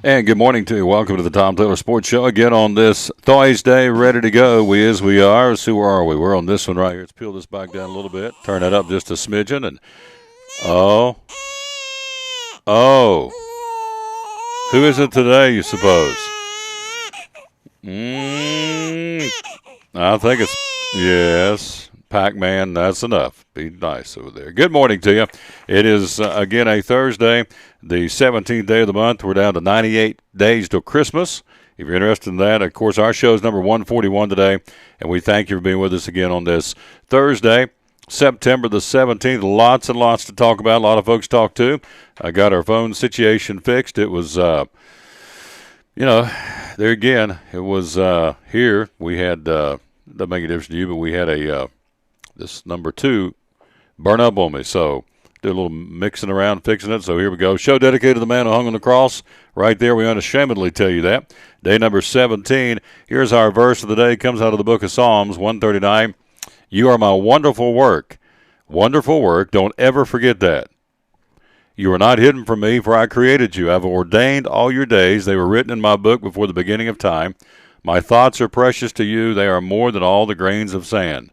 And good morning to you. Welcome to the Tom Taylor Sports Show again on this Thursday. Ready to go. We are. So where are we? We're on this one right here. Let's peel this back down a little bit. Turn that up just a smidgen. And oh. Who is it today, you suppose? I think it's, yes, Pac-Man. That's enough. Be nice over there. Good morning to you. It is, again, a Thursday, the 17th day of the month. We're down to 98 days till Christmas. If you're interested in that, of course, our show is number 141 today, and we thank you for being with us again on this Thursday, September the 17th. Lots and lots to talk about. A lot of folks to talk to. I got our phone situation fixed. It was, there again, it was here. We had, doesn't make a difference to you, but we had this number 2 burn up on me. So did a little mixing around, fixing it. So here we go. Show dedicated to the man who hung on the cross. Right there, we unashamedly tell you that. Day number 17. Here's our verse of the day. It comes out of the book of Psalms 139. You are my wonderful work. Wonderful work. Don't ever forget that. You are not hidden from me, for I created you. I have ordained all your days. They were written in my book before the beginning of time. My thoughts are precious to you. They are more than all the grains of sand.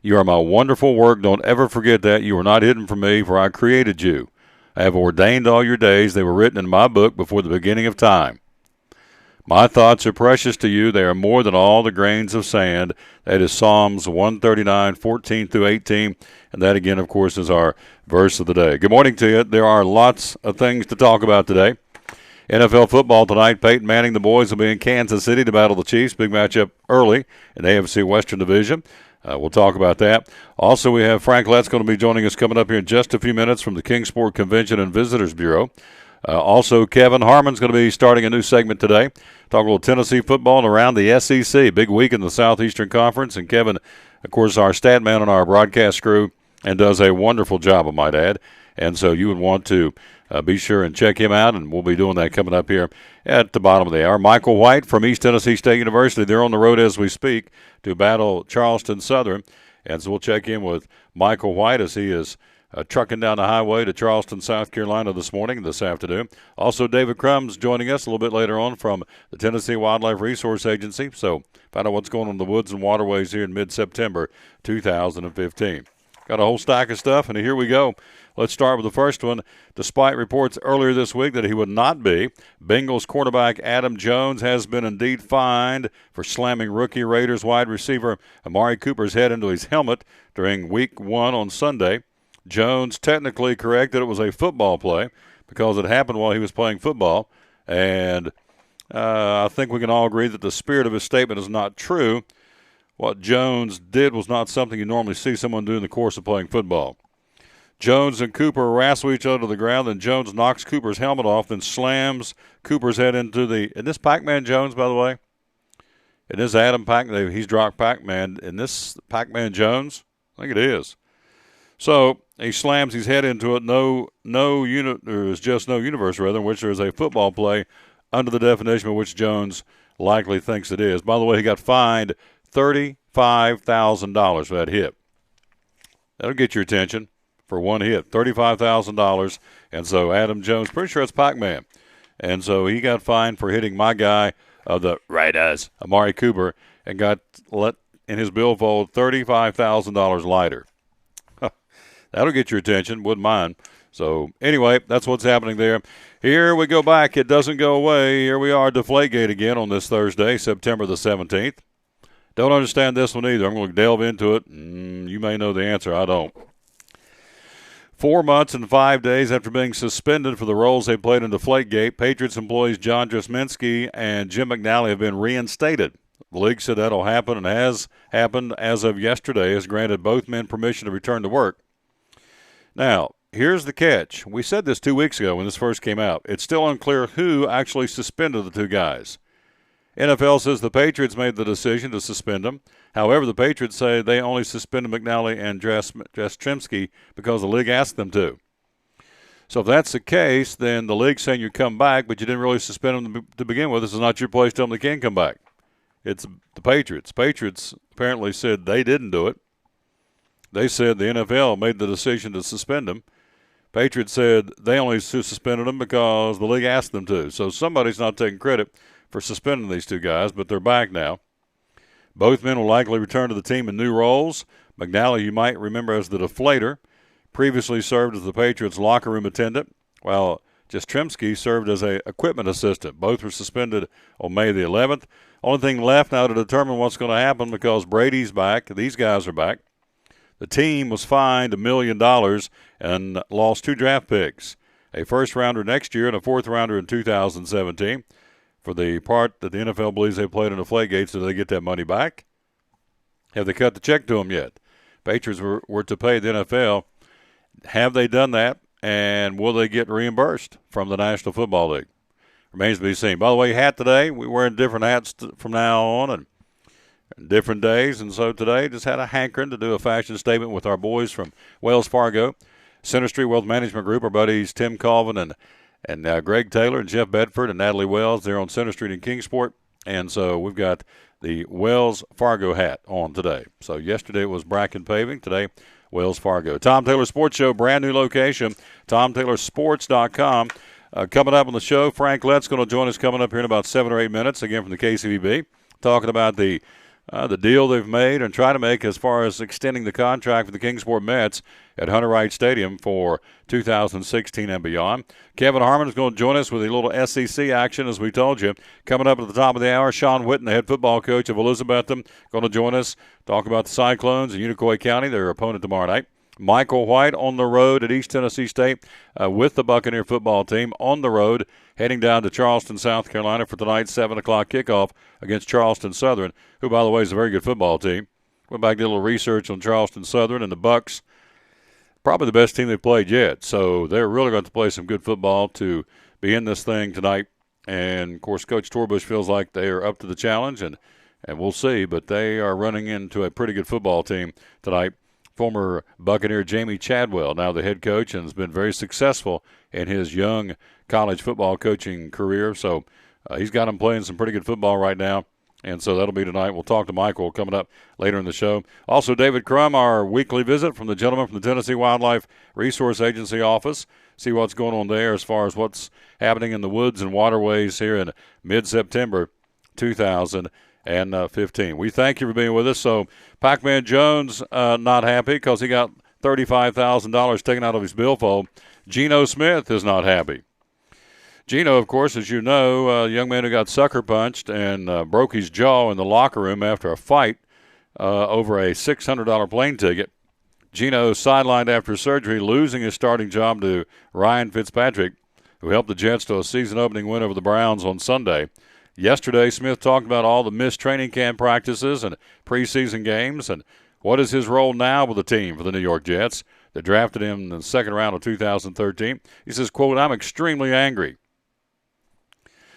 You are my wonderful work. Don't ever forget that. You are not hidden from me, for I created you. I have ordained all your days. They were written in my book before the beginning of time. My thoughts are precious to you. They are more than all the grains of sand. That is Psalms 139, 14 through 18. And that, again, of course, is our verse of the day. Good morning to you. There are lots of things to talk about today. NFL football tonight. Peyton Manning, the boys will be in Kansas City to battle the Chiefs. Big matchup early in the AFC Western Division. We'll talk about that. Also, we have Frank Lett's going to be joining us coming up here in just a few minutes from the Kingsport Convention and Visitors Bureau. Also, Kevin Harmon's going to be starting a new segment today. Talk a little Tennessee football and around the SEC. Big week in the Southeastern Conference. And Kevin, of course, our stat man on our broadcast crew and does a wonderful job, I might add. And so you would want to be sure and check him out, and we'll be doing that coming up here at the bottom of the hour. Michael White from East Tennessee State University. They're on the road as we speak to battle Charleston Southern. And so we'll check in with Michael White as he is trucking down the highway to Charleston, South Carolina this afternoon. Also, David CRUM's joining us a little bit later on from the Tennessee Wildlife Resource Agency. So find out what's going on in the woods and waterways here in mid-September 2015. Got a whole stack of stuff, and here we go. Let's start with the first one. Despite reports earlier this week that he would not be, Bengals quarterback Adam Jones has been indeed fined for slamming rookie Raiders wide receiver Amari Cooper's head into his helmet during Week 1 on Sunday. Jones technically correct that it was a football play because it happened while he was playing football. And I think we can all agree that the spirit of his statement is not true. What Jones did was not something you normally see someone do in the course of playing football. Jones and Cooper wrestle each other to the ground, then Jones knocks Cooper's helmet off, then slams Cooper's head into the – and this Pac-Man Jones, by the way, and this Adam Pac-Man, he's dropped Pac-Man, and this Pac-Man Jones, I think it is. So he slams his head into it. There is just no universe, rather, in which there is a football play under the definition of which Jones likely thinks it is. By the way, he got fined $35,000 for that hit. That'll get your attention for one hit, $35,000. And so Adam Jones, pretty sure it's Pac-Man. And so he got fined for hitting my guy of the Raiders, Amari Cooper, and got let in his billfold $35,000 lighter. That'll get your attention, wouldn't mind. So anyway, that's what's happening there. Here we go back. It doesn't go away. Here we are, Deflategate again on this Thursday, September the 17th. Don't understand this one either. I'm going to delve into it. You may know the answer. I don't. 4 months and 5 days after being suspended for the roles they played in Deflategate, Patriots employees John Drisminski and Jim McNally have been reinstated. The league said that'll happen and has happened as of yesterday, has granted both men permission to return to work. Now, here's the catch. We said this 2 weeks ago when this first came out. It's still unclear who actually suspended the two guys. NFL says the Patriots made the decision to suspend them. However, the Patriots say they only suspended McNally and Drisminski because the league asked them to. So if that's the case, then the league's saying you come back, but you didn't really suspend them to begin with. This is not your place to tell them they can come back. It's the Patriots. Patriots apparently said they didn't do it. They said the NFL made the decision to suspend them. Patriots said they only suspended them because the league asked them to. So somebody's not taking credit for suspending these two guys, but they're back now. Both men will likely return to the team in new roles. McNally, you might remember as the deflator, previously served as the Patriots' locker room attendant, while Jastrzemski served as an equipment assistant. Both were suspended on May the 11th. Only thing left now to determine what's going to happen, because Brady's back, these guys are back. The team was fined $1 million and lost 2 draft picks, a first-rounder next year and a fourth-rounder in 2017. For the part that the NFL believes they played in the Deflategate, so they get that money back? Have they cut the check to them yet? Patriots were to pay the NFL. Have they done that, and will they get reimbursed from the National Football League? Remains to be seen. By the way, hat today, we're wearing different hats from now on and different days, and so today just had a hankering to do a fashion statement with our boys from Wells Fargo, Center Street Wealth Management Group, our buddies Tim Colvin and Greg Taylor and Jeff Bedford and Natalie Wells. They're on Center Street in Kingsport. And so we've got the Wells Fargo hat on today. So yesterday it was Bracken Paving. Today, Wells Fargo. Tom Taylor Sports Show, brand new location, TomTaylorSports.com. Coming up on the show, Frank Lett's going to join us coming up here in about 7 or 8 minutes, again from the KCVB, talking about the deal they've made and try to make as far as extending the contract for the Kingsport Mets at Hunter Wright Stadium for 2016 and beyond. Kevin Harmon is going to join us with a little SEC action, as we told you. Coming up at the top of the hour, Sean Witten, the head football coach of Elizabethton, going to join us, talk about the Cyclones in Unicoi County, their opponent tomorrow night. Michael White on the road at East Tennessee State with the Buccaneer football team on the road, heading down to Charleston, South Carolina for tonight's 7 o'clock kickoff against Charleston Southern, who, by the way, is a very good football team. Went back and did a little research on Charleston Southern, and the Bucks, probably the best team they've played yet. So they're really going to play some good football to be in this thing tonight. And, of course, Coach Torbush feels like they are up to the challenge, and we'll see. But they are running into a pretty good football team tonight. Former Buccaneer Jamie Chadwell, now the head coach, and has been very successful in his young college football coaching career. So he's got him playing some pretty good football right now. And so that'll be tonight. We'll talk to Michael coming up later in the show. Also, David CRUM, our weekly visit from the gentleman from the Tennessee Wildlife Resource Agency office. See what's going on there as far as what's happening in the woods and waterways here in mid-September 2015. We thank you for being with us. So Pac-Man Jones not happy because he got $35,000 taken out of his billfold. Geno Smith is not happy. Geno, of course, as you know, a young man who got sucker punched and broke his jaw in the locker room after a fight over a $600 plane ticket. Geno sidelined after surgery, losing his starting job to Ryan Fitzpatrick, who helped the Jets to a season-opening win over the Browns on Sunday. Yesterday, Smith talked about all the missed training camp practices and preseason games and what is his role now with the team for the New York Jets that drafted him in the second round of 2013. He says, quote, "I'm extremely angry.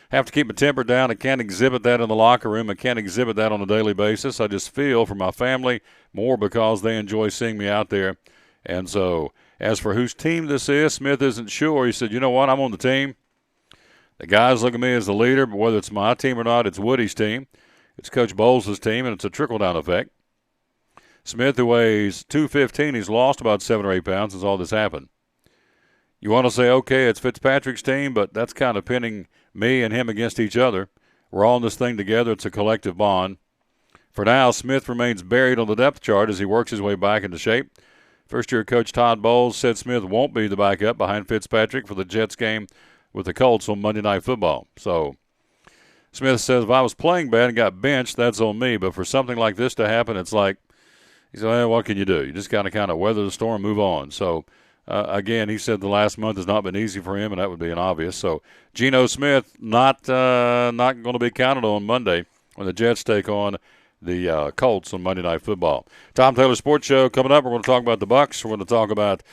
Have to keep my temper down. I can't exhibit that in the locker room. I can't exhibit that on a daily basis. I just feel for my family more because they enjoy seeing me out there." And so as for whose team this is, Smith isn't sure. He said, you know what, I'm on the team. The guys look at me as the leader, but whether it's my team or not, it's Woody's team. It's Coach Bowles' team, and it's a trickle-down effect. Smith, who weighs 215, he's lost about 7 or 8 pounds since all this happened. You want to say, okay, it's Fitzpatrick's team, but that's kind of pinning me and him against each other. We're all in this thing together. It's a collective bond. For now, Smith remains buried on the depth chart as he works his way back into shape. First-year coach Todd Bowles said Smith won't be the backup behind Fitzpatrick for the Jets game with the Colts on Monday Night Football. So Smith says, if I was playing bad and got benched, that's on me. But for something like this to happen, it's like, he said, well, what can you do? You just got to kind of weather the storm and move on. So, again, he said the last month has not been easy for him, and that would be an obvious. So Geno Smith not going to be counted on Monday when the Jets take on the Colts on Monday Night Football. Tom Taylor Sports Show coming up. We're going to talk about the Bucks. We're going to talk about,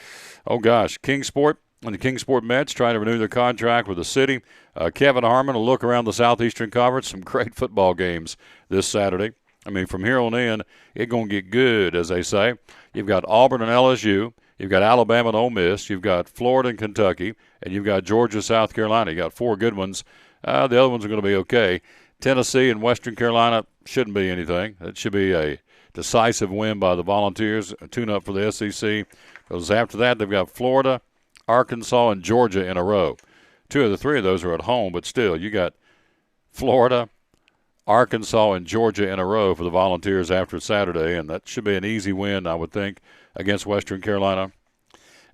Kingsport and the Kingsport Mets trying to renew their contract with the city. Kevin Harmon will look around the Southeastern Conference. Some great football games this Saturday. I mean, from here on in, it's going to get good, as they say. You've got Auburn and LSU. You've got Alabama and Ole Miss. You've got Florida and Kentucky. And you've got Georgia, South Carolina. You got 4 good ones. The other ones are going to be okay. Tennessee and Western Carolina shouldn't be anything. It should be a decisive win by the Volunteers, a tune-up for the SEC. Because after that, they've got Florida, Arkansas, and Georgia in a row. 2 of the 3 of those are at home, but still, you got Florida, Arkansas, and Georgia in a row for the Volunteers after Saturday, and that should be an easy win, I would think, against Western Carolina.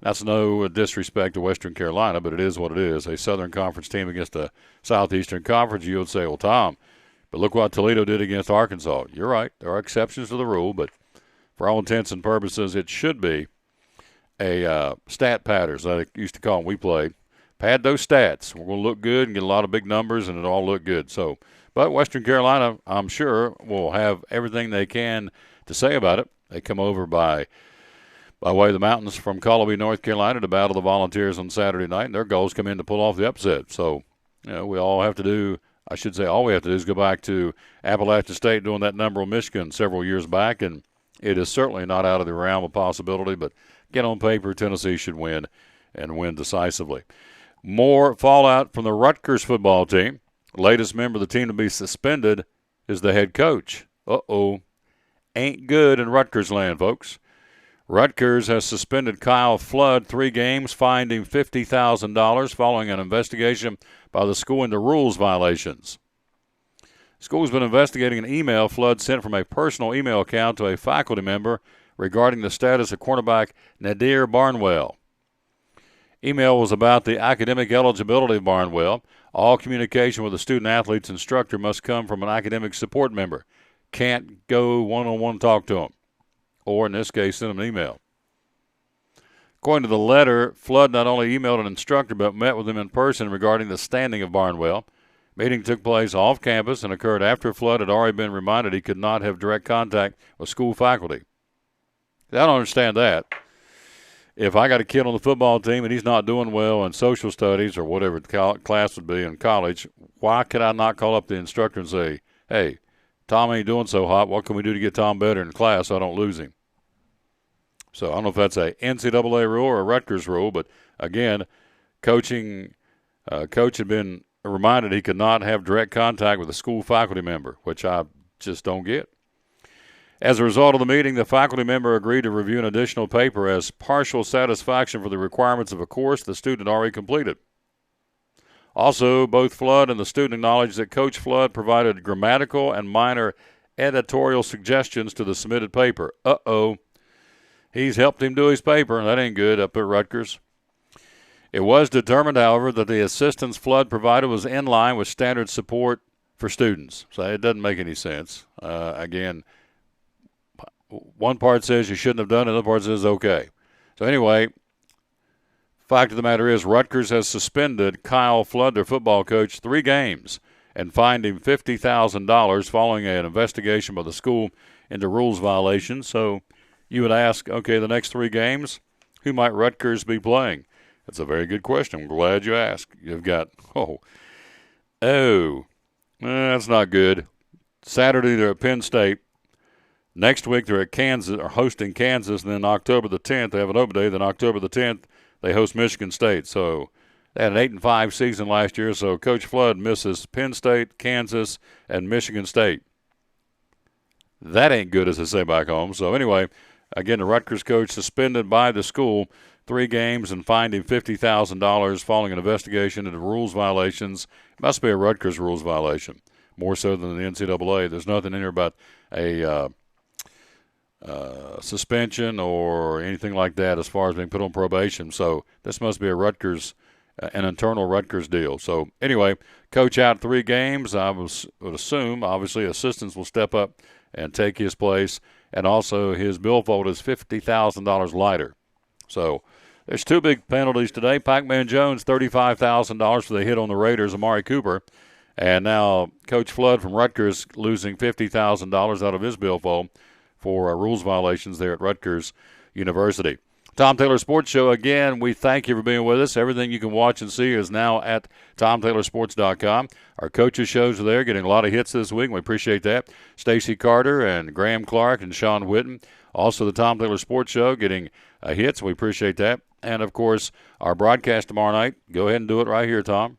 That's no disrespect to Western Carolina, but it is what it is. A Southern Conference team against a Southeastern Conference, you would say, well, Tom, but look what Toledo did against Arkansas. You're right. There are exceptions to the rule, but for all intents and purposes, it should be a stat pad, as I used to call them. We played. Pad those stats. We're going to look good and get a lot of big numbers, and it'll all look good. So, but Western Carolina, I'm sure, will have everything they can to say about it. They come over by way of the mountains from Colby, North Carolina, to battle the Volunteers on Saturday night, and their goals come in to pull off the upset. So, we all have to do, I should say all we have to do is go back to Appalachian State doing that number on Michigan several years back, and it is certainly not out of the realm of possibility, but get on paper, Tennessee should win and win decisively. More fallout from the Rutgers football team. Latest member of the team to be suspended is the head coach. Ain't good in Rutgers land, folks. Rutgers has suspended Kyle Flood 3 games, fined him $50,000 following an investigation by the school into rules violations. The school has been investigating an email Flood sent from a personal email account to a faculty member regarding the status of cornerback Nadir Barnwell. Email was about the academic eligibility of Barnwell. All communication with the student-athlete's instructor must come from an academic support member. Can't go one-on-one talk to him. Or, in this case, send him an email. According to the letter, Flood not only emailed an instructor but met with him in person regarding the standing of Barnwell. Meeting took place off campus and occurred after Flood had already been reminded he could not have direct contact with school faculty. I don't understand that. If I got a kid on the football team and he's not doing well in social studies or whatever the class would be in college, why could I not call up the instructor and say, hey, Tom ain't doing so hot. What can we do to get Tom better in class so I don't lose him? So I don't know if that's a NCAA rule or a Rutgers rule, but again, coach had been reminded he could not have direct contact with a school faculty member, which I just don't get. As a result of the meeting, the faculty member agreed to review an additional paper as partial satisfaction for the requirements of a course the student had already completed. Also, both Flood and the student acknowledged that Coach Flood provided grammatical and minor editorial suggestions to the submitted paper. He's helped him do his paper. That ain't good up at Rutgers. It was determined, however, that the assistance Flood provided was in line with standard support for students. So it doesn't make any sense. Again, one part says you shouldn't have done it, another part says okay. So anyway, fact of the matter is Rutgers has suspended Kyle Flood, their football coach, 3 games and fined him $50,000 following an investigation by the school into rules violations. So you would ask, okay, the next 3 games, who might Rutgers be playing? That's a very good question. I'm glad you asked. You've got, that's not good. Saturday they're at Penn State. Next week, they're at Kansas, or hosting Kansas, and then October the 10th, they have an open day. Then October the 10th, they host Michigan State. So they had an 8-5 season last year, so Coach Flood misses Penn State, Kansas, and Michigan State. That ain't good, as they say back home. So anyway, again, the Rutgers coach suspended by the school 3 games and fined him $50,000 following an investigation into rules violations. It must be a Rutgers rules violation, more so than the NCAA. There's nothing in here about a suspension or anything like that as far as being put on probation. So this must be a Rutgers, an internal Rutgers deal. So anyway, coach out 3 games. I would assume, obviously, assistants will step up and take his place, and also his billfold is $50,000 lighter. So there's 2 big penalties today. Pac-Man Jones, $35,000 for the hit on the Raiders, Amari Cooper. And now Coach Flood from Rutgers losing $50,000 out of his billfold for rules violations there at Rutgers University. Tom Taylor Sports Show, again, we thank you for being with us. Everything you can watch and see is now at TomTaylorSports.com. Our coaches' shows are there, getting a lot of hits this week, and we appreciate that. Stacey Carter and Graham Clark and Sean Witten. Also the Tom Taylor Sports Show getting hits. We appreciate that. And, of course, our broadcast tomorrow night. Go ahead and do it right here, Tom.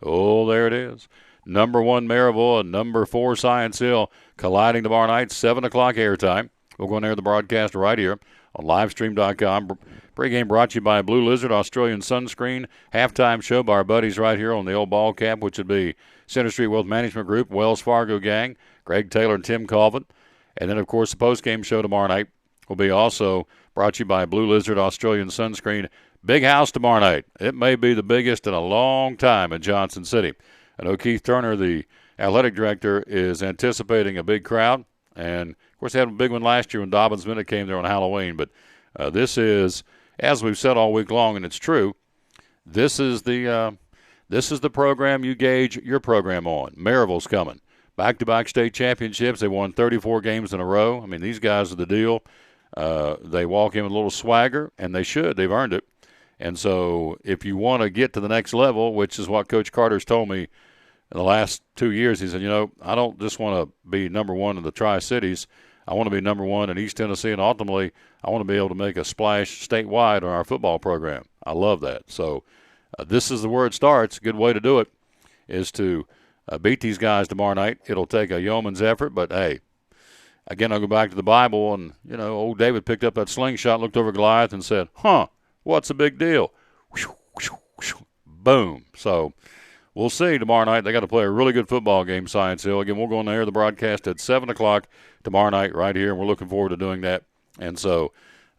Oh, there it is. Number 1 Maryville and number 4 Science Hill colliding tomorrow night, 7 o'clock airtime. We'll go on air the broadcast right here on livestream.com. Pre-game brought to you by Blue Lizard, Australian Sunscreen. Halftime show by our buddies right here on the old ball cap, which would be Center Street Wealth Management Group, Wells Fargo Gang, Greg Taylor and Tim Colvin. And then, of course, the post-game show tomorrow night will be also brought to you by Blue Lizard, Australian Sunscreen. Big house tomorrow night. It may be the biggest in a long time in Johnson City. I know Keith Turner, the athletic director, is anticipating a big crowd. And, of course, they had a big one last year when Dobbins Minute came there on Halloween. But this is, as we've said all week long, and it's true, this is the program you gauge your program on. Maryville's coming. Back-to-back state championships. They won 34 games in a row. I mean, these guys are the deal. They walk in with a little swagger, and they should. They've earned it. And so if you want to get to the next level, which is what Coach Carter's told me in the last 2 years, he said, I don't just want to be number one in the Tri-Cities. I want to be number one in East Tennessee, and ultimately I want to be able to make a splash statewide on our football program. I love that. So this is where it starts. A good way to do it is to beat these guys tomorrow night. It'll take a yeoman's effort, but, hey, again, I'll go back to the Bible, and, old David picked up that slingshot, looked over Goliath, and said, what's the big deal? Boom. So we'll see tomorrow night. They got to play a really good football game, Science Hill. Again, we're going to air the broadcast at 7 o'clock tomorrow night right here, and we're looking forward to doing that. And so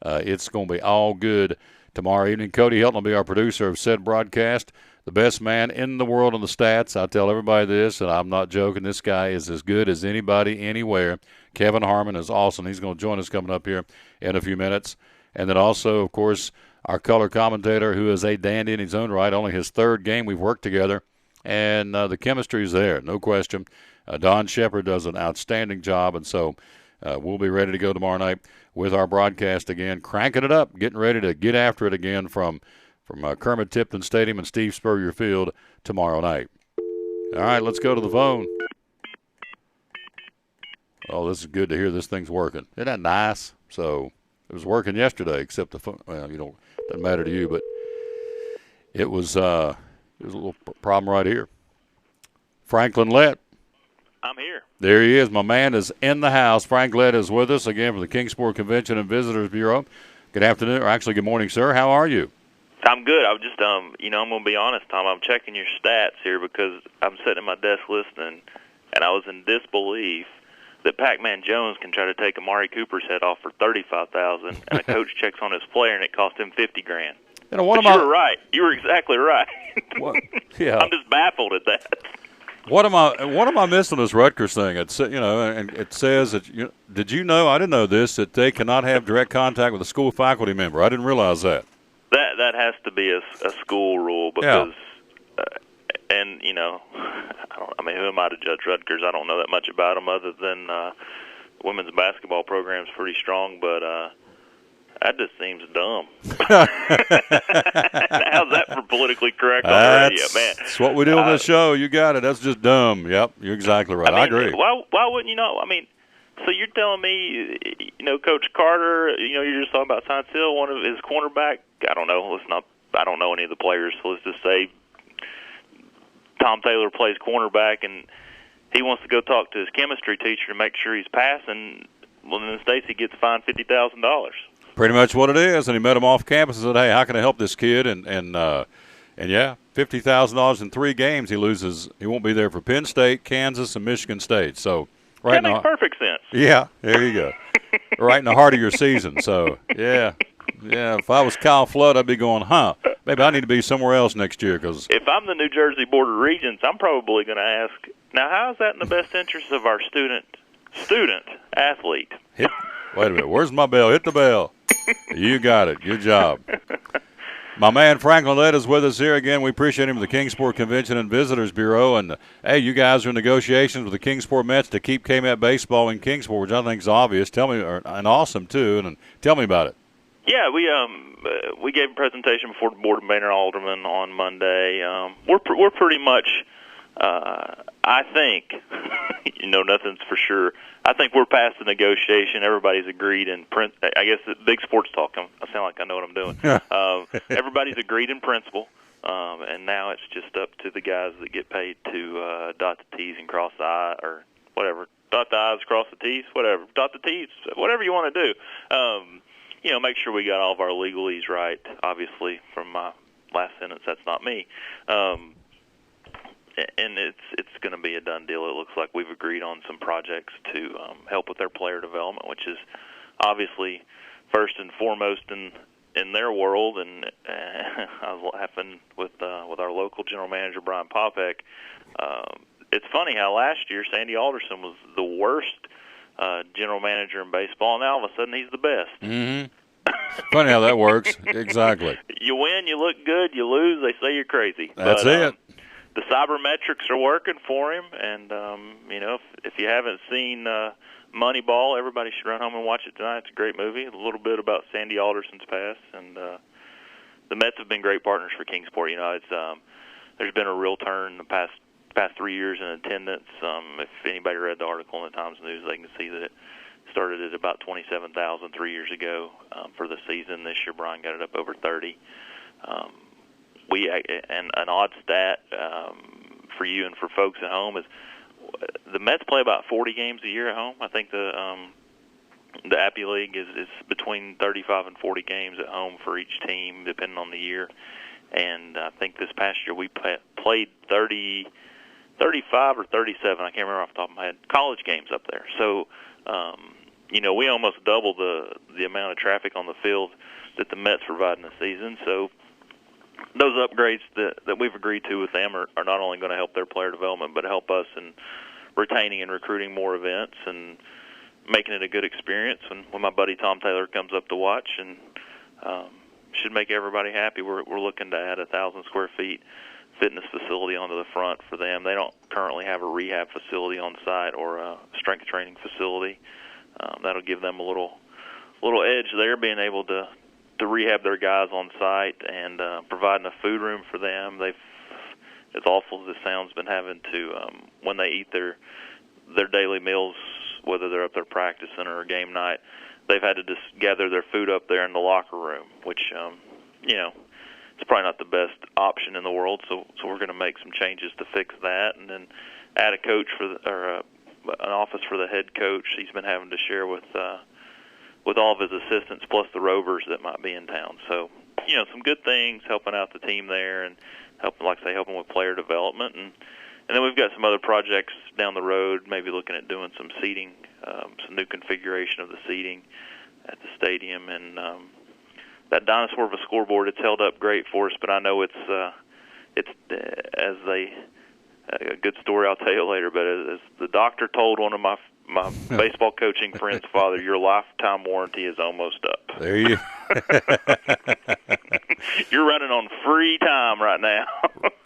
it's going to be all good tomorrow evening. Cody Hilton will be our producer of said broadcast. The best man in the world on the stats. I tell everybody this, and I'm not joking. This guy is as good as anybody anywhere. Kevin Harmon is awesome. He's going to join us coming up here in a few minutes. And then also, of course, our color commentator, who is a dandy in his own right, only his third game we've worked together. And the chemistry is there, no question. Don Shepard does an outstanding job, and so we'll be ready to go tomorrow night with our broadcast again, cranking it up, getting ready to get after it again from Kermit Tipton Stadium and Steve Spurrier Field tomorrow night. All right, let's go to the phone. Oh, this is good to hear this thing's working. Isn't that nice? So it was working yesterday, except the phone. Well, doesn't matter to you, but it was a little problem right here. Franklin Lett. I'm here. There he is. My man is in the house. Frank Lett is with us again from the Kingsport Convention and Visitors Bureau. Good afternoon, or actually good morning, sir. How are you? I'm good. I'm just, I'm going to be honest, Tom. I'm checking your stats here because I'm sitting at my desk listening, and I was in disbelief that Pac-Man Jones can try to take Amari Cooper's head off for $35,000, and a coach checks on his player, and it cost him $50,000. You were right. You were exactly right. What? Yeah. I'm just baffled at that. What am I missing this Rutgers thing? It's and it says that did you know? I didn't know this, that they cannot have direct contact with a school faculty member. I didn't realize that. That has to be a school rule because, and who am I to judge Rutgers? I don't know that much about them other than women's basketball program's pretty strong, but that just seems dumb. How's that for politically correct on the radio, man? That's what we do on this show. You got it. That's just dumb. Yep, you're exactly right. I agree. Why wouldn't you know? I mean, so you're telling me, Coach Carter, you're just talking about Science Hill, one of his cornerback. I don't know. I don't know any of the players. So let's just say Tom Taylor plays cornerback, and he wants to go talk to his chemistry teacher to make sure he's passing. Well, in the States, he gets fined $50,000. Pretty much what it is. And he met him off campus and said, "Hey, how can I help this kid?" And yeah, $50,000 in 3 games. He loses. He won't be there for Penn State, Kansas, and Michigan State. So that makes perfect sense. Yeah, there you go. Right in the heart of your season. So yeah. If I was Kyle Flood, I'd be going, maybe I need to be somewhere else next year. Cause if I'm the New Jersey Board of Regents, I'm probably going to ask, now how is that in the best interest of our student athlete? Wait a minute, where's my bell? Hit the bell. You got it. Good job. My man Franklin Lett is with us here again. We appreciate him with the Kingsport Convention and Visitors Bureau. And, hey, you guys are in negotiations with the Kingsport Mets to keep KMET baseball in Kingsport, which I think is obvious. Tell me, and awesome, too. And tell me about it. Yeah, we gave a presentation before the Board of Mayor and Aldermen on Monday. We're pretty much, I think, nothing's for sure. I think we're past the negotiation. Everybody's agreed in I guess the big sports talk. I sound like I know what I'm doing. Everybody's agreed in principle, and now it's just up to the guys that get paid to dot the T's and cross the I, or whatever, dot the I's, cross the T's, whatever, dot the T's, whatever you want to do. Make sure we got all of our legalese right. Obviously, from my last sentence, that's not me. And it's going to be a done deal. It looks like we've agreed on some projects to help with their player development, which is obviously first and foremost in their world. And I was laughing with our local general manager, Brian Popek. It's funny how last year Sandy Alderson was the worst general manager in baseball, and now all of a sudden he's the best. Mm-hmm. Funny how that works. Exactly. You win, you look good. You lose, they say you're crazy. That's it. The cybermetrics are working for him, and if you haven't seen Moneyball, everybody should run home and watch it tonight. It's a great movie. A little bit about Sandy Alderson's past, and the Mets have been great partners for Kingsport. There's been a real turn in the past 3 years in attendance. If anybody read the article in the Times News, they can see that it started at about 27,000 3 years ago for the season. This year, Brian got it up over 30. And an odd stat for you and for folks at home is the Mets play about 40 games a year at home. I think the Appy League is between 35 and 40 games at home for each team, depending on the year. And I think this past year we played 35 or 37, I can't remember off the top of my head, college games up there. So, we almost doubled the amount of traffic on the field that the Mets provide in the season. So those upgrades that we've agreed to with them are not only going to help their player development, but help us in retaining and recruiting more events and making it a good experience when my buddy Tom Taylor comes up to watch, and should make everybody happy. We're looking to add 1,000 square feet fitness facility onto the front for them. They don't currently have a rehab facility on site or a strength training facility. That'll give them a little edge there, being able to rehab their guys on site and providing a food room for them. They've, as awful as it sounds, been having to when they eat their daily meals, whether they're up there practicing or a game night, they've had to just gather their food up there in the locker room, which it's probably not the best option in the world. So we're going to make some changes to fix that, and then add a coach an office for the head coach. He's been having to share with all of his assistants, plus the rovers that might be in town. So, some good things, helping out the team there and helping with player development. And then we've got some other projects down the road, maybe looking at doing some seating, some new configuration of the seating at the stadium. And that dinosaur of a scoreboard, it's held up great for us, but I know it's a good story I'll tell you later, but as the doctor told one of my baseball coaching friend's father, your lifetime warranty is almost up. There you You're running on free time right now.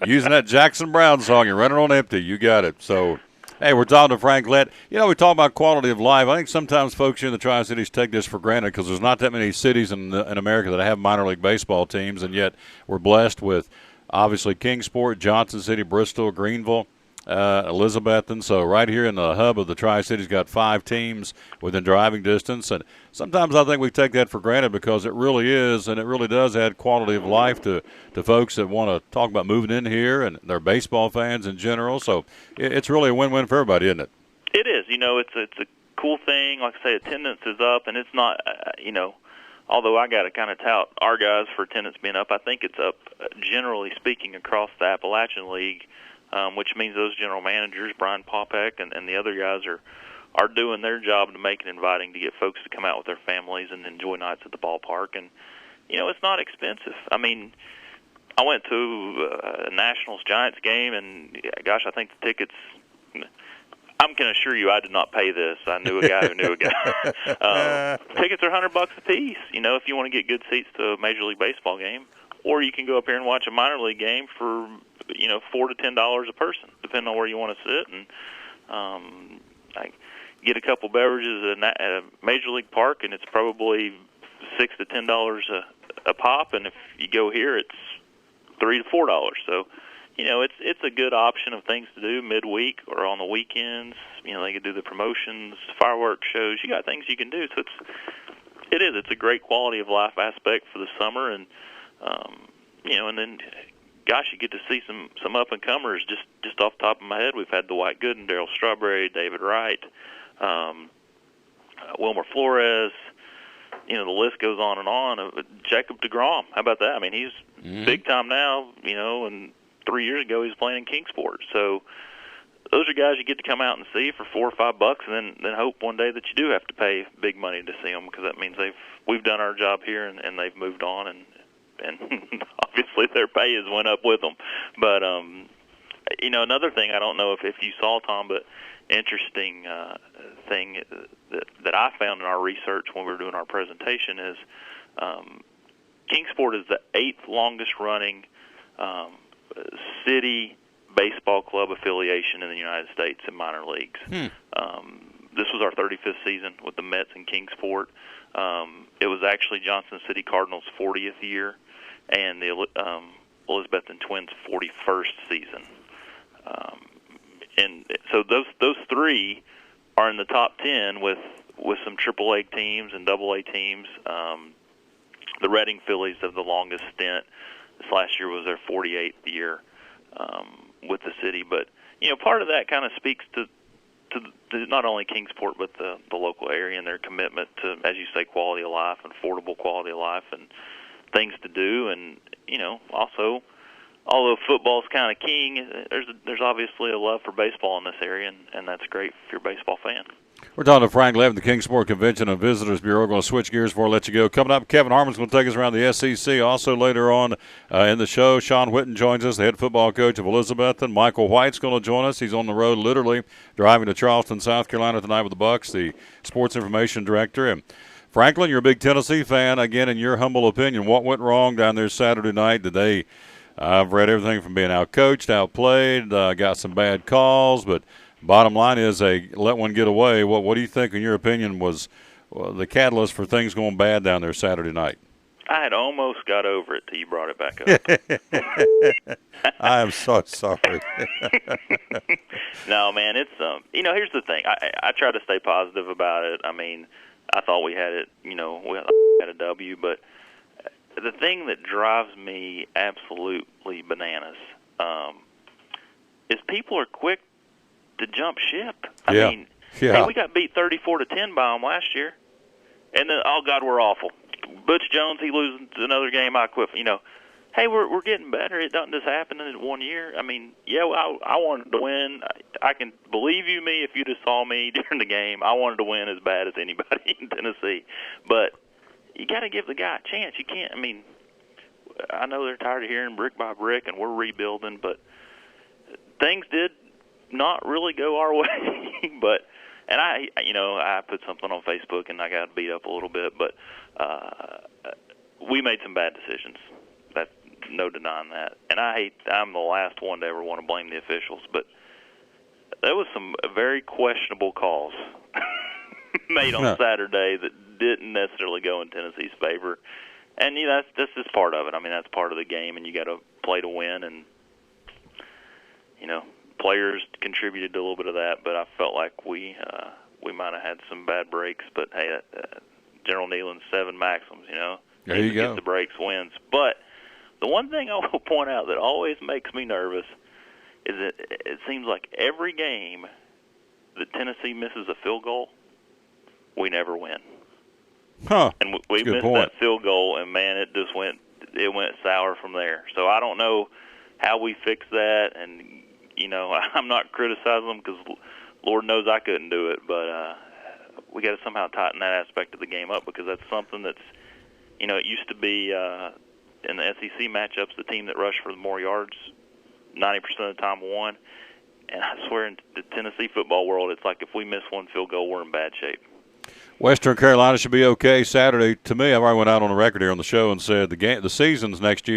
Using that Jackson Brown song, you're running on empty. You got it. So, hey, we're talking to Frank Lett. We talk about quality of life. I think sometimes folks here in the Tri-Cities take this for granted because there's not that many cities in America that have minor league baseball teams, and yet we're blessed with, obviously, Kingsport, Johnson City, Bristol, Greenville, Elizabethton. So right here in the hub of the Tri-Cities, got 5 teams within driving distance. And sometimes I think we take that for granted because it really is, and it really does add quality of life to folks that want to talk about moving in here, and they're baseball fans in general. So it's really a win-win for everybody, isn't it? It is. It's a cool thing. Like I say, attendance is up, and it's not, although I got to kind of tout our guys for attendance being up, I think it's up, generally speaking, across the Appalachian League, which means those general managers, Brian Popek and the other guys, are doing their job to make it inviting to get folks to come out with their families and enjoy nights at the ballpark. And, it's not expensive. I mean, I went to a Nationals-Giants game, and, gosh, I think the tickets – I can assure you I did not pay this. I knew a guy who knew a guy. Tickets are $100 a piece, if you want to get good seats to a Major League Baseball game. Or you can go up here and watch a minor league game for, $4 to $10 a person, depending on where you want to sit. And I get a couple beverages at a Major League Park, and it's probably $6 to $10 a pop. And if you go here, it's $3 to $4. So, it's a good option of things to do midweek or on the weekends. They can do the promotions, fireworks shows. You got things you can do. So it's a great quality of life aspect for the summer. And, and then, gosh, you get to see some up-and-comers just off the top of my head. We've had Dwight Gooden, Darryl Strawberry, David Wright, Wilmer Flores. The list goes on and on. Jacob T.W.R.A, how about that? I mean, he's big time now, and 3 years ago he was playing in Kingsport. So those are guys you get to come out and see for $4 or $5, and then hope one day that you do have to pay big money to see them, because that means we've done our job here and they've moved on, and obviously their pay has went up with them. But another thing, I don't know if you saw, Tom, but interesting thing that I found in our research when we were doing our presentation is Kingsport is the 8th longest running city baseball club affiliation in the United States in minor leagues. This was our 35th season with the Mets in Kingsport. It was actually Johnson City Cardinals' 40th year and the Elizabethton Twins' 41st season. And so those three are in the top 10 with some AAA teams and AA teams. The Reading Phillies have the longest stint. This last year was their 48th year with the city. But part of that kind of speaks to not only Kingsport but the local area and their commitment to, as you say, quality of life and affordable quality of life and things to do. And also, although football's kind of king, there's obviously a love for baseball in this area, and that's great if you're a baseball fan. We're talking to Frank Levin, the Kingsport Convention and Visitors Bureau. We're going to switch gears before I let you go. Coming up, Kevin Harmon's going to take us around the SEC. Also later on in the show, Shawn WITTEN joins us, the head football coach of Elizabethton. Michael White's going to join us. He's on the road literally driving to Charleston, South Carolina tonight with the Bucks, the sports information director. And Franklin, you're a big Tennessee fan. Again, in your humble opinion, what went wrong down there Saturday night? I've read everything from being outcoached, outplayed, got some bad calls, but bottom line is they let one get away. What do you think, in your opinion, was the catalyst for things going bad down there Saturday night? I had almost got over it till you brought it back up. I am so sorry. No, man, it's here's the thing. I try to stay positive about it. I mean, I thought we had it. We had a W, but the thing that drives me absolutely bananas is people are quick to jump ship. I mean, hey, we got beat 34-10 by them last year, and then, oh God, we're awful. Butch Jones, he loses another game. I quit. Hey, we're getting better. It doesn't just happen in 1 year. I mean, I wanted to win. I can believe me if you just saw me during the game. I wanted to win as bad as anybody in Tennessee, but you got to give the guy a chance. You can't. I mean, I know they're tired of hearing brick by brick, and we're rebuilding, but things did not really go our way. And I put something on Facebook, and I got beat up a little bit, but we made some bad decisions. That's no denying that. And I'm the last one to ever want to blame the officials, but there was some very questionable calls made on Saturday that didn't necessarily go in Tennessee's favor. And that's just part of it. I mean, that's part of the game, and you got to play to win. And players contributed to a little bit of that, but I felt like we might have had some bad breaks. But hey, General Neyland's 7 maxims. There you go. Gets the breaks, wins. But the one thing I will point out that always makes me nervous is that it seems like every game that Tennessee misses a field goal, we never win. Huh. And we missed that field goal, and man, it went sour from there. So I don't know how we fix that, and I'm not criticizing them because Lord knows I couldn't do it, but we got to somehow tighten that aspect of the game up, because that's something that's it used to be in the SEC matchups, the team that rushed for the more yards 90% of the time won. And I swear in the Tennessee football world, it's like if we miss one field goal, we're in bad shape. Western Carolina should be okay Saturday. To me, I've already went out on the record here on the show and said the season's next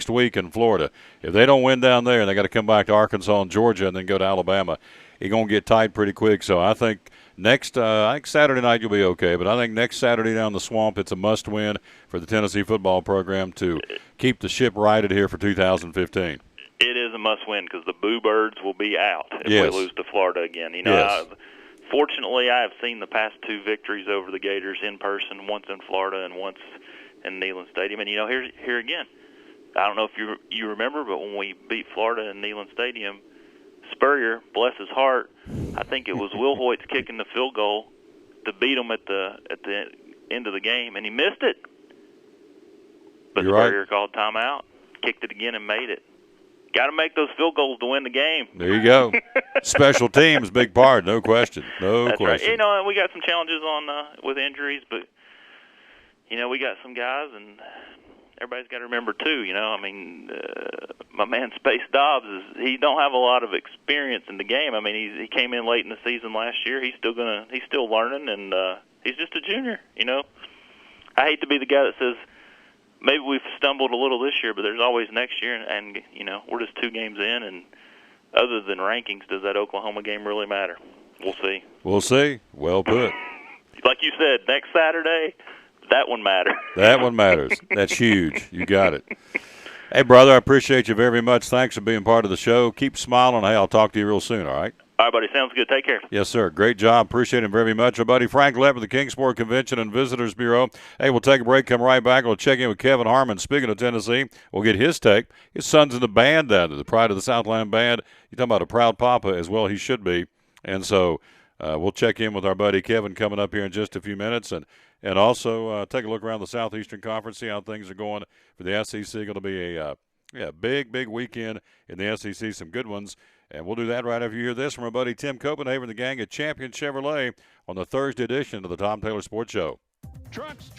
week in Florida. If they don't win down there, and they got to come back to Arkansas and Georgia and then go to Alabama, it's going to get tight pretty quick. So I think I think Saturday night you'll be okay. But I think next Saturday down the swamp, it's a must-win for the Tennessee football program to keep the ship righted here for 2015. It is a must-win because the Boo Birds will be out if we lose to Florida again. Fortunately, I have seen the past 2 victories over the Gators in person, once in Florida and once in Neyland Stadium. And, here again, I don't know if you remember, but when we beat Florida in Neyland Stadium, Spurrier, bless his heart, I think it was Will Hoyt's kicking the field goal to beat them at the end of the game, and he missed it. But the Burger called timeout, kicked it again, and made it. Got to make those field goals to win the game. There you go. Special teams, big part, no question. No That's question. Right. You know, we got some challenges with injuries, but we got some guys, and everybody's got to remember too. I mean, my man Space Dobbs he don't have a lot of experience in the game. I mean, he came in late in the season last year. He's still learning, and he's just a junior. I hate to be the guy that says, maybe we've stumbled a little this year, but there's always next year, and we're just 2 games in, and other than rankings, does that Oklahoma game really matter? We'll see. We'll see. Well put. Like you said, next Saturday, that one matters. That one matters. That's huge. You got it. Hey, brother, I appreciate you very much. Thanks for being part of the show. Keep smiling. Hey, I'll talk to you real soon, all right? All right, buddy. Sounds good. Take care. Yes, sir. Great job. Appreciate him very much. Our buddy Frank Lett with the Kingsport Convention and Visitors Bureau. Hey, we'll take a break, come right back. We'll check in with Kevin Harmon. Speaking of Tennessee, we'll get his take. His son's in the band down there, the Pride of the Southland Band. You're talking about a proud papa as well. He should be. And so we'll check in with our buddy Kevin coming up here in just a few minutes. And also take a look around the Southeastern Conference, see how things are going for the SEC. Going to be a big weekend in the SEC. Some good ones. And we'll do that right after you hear this from our buddy Tim Copenhagen and the gang at Champion Chevrolet on the Thursday edition of the Tom Taylor Sports Show. Trucks,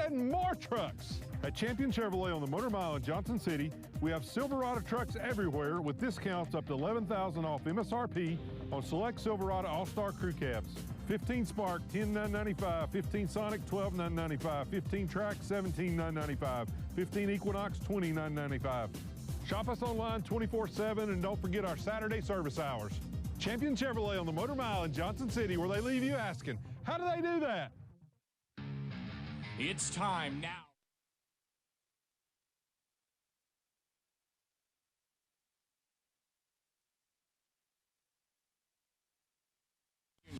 and more trucks. At Champion Chevrolet on the Motor Mile in Johnson City, we have Silverado trucks everywhere with discounts up to $11,000 off MSRP on select Silverado All-Star Crew Cabs. 15 Spark, $10,995. 15 Sonic, $12,995. 15 Track, $17,995. 15 Equinox, $20,995. Shop us online 24/7 and don't forget our Saturday service hours. Champion Chevrolet on the Motor Mile in Johnson City, where they leave you asking, how do they do that? It's time now.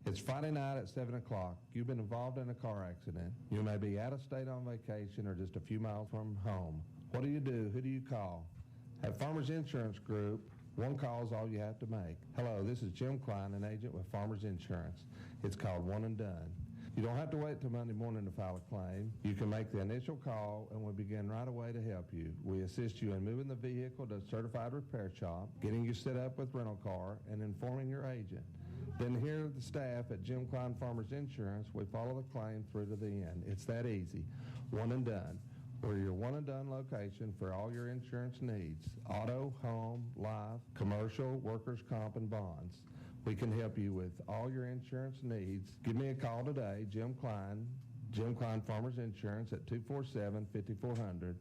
It's Friday night at 7 o'clock. You've been involved in a car accident. You may be out of state on vacation or just a few miles from home. What do you do? Who do you call? At Farmers Insurance Group, one call is all you have to make. Hello, this is Jim Klein, an agent with Farmers Insurance. It's called One and Done. You don't have to wait till Monday morning to file a claim. You can make the initial call and we'll begin right away to help you. We assist you in moving the vehicle to a certified repair shop, getting you set up with rental car, and informing your agent. Then here at the staff at Jim Klein Farmers Insurance, we follow the claim through to the end. It's that easy. One and Done. We're your one-and-done location for all your insurance needs. Auto, home, life, commercial, workers' comp, and bonds. We can help you with all your insurance needs. Give me a call today, Jim Klein Farmers Insurance at 247-5400.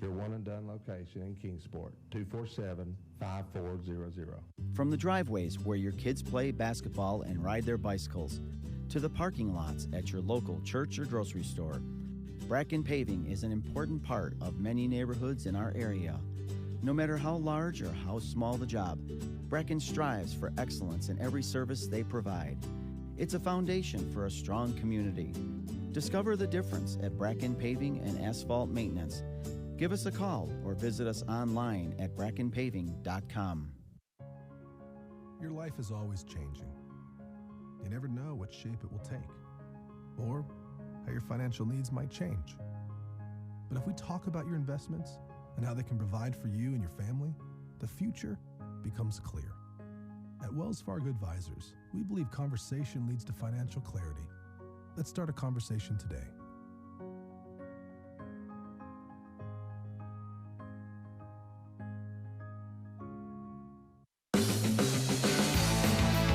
Your one-and-done location in Kingsport, 247-5400. From the driveways where your kids play basketball and ride their bicycles, to the parking lots at your local church or grocery store, Bracken Paving is an important part of many neighborhoods in our area. No matter how large or how small the job, Bracken strives for excellence in every service they provide. It's a foundation for a strong community. Discover the difference at Bracken Paving and Asphalt Maintenance. Give us a call or visit us online at brackenpaving.com. Your life is always changing. You never know what shape it will take, or how your financial needs might change. But if we talk about your investments and how they can provide for you and your family, the future becomes clear. At Wells Fargo Advisors, we believe conversation leads to financial clarity. Let's start a conversation today.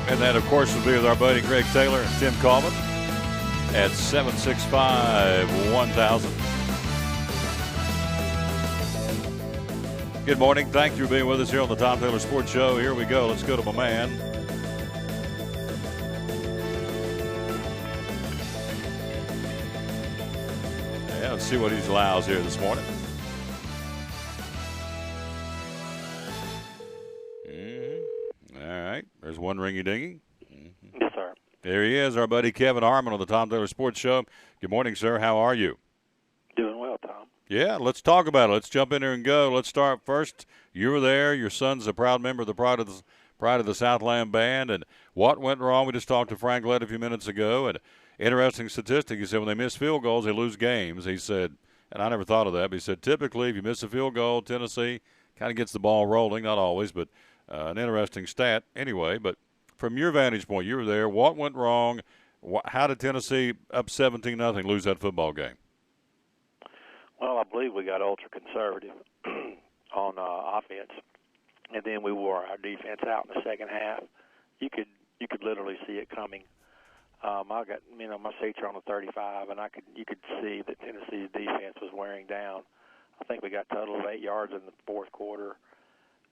And that, of course, will be with our buddy Greg Taylor and Tim Coleman at 765-1000. Good morning. Thank you for being with us here on the Tom Taylor Sports Show. Here we go. Let's go to my man. Yeah, let's see what he allows here this morning. All right. There's one ringy-dingy. Yes, sir. There he is, our buddy Kevin Harmon on the Tom Taylor Sports Show. Good morning, sir. How are you? Doing well, Tom. Yeah, let's talk about it. Let's jump in there and go. Let's start first. You were there. Your son's a proud member of the Pride Pride of the Southland Band. And what went wrong? We just talked to Frank Lett a few minutes ago. And interesting statistic. He said when they miss field goals, they lose games. He said, and I never thought of that, but he said typically if you miss a field goal, Tennessee kind of gets the ball rolling. Not always, but an interesting stat anyway. But from your vantage point, you were there. What went wrong? How did Tennessee, up 17-0, lose that football game? Well, I believe we got ultra-conservative on offense, and then we wore our defense out in the second half. You could literally see it coming. I got my seats are on the 35, and you could see that Tennessee's defense was wearing down. I think we got a total of 8 yards in the fourth quarter,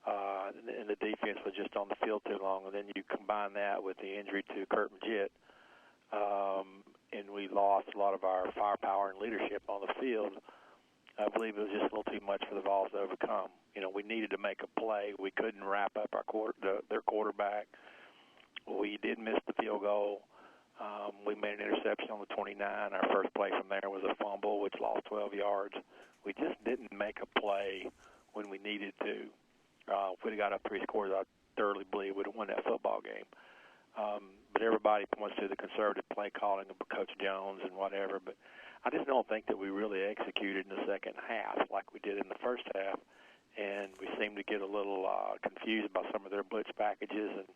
and the defense was just on the field too long. And then you combine that with the injury to Kurt Magid, and we lost a lot of our firepower and leadership on the field. I believe it was just a little too much for the Vols to overcome. We needed to make a play. We couldn't wrap up their quarterback. We did miss the field goal. We made an interception on the 29. Our first play from there was a fumble, which lost 12 yards. We just didn't make a play when we needed to. If we'd have got up 3 scores, I thoroughly believe we'd have won that football game. But everybody points to the conservative play calling of Coach Jones and whatever. But I just don't think that we really executed in the second half like we did in the first half. And we seemed to get a little confused by some of their blitz packages and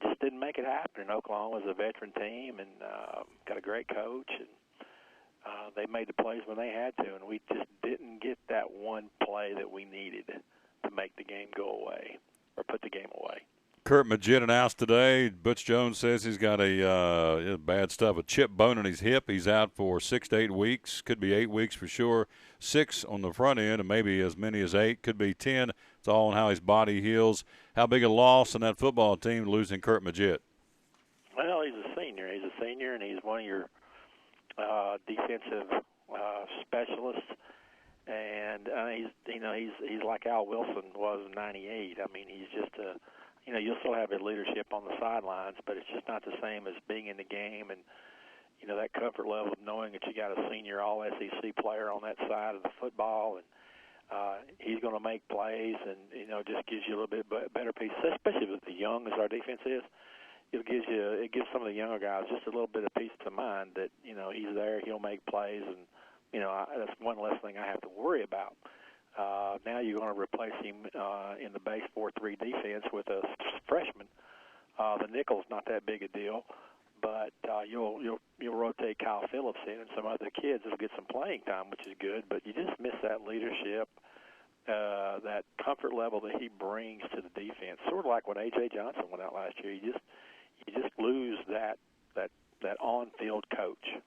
just didn't make it happen. And Oklahoma's a veteran team and got a great coach. And they made the plays when they had to. And we just didn't get that one play that we needed to make the game go away or put the game away. Kurt Magid announced today. Butch Jones says he's got a bad stuff, a chip bone in his hip. He's out for 6 to 8 weeks. Could be 8 weeks for sure. 6 on the front end, and maybe as many as 8. Could be 10. It's all on how his body heals. How big a loss in that football team losing Kurt Magid? Well, he's a senior. And he's one of your defensive specialists. And he's like Al Wilson was in '98. I mean, he's just you'll still have his leadership on the sidelines, but it's just not the same as being in the game and, that comfort level of knowing that you got a senior all-SEC player on that side of the football, and he's going to make plays and, just gives you a little bit better piece, especially with the young as our defense is. It gives some of the younger guys just a little bit of peace of mind that, he's there, he'll make plays, and, that's one less thing I have to worry about. Now you're going to replace him in the base 4-3 defense with a freshman. The nickel's not that big a deal, but you'll rotate Kyle Phillips in and some other kids that'll get some playing time, which is good. But you just miss that leadership, that comfort level that he brings to the defense. Sort of like when A.J. Johnson went out last year. You just lose that on-field coach.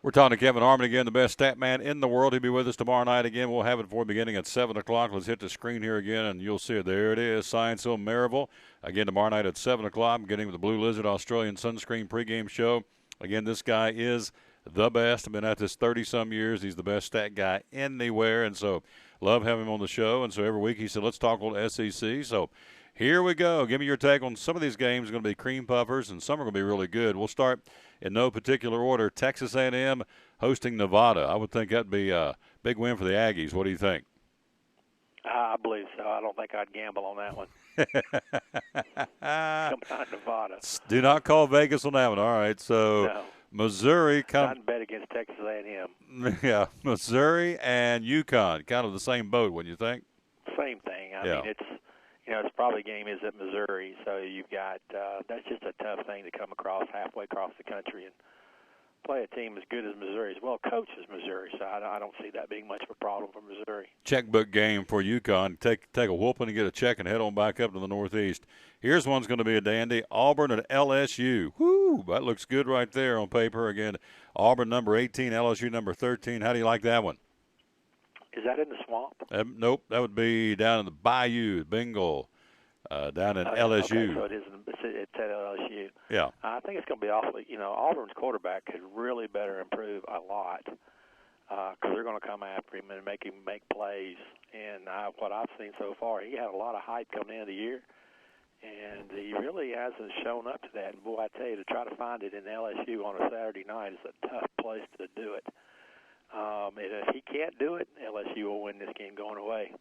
We're talking to Kevin Harmon again, the best stat man in the world. He'll be with us tomorrow night again. We'll have it for beginning at 7 o'clock. Let's hit the screen here again, and you'll see it. There it is, Scienceville, Maryville. Again, tomorrow night at 7 o'clock, beginning with the Blue Lizard Australian Sunscreen pregame show. Again, this guy is the best. I've been at this 30-some years. He's the best stat guy anywhere, and so love having him on the show. And so every week he said, let's talk a little SEC. So here we go. Give me your take on some of these games. Are going to be cream puffers, and some are going to be really good. We'll start in no particular order. Texas A&M hosting Nevada. I would think that'd be a big win for the Aggies. What do you think? I believe so. I don't think I'd gamble on that one. Come on, Nevada. Do not call Vegas on that one. All right, so no. Missouri. Not bet against Texas A&M. Yeah, Missouri and UConn, kind of the same boat, wouldn't you think? Same thing. I mean, it's probably game is at Missouri, so you've got that's just a tough thing to come across halfway across the country and play a team as good as Missouri as well. Coach is Missouri, so I don't see that being much of a problem for Missouri. Checkbook game for UConn. Take a whooping and get a check and head on back up to the Northeast. Here's one's going to be a dandy. Auburn and LSU. Whoo, that looks good right there on paper. Again, Auburn number 18, LSU number 13. How do you like that one? Is that in the swamp? Nope, that would be down in the Bayou, Bengal, down in LSU. Okay, so it's at LSU. Yeah. I think it's going to be awfully, Auburn's quarterback could really better improve a lot because they're going to come after him and make him make plays. And what I've seen so far, he had a lot of hype coming into the year, and he really hasn't shown up to that. And, boy, I tell you, to try to find it in LSU on a Saturday night is a tough place to do it. And if he can't do it, LSU will win this game going away.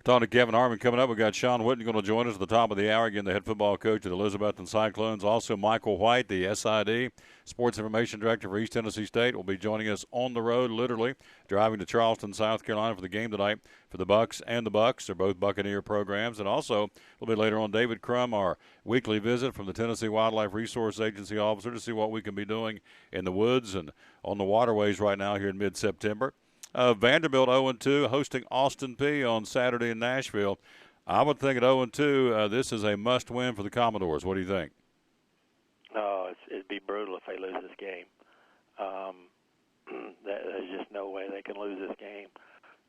Talking to Kevin Harmon coming up. We've got Sean Witten going to join us at the top of the hour. Again, the head football coach of the Elizabethton Cyclones. Also, Michael White, the SID, Sports Information Director for East Tennessee State, will be joining us on the road, literally, driving to Charleston, South Carolina for the game tonight for the Bucks and the Bucks. They're both Buccaneer programs. And also, a little bit later on, David CRUM, our weekly visit from the Tennessee Wildlife Resource Agency officer to see what we can be doing in the woods and on the waterways right now here in mid-September. Vanderbilt 0-2, hosting Austin Peay on Saturday in Nashville. I would think at 0-2, this is a must-win for the Commodores. What do you think? Oh, it'd be brutal if they lose this game. There's just no way they can lose this game.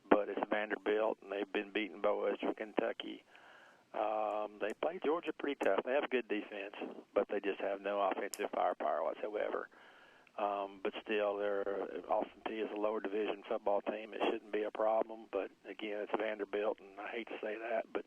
But it's Vanderbilt, and they've been beaten by Western Kentucky. They play Georgia pretty tough. They have good defense, but they just have no offensive firepower whatsoever. But still, Austin Peay is a lower division football team. It shouldn't be a problem. But, again, it's Vanderbilt, and I hate to say that. But,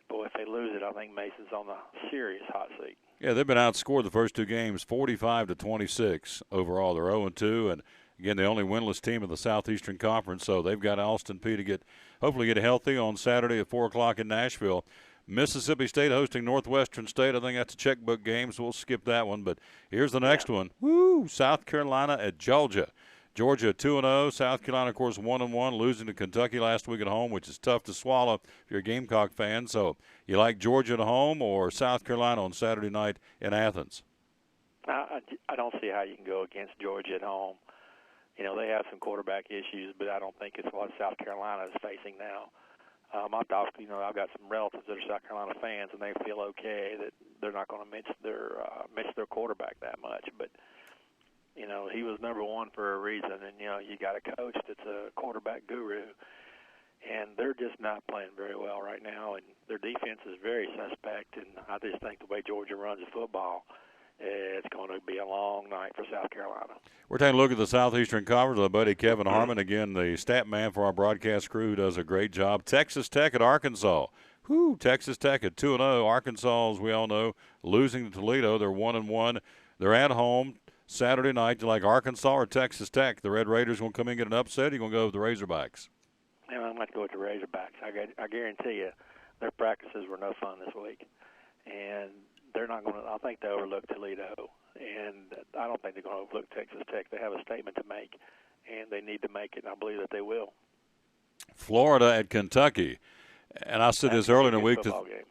boy, if they lose it, I think Mason's on a serious hot seat. Yeah, they've been outscored the first two games, 45-26 overall. They're 0-2, and, again, the only winless team in the Southeastern Conference. So they've got Austin Peay to hopefully get healthy on Saturday at 4 o'clock in Nashville. Mississippi State hosting Northwestern State. I think that's a checkbook game, so we'll skip that one. But here's the next one. Woo! South Carolina at Georgia. Georgia 2-0. South Carolina, of course, 1-1, losing to Kentucky last week at home, which is tough to swallow if you're a Gamecock fan. So you like Georgia at home or South Carolina on Saturday night in Athens? I don't see how you can go against Georgia at home. You know, they have some quarterback issues, but I don't think it's what South Carolina is facing now. I've got some relatives that are South Carolina fans, and they feel okay that they're not going to miss their quarterback that much. But you know, he was number one for a reason, and you know, you got a coach that's a quarterback guru, and they're just not playing very well right now, and their defense is very suspect. And I just think the way Georgia runs the football, it's going to be a long night for South Carolina. We're taking a look at the Southeastern Conference with our buddy Kevin Harmon. Again, the stat man for our broadcast crew, who does a great job. Texas Tech at Arkansas. Texas Tech at 2-0. Arkansas, as we all know, losing to Toledo. They're 1-1. They're at home Saturday night. Do you like Arkansas or Texas Tech? The Red Raiders going to come in and get an upset, or you going to go with the Razorbacks? Yeah, I'm going to go with the Razorbacks. I guarantee you their practices were no fun this week. And they're not going to – I think they overlooked Toledo. And I don't think they're going to overlook Texas Tech. They have a statement to make, and they need to make it, and I believe that they will. Florida at Kentucky. And I said this earlier in the week.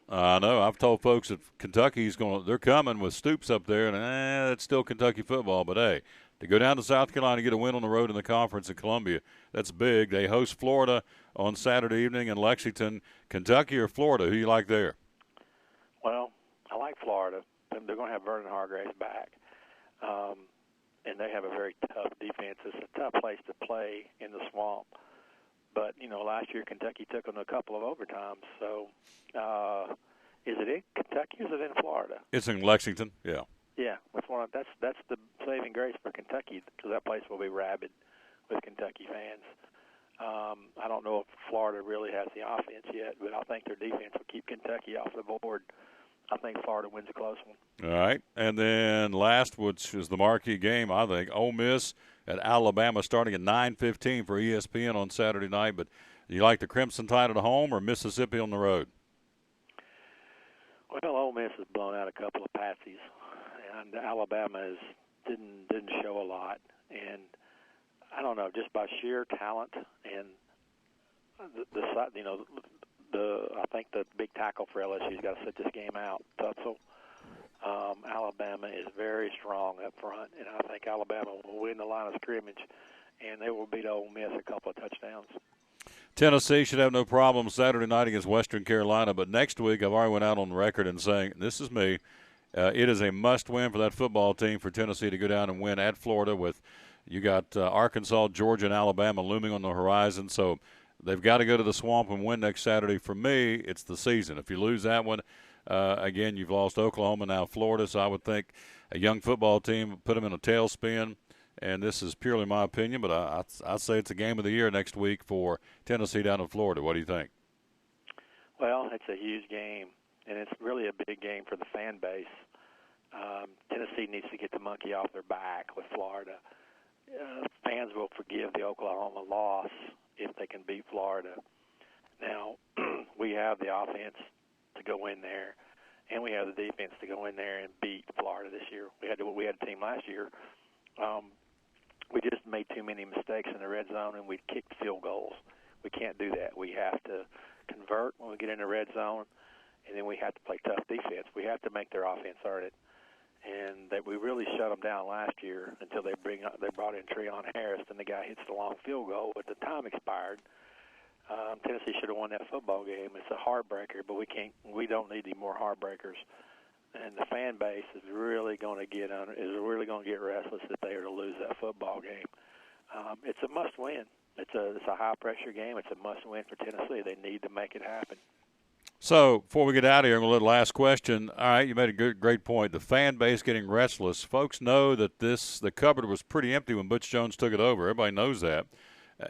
I know. I've told folks that Kentucky's they're coming with Stoops up there, and it's still Kentucky football. But, hey, to go down to South Carolina and get a win on the road in the conference in Columbia, that's big. They host Florida on Saturday evening in Lexington. Kentucky or Florida, who you like there? Well, I like Florida. They're going to have Vernon Hargraves back. And they have a very tough defense. It's a tough place to play in the swamp. But, you know, last year Kentucky took them to a couple of overtimes. So is it in Kentucky or is it in Florida? It's in Lexington, yeah. Yeah, that's the saving grace for Kentucky, because that place will be rabid with Kentucky fans. I don't know if Florida really has the offense yet, but I think their defense will keep Kentucky off the board. I think Florida wins a close one. All right. And then last, which is the marquee game, I think, Ole Miss at Alabama starting at 9:15 for ESPN on Saturday night. But do you like the Crimson Tide at home or Mississippi on the road? Well, Ole Miss has blown out a couple of patsies, and Alabama didn't show a lot. And I don't know, just by sheer talent and I think the big tackle for LSU's got to sit this game out, Tutzel. Alabama is very strong up front, and I think Alabama will win the line of scrimmage, and they will beat Ole Miss a couple of touchdowns. Tennessee should have no problem Saturday night against Western Carolina, but next week I've already went out on record and saying, this is me, it is a must-win for that football team for Tennessee to go down and win at Florida with you got Arkansas, Georgia, and Alabama looming on the horizon, so they've got to go to the swamp and win next Saturday. For me, it's the season. If you lose that one, again, you've lost Oklahoma, now Florida, so I would think a young football team put them in a tailspin, and this is purely my opinion, but I'd say it's a game of the year next week for Tennessee down in Florida. What do you think? Well, it's a huge game, and it's really a big game for the fan base. Tennessee needs to get the monkey off their back with Florida. Fans will forgive the Oklahoma loss if they can beat Florida. Now, we have the offense to go in there, and we have the defense to go in there and beat Florida this year. We had a team last year. We just made too many mistakes in the red zone, and we kicked field goals. We can't do that. We have to convert when we get in the red zone, and then we have to play tough defense. We have to make their offense earn it. And that we really shut them down last year until they brought in Treon Harris, and the guy hits the long field goal, but the time expired. Tennessee should have won that football game. It's a heartbreaker, but we don't need any more heartbreakers. And the fan base is really going to get restless if they are to lose that football game. It's a must-win. It's a high-pressure game. It's a must-win for Tennessee. They need to make it happen. So before we get out of here, I'm going to let the last question. All right, you made a great point. The fan base getting restless. Folks know that the cupboard was pretty empty when Butch Jones took it over. Everybody knows that.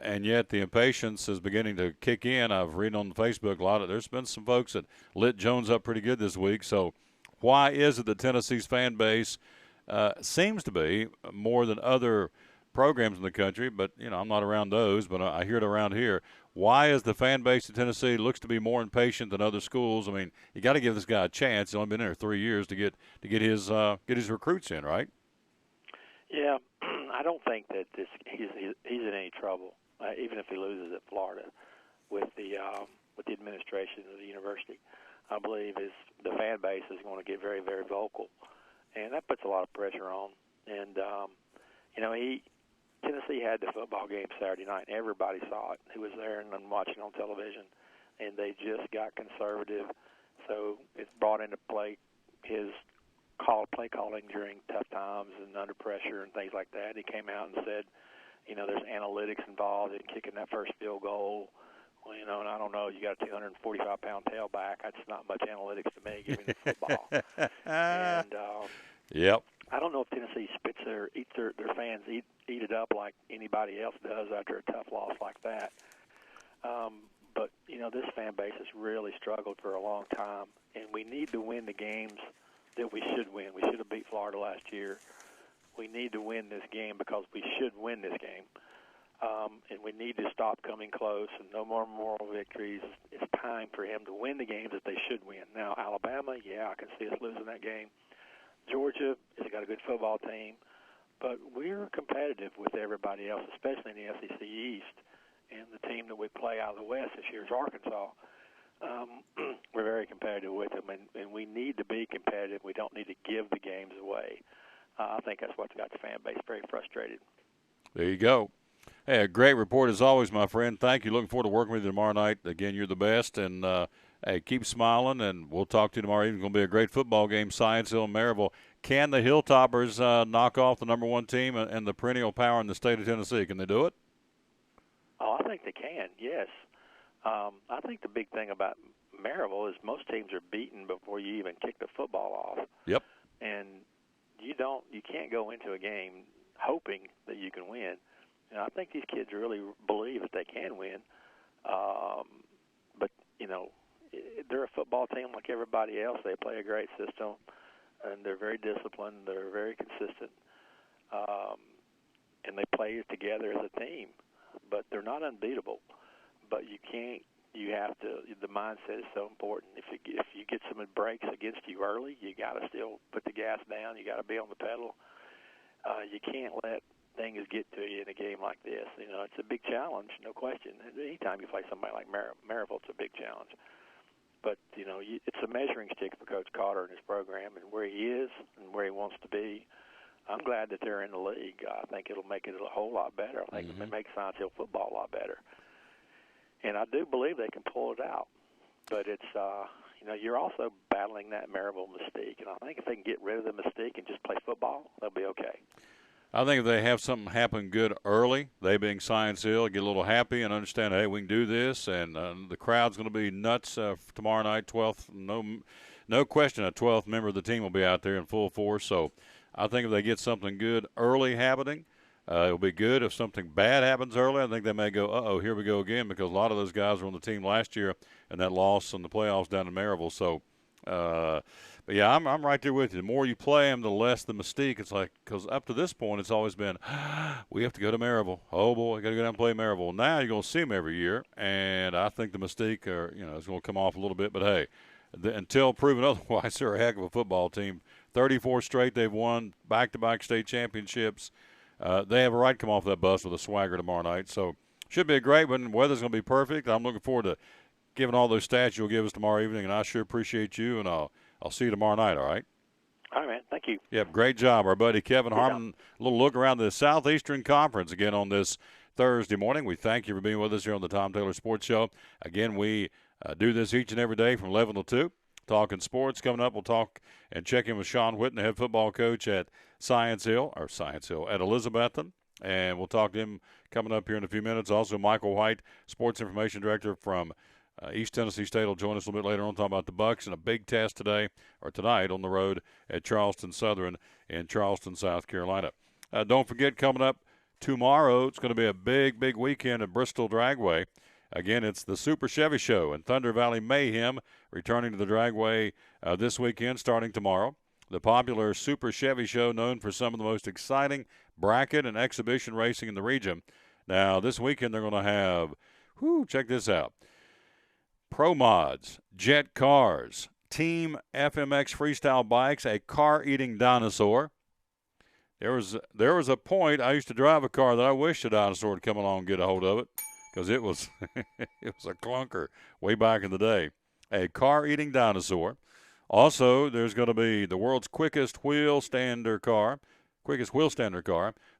And yet the impatience is beginning to kick in. I've read on Facebook there's been some folks that lit Jones up pretty good this week. So why is it that Tennessee's fan base seems to be more than other programs in the country? But, I'm not around those, but I hear it around here. Why is the fan base of Tennessee looks to be more impatient than other schools? I mean, you got to give this guy a chance. He's only been there 3 years to get his recruits in, right? Yeah, I don't think that he's in any trouble, even if he loses at Florida, with the administration of the university. I believe the fan base is going to get very, very vocal, and that puts a lot of pressure on. And Tennessee had the football game Saturday night, and everybody saw it who was there and watching on television, and they just got conservative. So it's brought into play his play calling during tough times and under pressure and things like that. He came out and said, there's analytics involved in kicking that first field goal. Well, and I don't know, you got a 245-pound tailback. That's not much analytics to me, given football. And yep. I don't know if Tennessee eats their fans eat it up like anybody else does after a tough loss like that. But this fan base has really struggled for a long time, and we need to win the games that we should win. We should have beat Florida last year. We need to win this game because we should win this game. And we need to stop coming close and no more moral victories. It's time for him to win the games that they should win. Now, Alabama, I can see us losing that game. Georgia has got a good football team, but we're competitive with everybody else, especially in the SEC East. And the team that we play out of the West this year is Arkansas. We're very competitive with them, and we need to be competitive. We don't need to give the games away. I think that's what's got the fan base very frustrated. There you go. Hey, a great report as always, my friend. Thank you. Looking forward to working with you tomorrow night. Again, you're the best, and hey, keep smiling, and we'll talk to you tomorrow evening. It's going to be a great football game, Science Hill and Maryville. Can the Hilltoppers knock off the number one team and the perennial power in the state of Tennessee? Can they do it? Oh, I think they can, yes. I think the big thing about Maryville is most teams are beaten before you even kick the football off. Yep. And you can't go into a game hoping that you can win. And I think these kids really believe that they can win. But, they're a football team like everybody else. They play a great system, and they're very disciplined. They're very consistent. And they play together as a team. But they're not unbeatable. But the mindset is so important. If you get some breaks against you early, you got to still put the gas down. You got to be on the pedal. You can't let things get to you in a game like this. It's a big challenge, no question. Anytime you play somebody like Maryville, it's a big challenge. But, it's a measuring stick for Coach Carter and his program and where he is and where he wants to be. I'm glad that they're in the league. I think it'll make it a whole lot better. I think it'll make Science Hill football a lot better. And I do believe they can pull it out. But it's, you're also battling that Maryville mystique. And I think if they can get rid of the mystique and just play football, they'll be okay. I think if they have something happen good early, they being Science Hill, get a little happy and understand, hey, we can do this, and the crowd's going to be nuts tomorrow night, 12th. No question a 12th member of the team will be out there in full force. So I think if they get something good early happening, it'll be good. If something bad happens early, I think they may go, here we go again, because a lot of those guys were on the team last year and that loss in the playoffs down in Maryville. So, But yeah, I'm right there with you. The more you play them, the less the mystique. It's like, because up to this point, it's always been, we have to go to Maryville. Oh boy, got to go down and play Maryville. Now you're going to see them every year, and I think the mystique, is going to come off a little bit. But hey, until proven otherwise, they're a heck of a football team. 34 straight they've won, back-to-back state championships. They have a right to come off that bus with a swagger tomorrow night. So should be a great one. Weather's going to be perfect. I'm looking forward to giving all those stats you'll give us tomorrow evening, and I sure appreciate you, and I'll see you tomorrow night, all right? All right, man. Thank you. Yep, great job. Our buddy Kevin Harmon, a little look around the Southeastern Conference again on this Thursday morning. We thank you for being with us here on the Tom Taylor Sports Show. Again, we do this each and every day from 11 to 2. Talking sports. Coming up, we'll talk and check in with Shawn Whitten, the head football coach at Science Hill, at Elizabethton. And we'll talk to him coming up here in a few minutes. Also, Michael White, sports information director from East Tennessee State, will join us a little bit later on, talking about the Bucks and a big test tonight on the road at Charleston Southern in Charleston, South Carolina. Don't forget, coming up tomorrow, it's going to be a big, big weekend at Bristol Dragway. Again, it's the Super Chevy Show and Thunder Valley Mayhem returning to the Dragway this weekend, starting tomorrow. The popular Super Chevy Show, known for some of the most exciting bracket and exhibition racing in the region. Now, this weekend they're going to have, check this out, Pro Mods, Jet Cars, Team FMX Freestyle Bikes, a car-eating dinosaur. There was a point I used to drive a car that I wish a dinosaur would come along and get a hold of it, because it was it was a clunker way back in the day. A car-eating dinosaur. Also, there's going to be the world's quickest wheel stander car,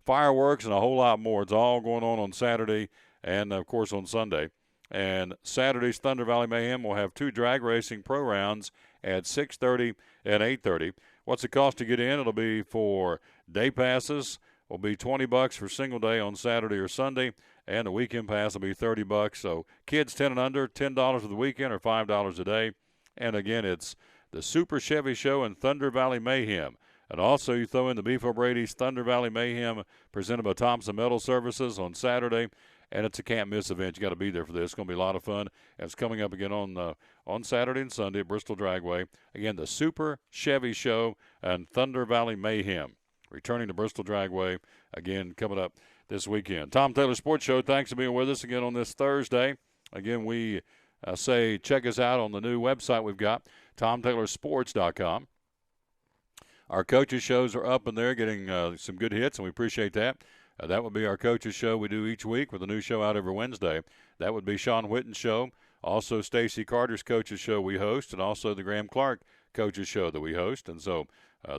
fireworks, and a whole lot more. It's all going on Saturday and, of course, on Sunday. And Saturday's Thunder Valley Mayhem will have 2 drag racing pro rounds at 6:30 and 8:30. What's the cost to get in? It'll be for day passes. Will be $20 for single day on Saturday or Sunday, and the weekend pass will be $30. So kids 10 and under, $10 for the weekend or $5 a day. And again, it's the Super Chevy Show and Thunder Valley Mayhem. And also you throw in the Beef O'Brady's Thunder Valley Mayhem presented by Thompson Metal Services on Saturday. And it's a can't-miss event. You got to be there for this. It's going to be a lot of fun. And it's coming up again on Saturday and Sunday at Bristol Dragway. Again, the Super Chevy Show and Thunder Valley Mayhem returning to Bristol Dragway again coming up this weekend. Tom Taylor Sports Show, thanks for being with us again on this Thursday. Again, we say check us out on the new website we've got, TomTaylorSports.com. Our coaches' shows are up in there, getting some good hits, and we appreciate that. That would be our coaches' show we do each week with a new show out every Wednesday. That would be Shawn Whitten's show. Also, Stacy Carter's coaches' show we host, and also the Graham Clark coaches' show that we host. And so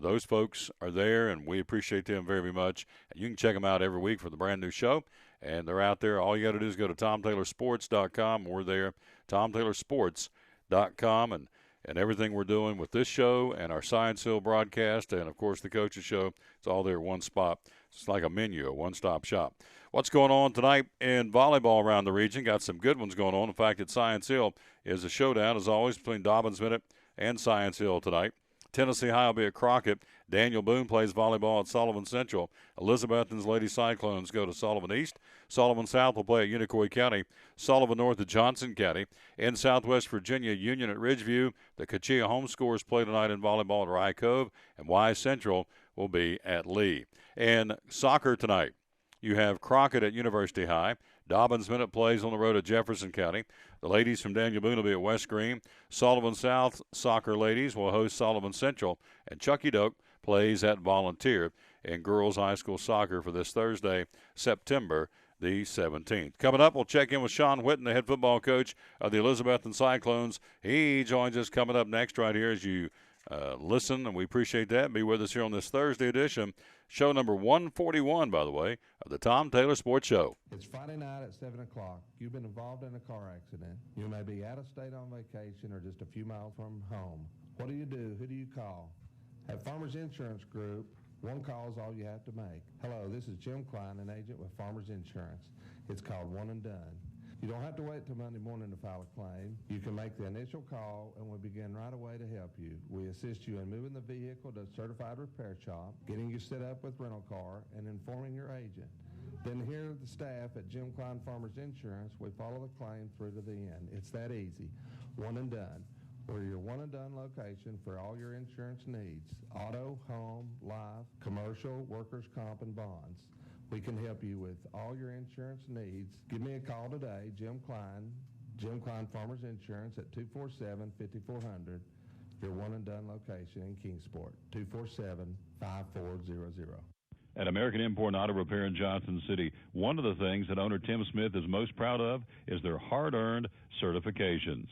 those folks are there, and we appreciate them very, very much. And you can check them out every week for the brand new show. And they're out there. All you got to do is go to TomTaylorSports.com. We're there, TomTaylorSports.com. And everything we're doing with this show and our Science Hill broadcast and, of course, the coaches' show, it's all there in one spot. It's like a menu, a one-stop shop. What's going on tonight in volleyball around the region? Got some good ones going on. In fact, at Science Hill is a showdown, as always, between Dobbins Bennett and Science Hill tonight. Tennessee High will be at Crockett. Daniel Boone plays volleyball at Sullivan Central. Elizabethton's Lady Cyclones go to Sullivan East. Sullivan South will play at Unicoi County. Sullivan North at Johnson County. In Southwest Virginia, Union at Ridgeview. The Kachia Homescorers play tonight in volleyball at Rye Cove. And Y Central will be at Lee. And soccer tonight, you have Crockett at University High. Dobbins Bennett plays on the road at Jefferson County. The ladies from Daniel Boone will be at West Green. Sullivan South soccer ladies will host Sullivan Central. And Chucky Doak plays at Volunteer in girls high school soccer for this Thursday, September the 17th. Coming up, we'll check in with Shawn Whitten, the head football coach of the Elizabethton Cyclones. He joins us coming up next right here as you listen, and we appreciate that. Be with us here on this Thursday edition, show number 141, by the way, of the Tom Taylor Sports Show. It's Friday night at 7 o'clock. You've been involved in a car accident. You may be out of state on vacation or just a few miles from home. What do you do? Who do you call? At Farmers Insurance Group, one call is all you have to make. Hello, this is Jim Klein, an agent with Farmers Insurance. It's called One and Done. You don't have to wait till Monday morning to file a claim. You can make the initial call, and we'll begin right away to help you. We assist you in moving the vehicle to a certified repair shop, getting you set up with rental car, and informing your agent. Then here at the staff at Jim Klein Farmers Insurance, we follow the claim through to the end. It's that easy. One and done. We're your one-and-done location for all your insurance needs: auto, home, life, commercial, workers' comp, and bonds. We can help you with all your insurance needs. Give me a call today, Jim Klein Farmers Insurance at 247-5400, your one-and-done location in Kingsport, 247-5400. At American Import Auto Repair in Johnson City, one of the things that owner Tim Smith is most proud of is their hard-earned certifications.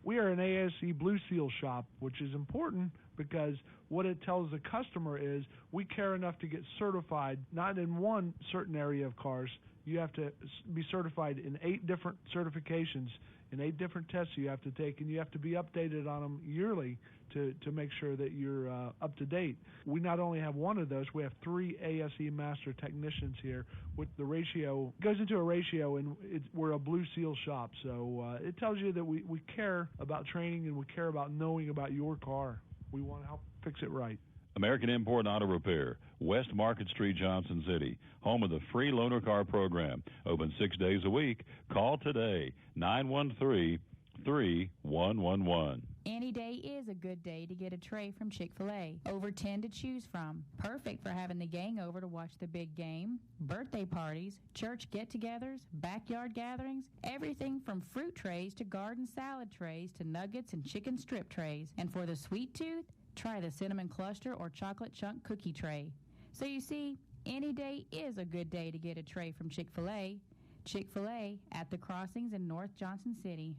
We are an ASE Blue Seal shop, which is important because what it tells the customer is we care enough to get certified, not in one certain area of cars. You have to be certified in 8 different certifications, in 8 different tests you have to take, and you have to be updated on them yearly to make sure that you're up to date. We not only have one of those, we have 3 ASE Master Technicians here. With the ratio, goes into a ratio, and we're a Blue Seal shop. So it tells you that we care about training and we care about knowing about your car. We want to help fix it right. American Import Auto Repair, West Market Street, Johnson City, home of the free loaner car program. Open 6 days a week. Call today, 913-3111. Any day is a good day to get a tray from Chick-fil-A. Over 10 to choose from. Perfect for having the gang over to watch the big game, birthday parties, church get-togethers, backyard gatherings, everything from fruit trays to garden salad trays to nuggets and chicken strip trays. And for the sweet tooth, try the cinnamon cluster or chocolate chunk cookie tray. So you see, any day is a good day to get a tray from Chick-fil-A. Chick-fil-A at the Crossings in North Johnson City.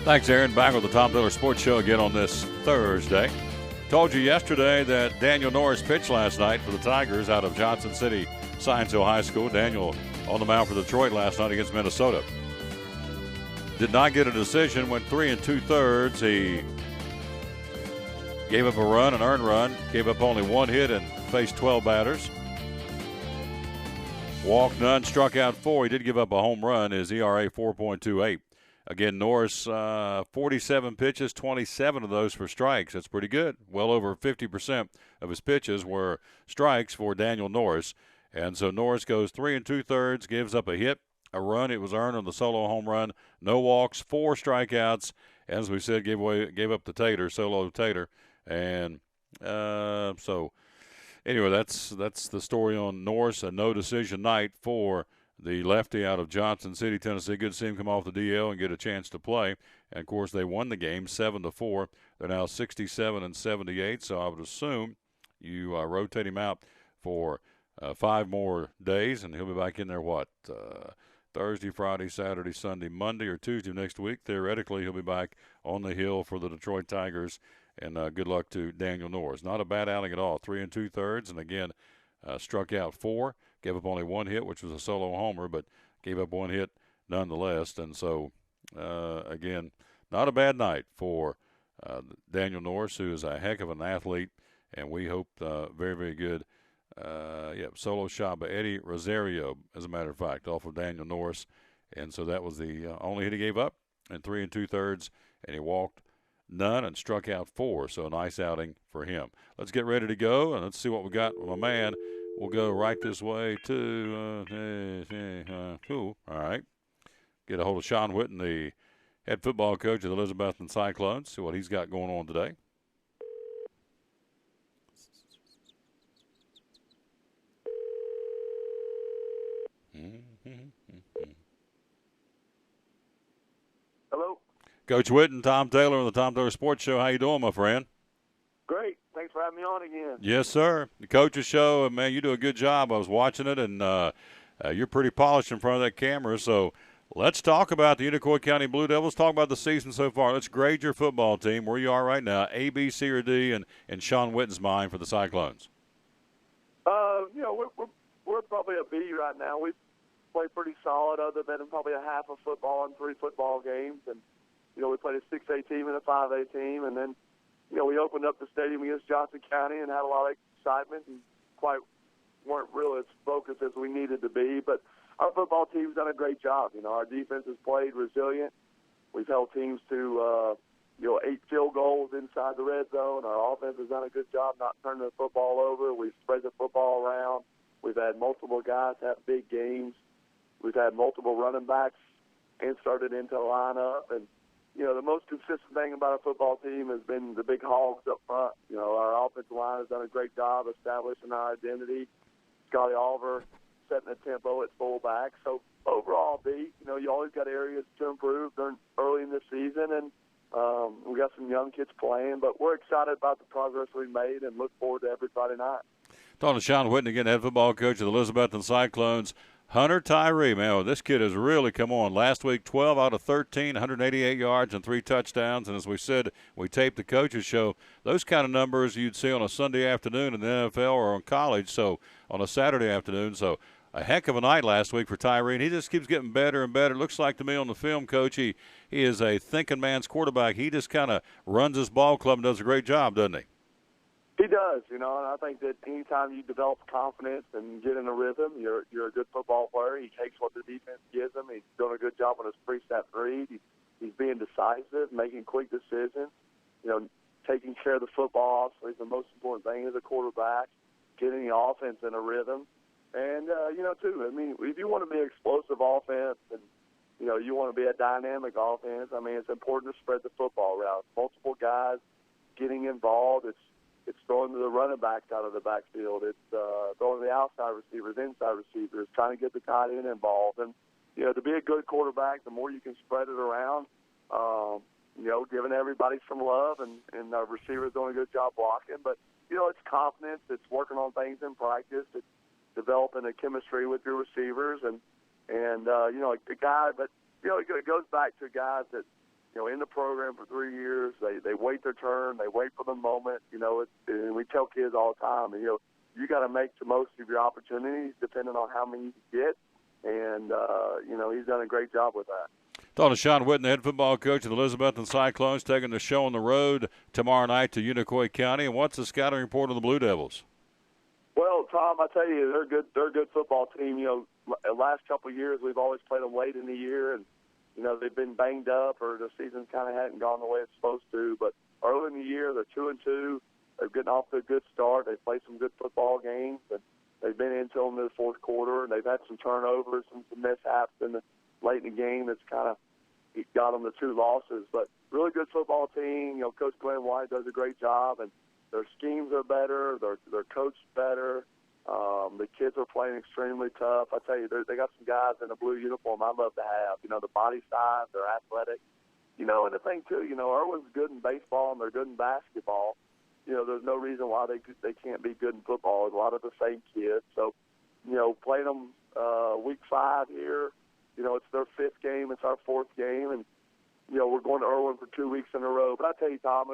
Thanks, Aaron. Back with the Tom Taylor Sports Show again on this Thursday. Told you yesterday that Daniel Norris pitched last night for the Tigers out of Johnson City Science Hill High School. Daniel on the mound for Detroit last night against Minnesota. Did not get a decision, went 3 2/3. He gave up a run, an earned run, gave up only 1 hit and faced 12 batters. Walked none, struck out 4. He did give up a home run. His ERA 4.28. Again, Norris, 47 pitches, 27 of those for strikes. That's pretty good. Well over 50% of his pitches were strikes for Daniel Norris. And so Norris goes 3 2/3, gives up a hit, a run. It was earned on the solo home run. No walks, 4 strikeouts. As we said, gave up the Tater, solo Tater. And so anyway, that's the story on Norris. A no decision night for the lefty out of Johnson City, Tennessee. Good to see him come off the DL and get a chance to play. And, of course, they won the game 7-4. They're now 67 and 78, so I would assume you rotate him out for 5 more days, and he'll be back in there, Thursday, Friday, Saturday, Sunday, Monday, or Tuesday next week. Theoretically, he'll be back on the hill for the Detroit Tigers, and good luck to Daniel Norris. Not a bad outing at all, 3 2/3, and again, struck out 4. Gave up only 1 hit, which was a solo homer, but gave up 1 hit nonetheless. And so, again, not a bad night for Daniel Norris, who is a heck of an athlete, and we hope very, very good. Solo shot by Eddie Rosario, as a matter of fact, off of Daniel Norris. And so that was the only hit he gave up in 3 2/3, and he walked none and struck out 4. So a nice outing for him. Let's get ready to go, and let's see what we got with my man. We'll go right this way to cool. All right. Get a hold of Sean Witten, the head football coach of the Elizabethton Cyclones, see what he's got going on today. Hello. Coach Witten, Tom Taylor on the Tom Taylor Sports Show. How you doing, my friend? Great. Thanks for having me on again. Yes, sir. The coach's show, man, you do a good job. I was watching it, and you're pretty polished in front of that camera. So let's talk about the Unicoi County Blue Devils. Talk about the season so far. Let's grade your football team, where you are right now, A, B, C, or D, and Sean Witten's mind for the Cyclones. We're probably a B right now. We play pretty solid, other than probably a half of football and 3 football games. And, we played a 6A team and a 5A team, and then we opened up the stadium against Johnson County and had a lot of excitement and weren't really as focused as we needed to be. But our football team's done a great job. Our defense has played resilient. We've held teams to, 8 field goals inside the red zone. Our offense has done a good job not turning the football over. We've spread the football around. We've had multiple guys have big games. We've had multiple running backs inserted into the lineup. And, the most consistent thing about our football team has been the big hogs up front. Our offensive line has done a great job establishing our identity. Scotty Oliver setting the tempo at fullback. So overall, B, you always got areas to improve early in the season, and we got some young kids playing, but we're excited about the progress we've made and look forward to every Friday night. Talking to Sean Whitten again, head football coach of the Elizabethton Cyclones. Hunter Tyree, man, this kid has really come on. Last week, 12 out of 13, 188 yards and 3 touchdowns. And as we said, we taped the coaches show, those kind of numbers you'd see on a Sunday afternoon in the NFL or on college, so on a Saturday afternoon. So a heck of a night last week for Tyree, and he just keeps getting better and better. Looks like to me on the film, Coach, he is a thinking man's quarterback. He just kind of runs his ball club and does a great job, doesn't he? He does, and I think that anytime you develop confidence and get in a rhythm, you're a good football player. He takes what the defense gives him. He's doing a good job on his pre-snap read. He's being decisive, making quick decisions, taking care of the football. Obviously, the most important thing as a quarterback, getting the offense in a rhythm. And, too, if you want to be an explosive offense and, you want to be a dynamic offense, it's important to spread the football around. Multiple guys getting involved. It's throwing to the running backs out of the backfield. It's throwing to the outside receivers, inside receivers, trying to get the tight end involved. And, to be a good quarterback, the more you can spread it around, giving everybody some love, and our receivers doing a good job blocking. But, it's confidence. It's working on things in practice. It's developing a chemistry with your receivers and a guy. But, it goes back to guys that, in the program for 3 years, they wait their turn, they wait for the moment. And we tell kids all the time, you got to make the most of your opportunities depending on how many you get. And, he's done a great job with that. Talking to Sean Whitten, the head football coach of the Elizabethton Cyclones, taking the show on the road tomorrow night to Unicoi County. And what's the scouting report on the Blue Devils? Well, Tom, I tell you, they're a good football team. The last couple of years we've always played them late in the year, and they've been banged up or the season kind of hadn't gone the way it's supposed to. But early in the year, they're 2-2. They're getting off to a good start. They've played some good football games, and they've been into them in the fourth quarter. And they've had some turnovers and some mishaps late in the game that's kind of got them the 2 losses. But really good football team. Coach Glenn White does a great job, and their schemes are better. They're coached better. The kids are playing extremely tough. I tell you, they got some guys in a blue uniform I'd love to have. The body size, they're athletic. And the thing, too, Irwin's good in baseball and they're good in basketball. There's no reason why they can't be good in football. A lot of the same kids. So, playing them week 5 here, it's their 5th game. It's our 4th game. And, we're going to Irwin for 2 weeks in a row. But I tell you, Tom,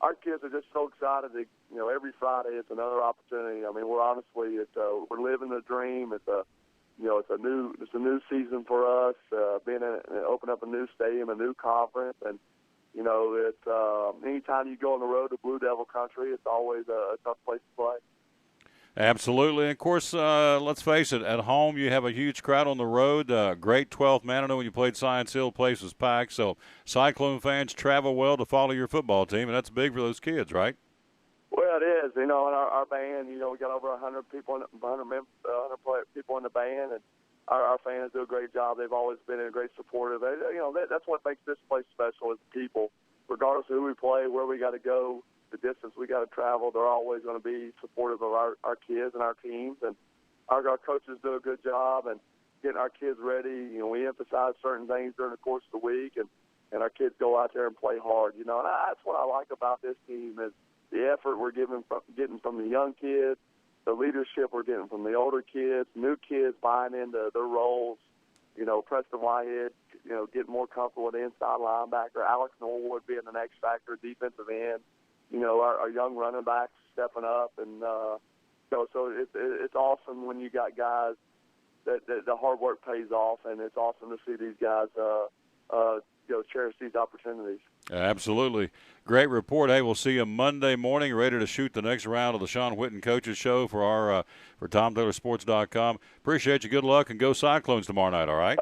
our kids are just so excited that, every Friday it's another opportunity. We're honestly, we're living the dream. It's a new season for us, open up a new stadium, a new conference. And, anytime you go on the road to Blue Devil country, it's always a tough place to play. Absolutely. And, of course, let's face it, at home you have a huge crowd on the road. Great 12th man. I know when you played Science Hill, the place was packed. So Cyclone fans travel well to follow your football team, and that's big for those kids, right? Well, it is. And our band, we got over 100 people, 100 people in the band, and our fans do a great job. They've always been a great supporter. That's what makes this place special is the people. Regardless of who we play, where we got to go, the distance we got to travel, they're always going to be supportive of our kids and our teams. And our coaches do a good job and getting our kids ready. We emphasize certain things during the course of the week, and our kids go out there and play hard. And that's what I like about this team is the effort we're getting from the young kids, the leadership we're getting from the older kids, new kids buying into their roles. Preston Whitehead, getting more comfortable with the inside linebacker, Alex Norwood being the next factor, defensive end. Our young running backs stepping up, and so it's awesome when you got guys that the hard work pays off, and it's awesome to see these guys cherish these opportunities. Absolutely. Great report. Hey, we'll see you Monday morning, ready to shoot the next round of the Sean Whitten Coaches Show for TomTaylorSports.com. Appreciate you. Good luck, and go Cyclones tomorrow night, all right?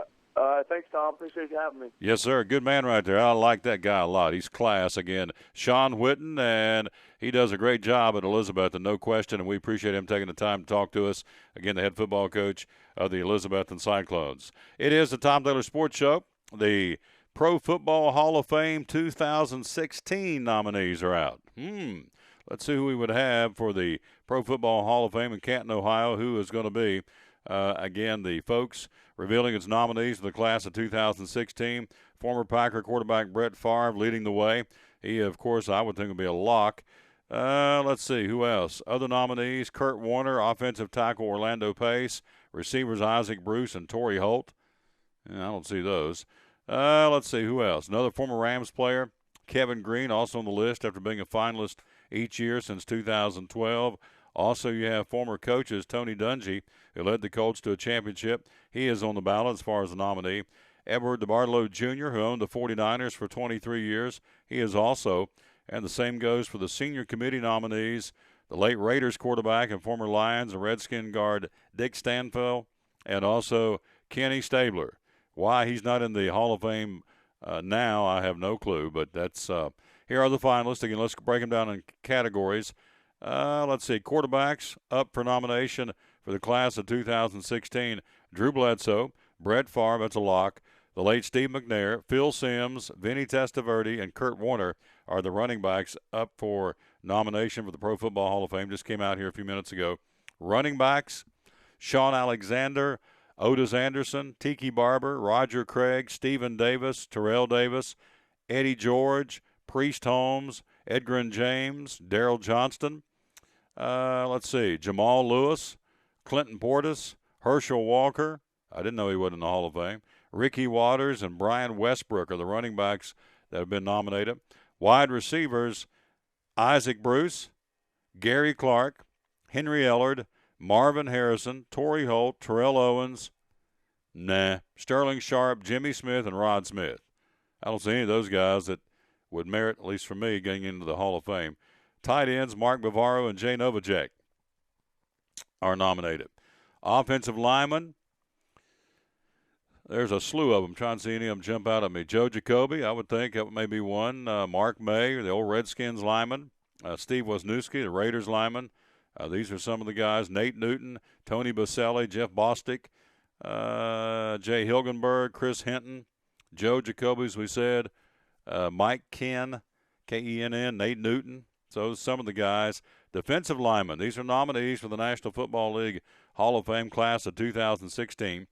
Thanks, Tom. Appreciate you having me. Yes, sir. Good man right there. I like that guy a lot. He's class. Again, Sean Whitten, and he does a great job at Elizabethton, no question, and we appreciate him taking the time to talk to us. Again, the head football coach of the Elizabethton Cyclones. It is the Tom Taylor Sports Show the Pro Football Hall of Fame 2016 nominees are out. Let's see who we would have for the Pro Football Hall of Fame in Canton, Ohio. Who is going to be, again, the folks revealing its nominees for the class of 2016. Former Packer quarterback Brett Favre leading the way. He, of course, I would think would be a lock. Let's see, who else? Other nominees, Kurt Warner, offensive tackle Orlando Pace, receivers Isaac Bruce and Torrey Holt. I don't see those. Let's see, who else? Another former Rams player, Kevin Green, also on the list after being a finalist each year since 2012. Also, you have former coaches Tony Dungy, who led the Colts to a championship. He is on the ballot as far as a nominee. Edward DeBartolo Jr., who owned the 49ers for 23 years. He is also, and the same goes for the senior committee nominees, the late Raiders quarterback and former Lions and Redskin guard Dick Stanfill, and also Kenny Stabler. Why he's not in the Hall of Fame now, I have no clue, but that's here are the finalists. Again, let's break them down in categories. Let's see, quarterbacks up for nomination for the class of 2016. Drew Bledsoe, Brett Favre, that's a lock. The late Steve McNair, Phil Simms, Vinny Testaverde, and Kurt Warner are the running backs up for nomination for the Pro Football Hall of Fame. Just came out here a few minutes ago. Running backs, Sean Alexander, Otis Anderson, Tiki Barber, Roger Craig, Stephen Davis, Terrell Davis, Eddie George, Priest Holmes, Edgar James, Daryl Johnston. Let's see, Jamal Lewis, Clinton Portis, Herschel Walker. I didn't know he wasn't in the Hall of Fame. Ricky Waters and Brian Westbrook are the running backs that have been nominated. Wide receivers, Isaac Bruce, Gary Clark, Henry Ellard, Marvin Harrison, Torrey Holt, Terrell Owens, Sterling Sharp, Jimmy Smith, and Rod Smith. I don't see any of those guys that would merit, at least for me, getting into the Hall of Fame. Tight ends, Mark Bavaro and Jay Novacek are nominated. Offensive linemen, there's a slew of them. Trying to see any of them jump out at me. Joe Jacoby, I would think that may be one. Mark May, the old Redskins lineman. Steve Wisniewski, the Raiders lineman. These are some of the guys. Nate Newton, Tony Baselli, Jeff Bostic, Jay Hilgenberg, Chris Hinton, Joe Jacoby, as we said, Mike Kenn, Kenn, Nate Newton. So some of the guys. Defensive linemen, these are nominees for the National Football League Hall of Fame class of 2016.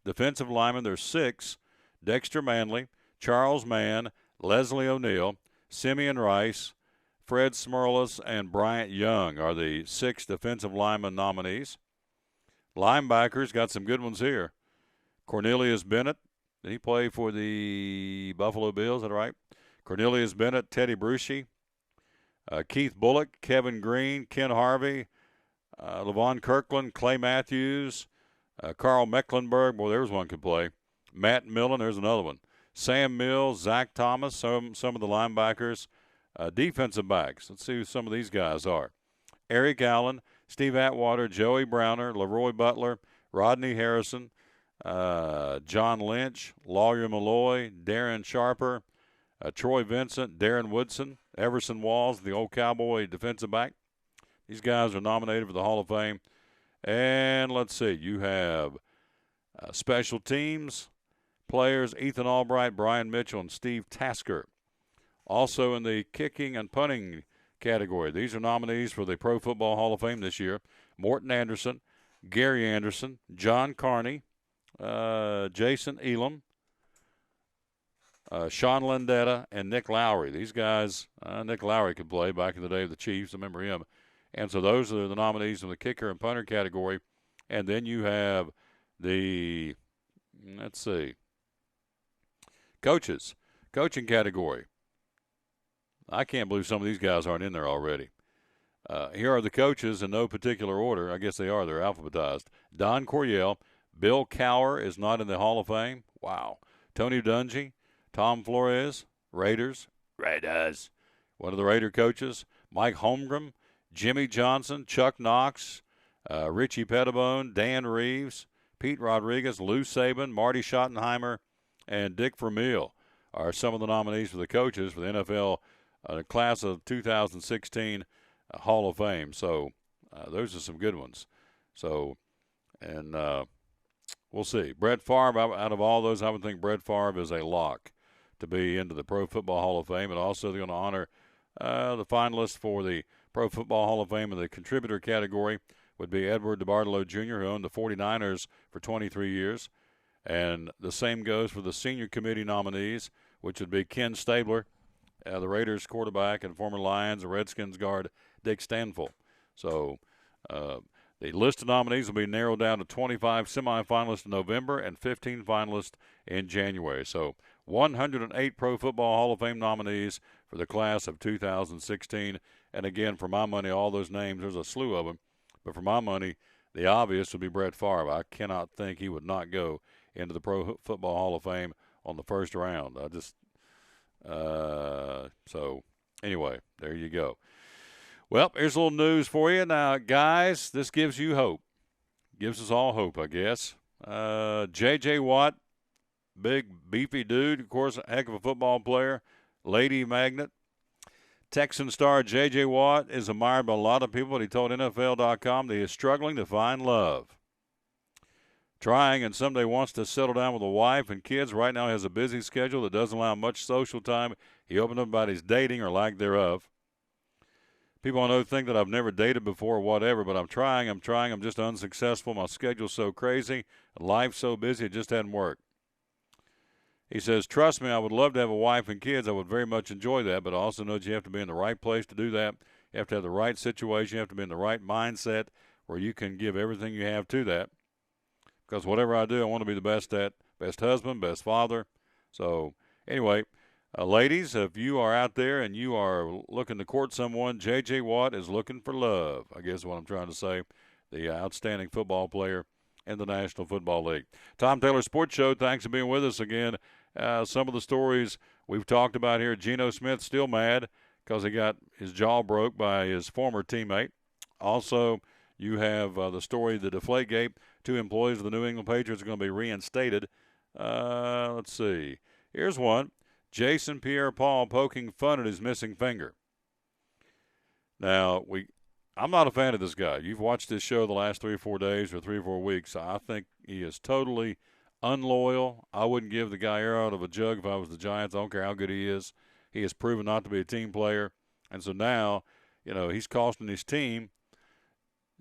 Defensive linemen, there's 6. Dexter Manley, Charles Mann, Leslie O'Neal, Simeon Rice, Fred Smirlis, and Bryant Young are the 6 defensive lineman nominees. Linebackers, got some good ones here. Cornelius Bennett, did he play for the Buffalo Bills? Is that right? Cornelius Bennett, Teddy Bruschi, Keith Bullock, Kevin Green, Ken Harvey, Levon Kirkland, Clay Matthews, Carl Mecklenburg, boy, there's one could play. Matt Millen, there's another one. Sam Mills, Zach Thomas, some of the linebackers. Defensive backs, let's see who some of these guys are. Eric Allen, Steve Atwater, Joey Browner, Leroy Butler, Rodney Harrison, John Lynch, Lawyer Malloy, Darren Sharper, Troy Vincent, Darren Woodson, Everson Walls, the old Cowboy defensive back. These guys are nominated for the Hall of Fame. And let's see, you have special teams players, Ethan Albright, Brian Mitchell, and Steve Tasker. Also in the kicking and punting category, these are nominees for the Pro Football Hall of Fame this year. Morton Anderson, Gary Anderson, John Carney, Jason Elam, Sean Landetta, and Nick Lowry. These guys, Nick Lowry could play back in the day of the Chiefs. I remember him. And so those are the nominees in the kicker and punter category. And then you have the, let's see, coaching category. I can't believe some of these guys aren't in there already. Here are the coaches in no particular order. I guess they are. They're alphabetized. Don Coryell. Bill Cowher is not in the Hall of Fame. Wow. Tony Dungy. Tom Flores. Raiders. One of the Raider coaches. Mike Holmgren. Jimmy Johnson, Chuck Knox, Richie Pettibone, Dan Reeves, Pete Rodriguez, Lou Saban, Marty Schottenheimer, and Dick Vermeil are some of the nominees for the coaches for the NFL class of 2016 Hall of Fame. So those are some good ones. So, and we'll see. Brett Favre, out of all those, I would think Brett Favre is a lock to be into the Pro Football Hall of Fame. And also they're going to honor the finalists for the Pro Football Hall of Fame in the contributor category would be Edward DeBartolo Jr., who owned the 49ers for 23 years. And the same goes for the senior committee nominees, which would be Ken Stabler, the Raiders quarterback, and former Lions and Redskins guard Dick Stanfill. So the list of nominees will be narrowed down to 25 semifinalists in November and 15 finalists in January. So 108 Pro Football Hall of Fame nominees for the class of 2016. And again, for my money, all those names, there's a slew of them. But for my money, the obvious would be Brett Favre. I cannot think he would not go into the Pro Football Hall of Fame on the first round. So anyway, there you go. Well, here's a little news for you. Now, guys, this gives you hope. Gives us all hope, I guess. J.J. Watt, big, beefy dude, of course, a heck of a football player, lady magnet. Texan star J.J. Watt is admired by a lot of people, but he told NFL.com that he is struggling to find love. Trying and someday wants to settle down with a wife and kids. Right now he has a busy schedule that doesn't allow much social time. He opened up about his dating or lack thereof. People I know think that I've never dated before or whatever, but I'm trying. I'm just unsuccessful. My schedule's so crazy, life's so busy, it just hadn't worked. He says, trust me, I would love to have a wife and kids. I would very much enjoy that, but I also know that you have to be in the right place to do that. You have to have the right situation. You have to be in the right mindset where you can give everything you have to that. Because whatever I do, I want to be the best at, best husband, best father. So anyway, ladies, if you are out there and you are looking to court someone, J.J. Watt is looking for love, I guess is what I'm trying to say. The outstanding football player in the National Football League. Tom Taylor Sports Show, thanks for being with us again. Some of the stories we've talked about here. Geno Smith still mad because he got his jaw broke by his former teammate. Also, you have the story, the Deflategate. 2 employees of the New England Patriots are going to be reinstated. Let's see. Here's one. Jason Pierre-Paul poking fun at his missing finger. Now, I'm not a fan of this guy. You've watched this show the last 3 or 4 days or 3 or 4 weeks. I think he is totally unloyal. I wouldn't give the guy air out of a jug if I was the Giants. I don't care how good he is. He has proven not to be a team player. And so now, he's costing his team.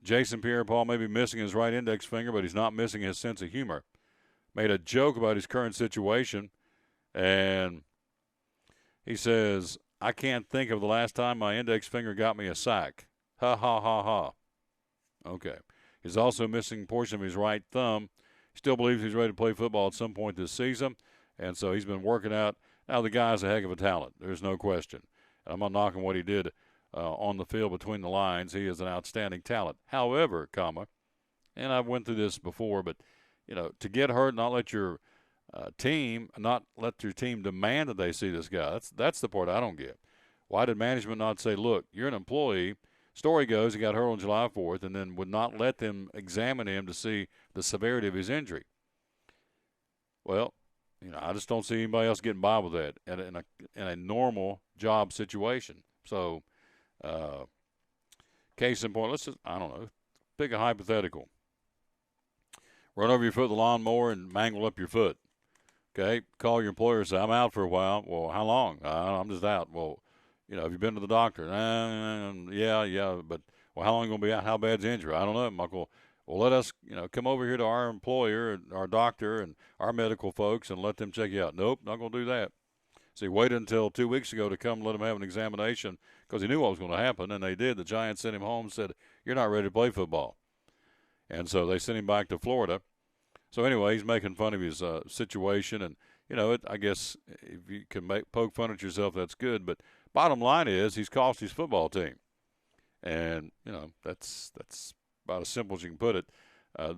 Jason Pierre-Paul may be missing his right index finger, but he's not missing his sense of humor. Made a joke about his current situation, and he says, I can't think of the last time my index finger got me a sack. Ha, ha, ha, ha. Okay. He's also missing a portion of his right thumb. He still believes he's ready to play football at some point this season, and so he's been working out. Now, the guy's a heck of a talent. There's no question. I'm not knocking what he did on the field between the lines. He is an outstanding talent. However, and I've went through this before, but, to get hurt, not let your team demand that they see this guy. That's the part I don't get. Why did management not say, look, you're an employee. Story goes he got hurt on July 4th and then would not let them examine him to see the severity of his injury. Well, I just don't see anybody else getting by with that in a normal job situation. So, case in point, let's just, I don't know, pick a hypothetical. Run over your foot with a lawnmower and mangle up your foot. Okay, call your employer and say, I'm out for a while. Well, how long? I'm just out. Well, have you been to the doctor? Yeah, but well, how long are you going to be out? How bad's the injury? I don't know, Michael. Well, let us, come over here to our employer, our doctor, and our medical folks and let them check you out. Nope, not going to do that. So he waited until 2 weeks ago to come let him have an examination because he knew what was going to happen, and they did. The Giants sent him home and said, you're not ready to play football. And so they sent him back to Florida. So anyway, he's making fun of his situation, and, I guess if you can poke fun at yourself, that's good. But bottom line is he's cost his football team. And, that's about as simple as you can put it.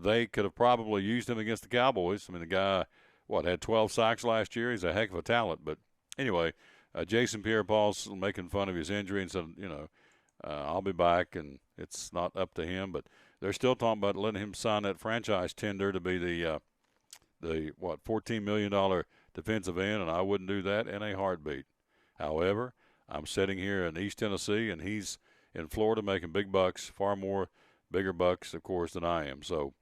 They could have probably used him against the Cowboys. I mean, the guy, had 12 sacks last year. He's a heck of a talent. But anyway, Jason Pierre-Paul's making fun of his injury and said, I'll be back, and it's not up to him. But they're still talking about letting him sign that franchise tender to be the $14 million defensive end, and I wouldn't do that in a heartbeat. However, I'm sitting here in East Tennessee, and he's in Florida making big bucks, far more bigger bucks, of course, than I am. So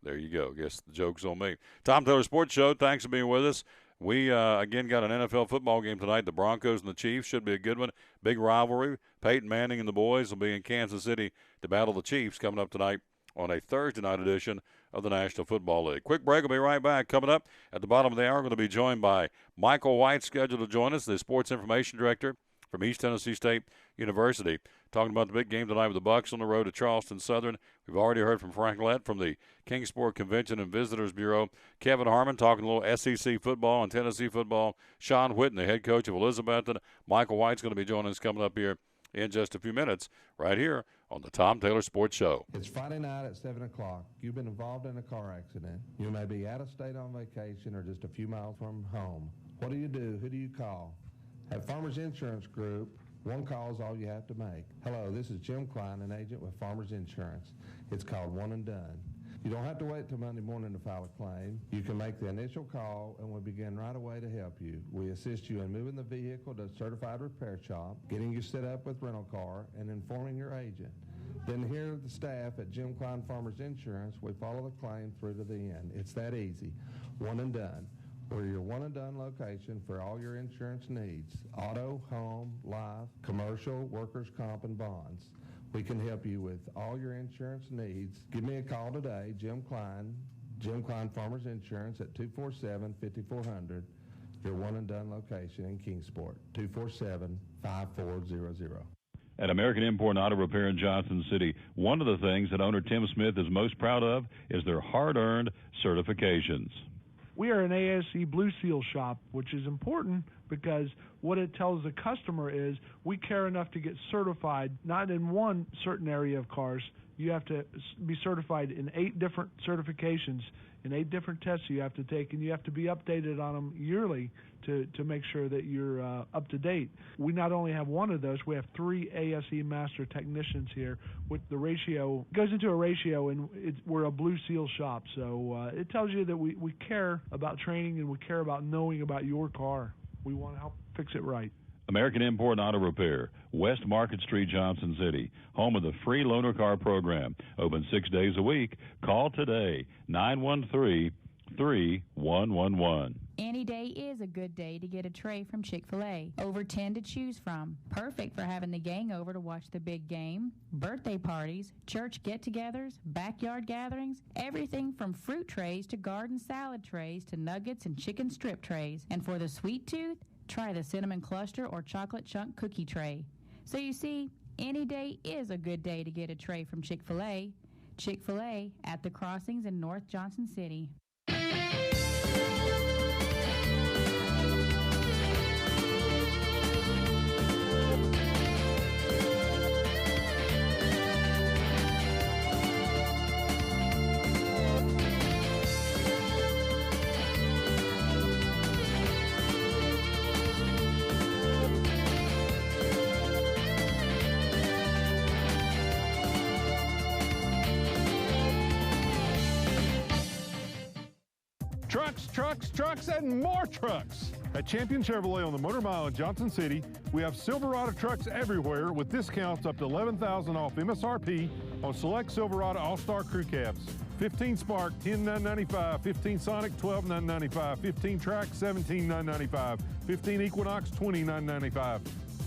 There you go. Guess the joke's on me. Tom Taylor Sports Show, thanks for being with us. We, again, got an NFL football game tonight. The Broncos and the Chiefs should be a good one. Big rivalry. Peyton Manning and the boys will be in Kansas City to battle the Chiefs coming up tonight on a Thursday night edition of the National Football League. Quick break. We'll be right back. Coming up at the bottom of the hour, we're going to be joined by Michael White, scheduled to join us, the Sports Information Director from East Tennessee State University, talking about the big game tonight with the Bucs on the road to Charleston Southern. We've already heard from Frank LETT from the Kingsport Convention and Visitors Bureau. Kevin Harmon talking a little SEC football and Tennessee football. Shawn Whitten, the head coach of Elizabethton. Michael White's going to be joining us coming up here in just a few minutes right here on the Tom Taylor Sports Show. It's Friday night at 7 o'clock. You've been involved in a car accident. You may be out of state on vacation or just a few miles from home. What do you do? Who do you call? At Farmers Insurance Group, one call is all you have to make. Hello, this is Jim Klein, an agent with Farmers Insurance. It's called One and Done. You don't have to wait till Monday morning to file a claim. You can make the initial call and we'll begin right away to help you. We assist you in moving the vehicle to a certified repair shop, getting you set up with rental car, and informing your agent. Then here at the staff at Jim Klein Farmers Insurance, we follow the claim through to the end. It's that easy. One and Done. We're your one-and-done location for all your insurance needs. Auto, home, life, commercial, workers' comp, and bonds. We can help you with all your insurance needs. Give me a call today, Jim Klein Farmers Insurance at 247-5400, your one-and-done location in Kingsport, 247-5400. At American Import and Auto Repair in Johnson City, one of the things that owner Tim Smith is most proud of is their hard-earned certifications. We are an ASE Blue Seal shop, which is important because what it tells the customer is we care enough to get certified, not in one certain area of cars. You have to be certified in 8 different certifications, in 8 different tests you have to take, and you have to be updated on them yearly to make sure that you're up to date. We not only have one of those, we have 3 ASE master technicians here. With the ratio, it goes into a ratio, and we're a Blue Seal shop. So it tells you that we care about training and we care about knowing about your car. We want to help fix it right. American Import and Auto Repair, West Market Street, Johnson City, home of the free loaner car program. Open 6 days a week. Call today, 913-3111. Any day is a good day to get a tray from Chick-fil-A. Over 10 to choose from. Perfect for having the gang over to watch the big game, birthday parties, church get-togethers, backyard gatherings, everything from fruit trays to garden salad trays to nuggets and chicken strip trays. And for the sweet tooth, try the cinnamon cluster or chocolate chunk cookie tray. So you see, any day is a good day to get a tray from Chick-fil-A. Chick-fil-A at the crossings in North Johnson City. Trucks, and more trucks. At Champion Chevrolet on the Motor Mile in Johnson City, we have Silverado trucks everywhere with discounts up to $11,000 off MSRP on select Silverado All-Star Crew Cabs. 15 Spark, $10,995. 15 Sonic, $12,995. 15 Track, $17,995. 15 Equinox, $29,995.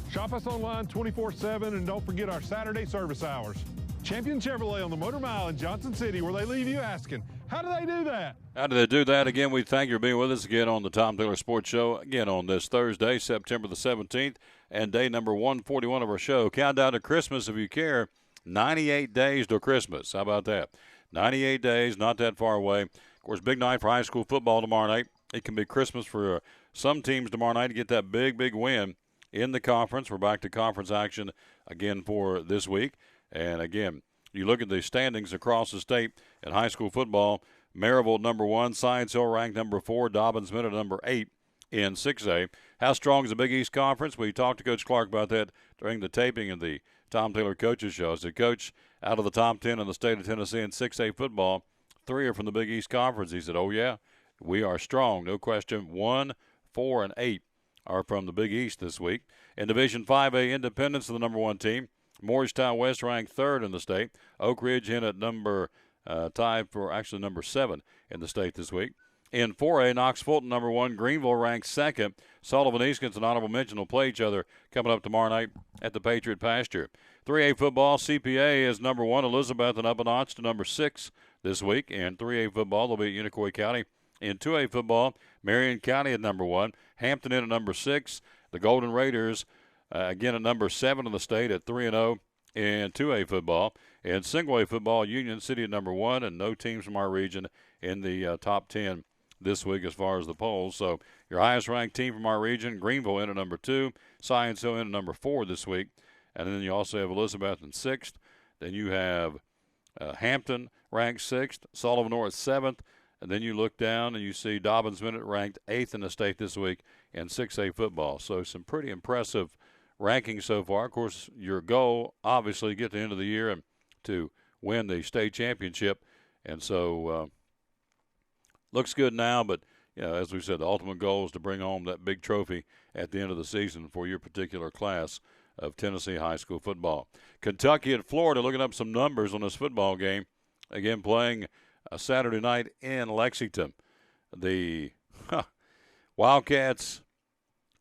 Shop us online 24/7 and don't forget our Saturday service hours. Champion Chevrolet on the Motor Mile in Johnson City, where they leave you asking, how do they do that? How do they do that? Again, we thank you for being with us again on the Tom Taylor Sports Show, again on this Thursday, September the 17th, and day number 141 of our show. Countdown to Christmas, if you care, 98 days to Christmas. How about that? 98 days, not that far away. Of course, big night for high school football tomorrow night. It can be Christmas for some teams tomorrow night to get that big win in the conference. We're back to conference action again for this week. And, again, you look at the standings across the state in high school football. Maryville number 1, Science Hill ranked number 4, Dobbins Minute number 8 in 6A. How strong is the Big East Conference? We talked to Coach Clark about that during the taping of the Tom Taylor Coaches Show. As a coach, out of the top 10 in the state of Tennessee in 6A football, 3 are from the Big East Conference. He said, oh, yeah, we are strong, no question. 1, 4, and 8 are from the Big East this week. In Division 5A, Independence is the number 1 team. Morristown West ranked 3rd in the state. Oak Ridge in at number tied for actually number 7 in the state this week. In 4A, Knox Fulton, number 1. Greenville ranked 2nd. Sullivan East gets an honorable mention. Will play each other coming up tomorrow night at the Patriot Pasture. 3A football, CPA is number 1. Elizabethton up a notch to number 6 this week. In 3A football, they'll be at Unicoi County. In 2A football, Marion County at number 1. Hampton in at number 6. The Golden Raiders, again at number 7 in the state at 3-0 in 2A football. In single A football, Union City at number 1, and no teams from our region in the top 10 this week as far as the polls. So your highest-ranked team from our region, Greenville in at number 2, Science Hill in at number 4 this week. And then you also have Elizabethton 6th. Then you have Hampton ranked 6th, Sullivan North 7th. And then you look down and you see Dobbins Minute ranked 8th in the state this week in 6A football. So some pretty impressive rankings so far. Of course, your goal, obviously, get to the end of the year and to win the state championship. And so looks good now, but as we said, the ultimate goal is to bring home that big trophy at the end of the season for your particular class of Tennessee high school football. Kentucky at Florida, looking up some numbers on this football game. Again, playing Saturday night in Lexington. The Wildcats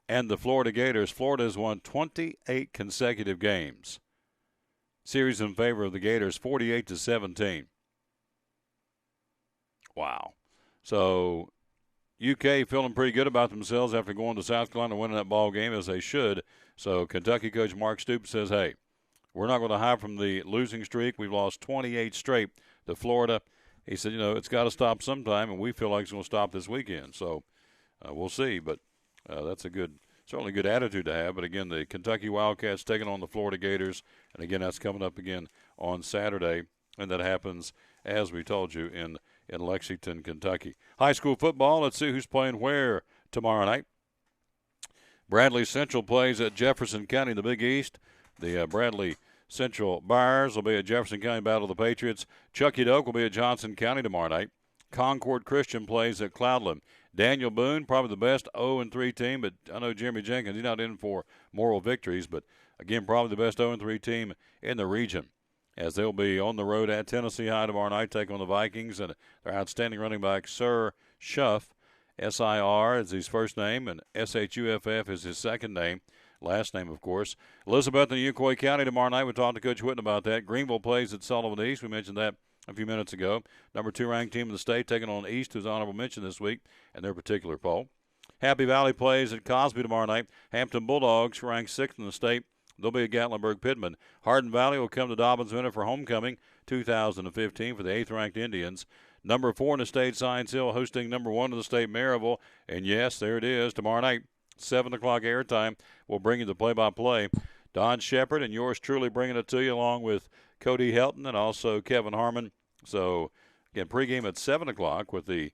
and the Florida Gators. Florida has won 28 consecutive games. Series in favor of the Gators, 48-17. Wow. So UK feeling pretty good about themselves after going to South Carolina and winning that ball game, as they should. So Kentucky coach Mark Stoops says, hey, we're not going to hide from the losing streak. We've lost 28 straight to Florida. He said, it's got to stop sometime, and we feel like it's going to stop this weekend. So we'll see. But that's certainly a good attitude to have. But, again, the Kentucky Wildcats taking on the Florida Gators. And, again, that's coming up again on Saturday. And that happens, as we told you, in Lexington, Kentucky. High school football, let's see who's playing where tomorrow night. Bradley Central plays at Jefferson County, the Big East. The Bradley Central Bears will be at Jefferson County Battle of the Patriots. Chucky Doak will be at Johnson County tomorrow night. Concord Christian plays at Cloudland. Daniel Boone, probably the best 0-3 team, but I know Jeremy Jenkins, he's not in for moral victories, but again, probably the best 0-3 team in the region, as they'll be on the road at Tennessee High tomorrow night, taking on the Vikings, and their outstanding running back, Sir Schuff, S-I-R is his first name, and S-H-U-F-F is his second name. Last name, of course. Elizabethton and Unicoi County tomorrow night. We talked to Coach Whitten about that. Greenville plays at Sullivan East. We mentioned that a few minutes ago. Number 2 ranked team in the state, taking on East, who's honorable mention this week in their particular poll. Happy Valley plays at Cosby tomorrow night. Hampton Bulldogs, ranked 6th in the state. They'll be at Gatlinburg-Pittman. Hardin Valley will come to Dobbins Minute for homecoming 2015 for the 8th-ranked Indians. Number 4 in the state, Science Hill, hosting number 1 in the state, Maryville. And, yes, there it is, tomorrow night. 7 o'clock airtime. We'll bring you the play-by-play. Don Shepard and yours truly bringing it to you, along with Cody Helton and also Kevin Harmon. So, again, pregame at 7 o'clock with the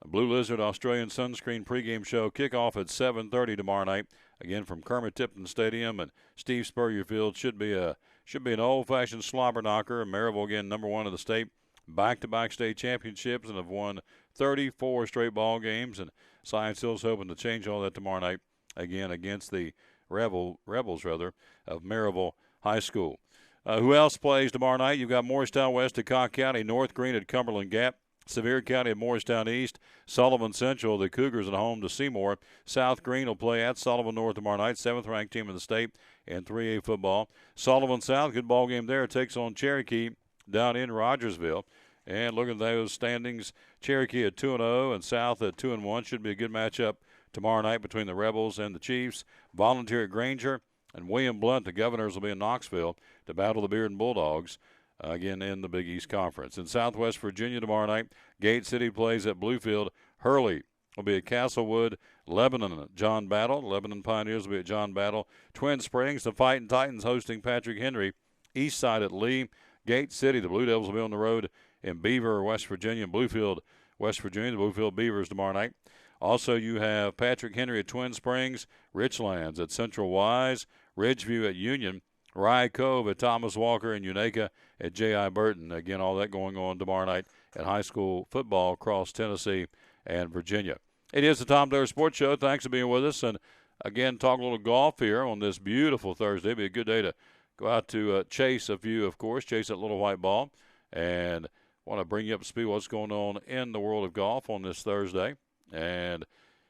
Blue Lizard Australian Sunscreen pregame show. Kickoff at 7:30 tomorrow night. Again, from Kermit Tipton Stadium and Steve Spurrier Field. Should be an old-fashioned slobber knocker. Maryville, again, number 1 in the state. Back-to-back state championships and have won 34 straight ball games. And Science Hill's hoping to change all that tomorrow night, again, against the Rebels of Maryville High School. Who else plays tomorrow night? You've got Morristown West at Cock County, North Green at Cumberland Gap, Sevier County at Morristown East, Sullivan Central, the Cougars at home to Seymour. South Green will play at Sullivan North tomorrow night, 7th-ranked team in the state in 3A football. Sullivan South, good ball game there, takes on Cherokee down in Rogersville. And look at those standings. Cherokee at 2-0 and South at 2-1. Should be a good matchup tomorrow night between the Rebels and the Chiefs. Volunteer at Granger and William Blunt, the Governors, will be in Knoxville to battle the Bearden Bulldogs, again in the Big East Conference. In Southwest Virginia tomorrow night, Gate City plays at Bluefield. Hurley will be at Castlewood. Lebanon at John Battle. Lebanon Pioneers will be at John Battle. Twin Springs, the Fighting Titans hosting Patrick Henry. Eastside at Lee. Gate City, the Blue Devils will be on the road in Beaver, West Virginia, Bluefield, West Virginia, the Bluefield Beavers tomorrow night. Also, you have Patrick Henry at Twin Springs, Richlands at Central Wise, Ridgeview at Union, Rye Cove at Thomas Walker, and Unaka at J.I. Burton. Again, all that going on tomorrow night at high school football across Tennessee and Virginia. It is the Tom Dare Sports Show. Thanks for being with us. And, again, talk a little golf here on this beautiful Thursday. It'll be a good day to go out to chase a few, of course, chase that little white ball. And want to bring you up to speed what's going on in the world of golf on this Thursday. And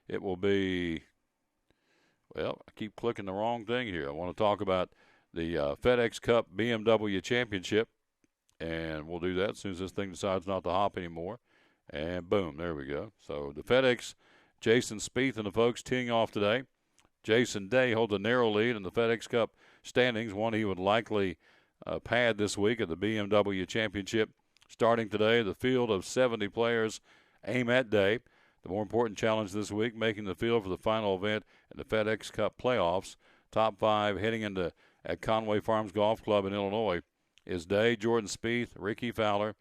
it will be, well, I keep clicking the wrong thing here. I want to talk about the FedEx Cup BMW Championship, and we'll do that as soon as this thing decides not to hop anymore. And boom, there we go. So the FedEx, Jason Spieth and the folks teeing off today. Jason Day holds a narrow lead in the FedEx Cup standings, one he would likely pad this week at the BMW Championship. Starting today, the field of 70 players aim at Day. The more important challenge this week, making the field for the final event in the FedEx Cup playoffs. Top 5 heading into at Conway Farms Golf Club in Illinois is Day, Jordan Spieth, Ricky Fowler,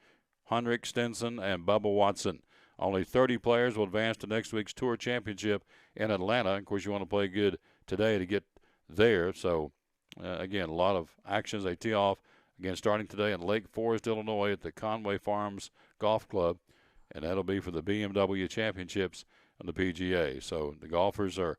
Henrik Stenson, and Bubba Watson. Only 30 players will advance to next week's Tour Championship in Atlanta. Of course, you want to play good today to get there. So, again, a lot of actions. They tee off, again, starting today in Lake Forest, Illinois at the Conway Farms Golf Club, and that'll be for the BMW Championships on the PGA. So the golfers are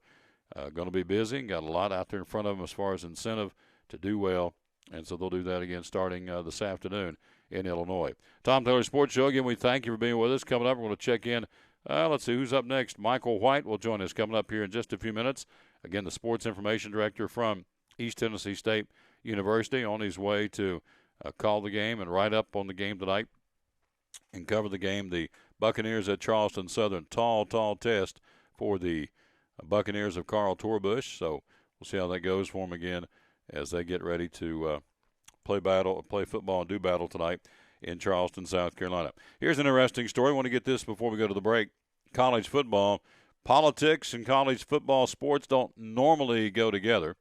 going to be busy and got a lot out there in front of them as far as incentive to do well, and so they'll do that again starting this afternoon in Illinois. Tom Taylor Sports Show. Again, we thank you for being with us. Coming up, we're going to check in. Let's see who's up next. Michael White will join us coming up here in just a few minutes. Again, the sports information director from East Tennessee State University, on his way to call the game and write up on the game tonight and cover the game. The Buccaneers at Charleston Southern. Tall test for the Buccaneers of Carl Torbush. So we'll see how that goes for them again as they get ready to play football and do battle tonight in Charleston, South Carolina. Here's an interesting story. I want to get this before we go to the break. College football. Politics and college football sports don't normally go together.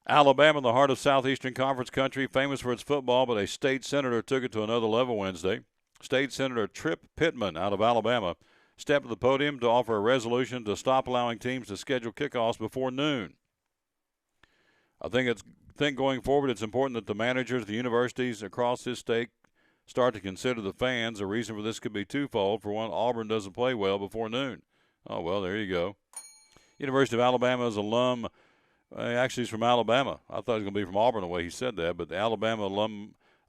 Alabama, the heart of Southeastern Conference country, famous for its football, but a state senator took it to another level Wednesday. State Senator Trip Pittman out of Alabama stepped to the podium to offer a resolution to stop allowing teams to schedule kickoffs before noon. I think going forward it's important that the managers of the universities across this state start to consider the fans. The reason for this could be twofold. For one, Auburn doesn't play well before noon. Oh, well, there you go. University of Alabama's alum, actually he's from Alabama. I thought he was going to be from Auburn the way he said that, but the Alabama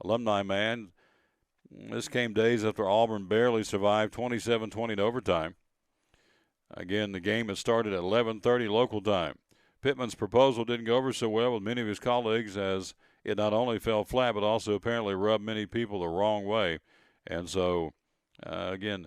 alumni man, this came days after Auburn barely survived 27-20 in overtime. Again, the game had started at 11:30 local time. Pittman's proposal didn't go over so well with many of his colleagues, as it not only fell flat but also apparently rubbed many people the wrong way. And so, again,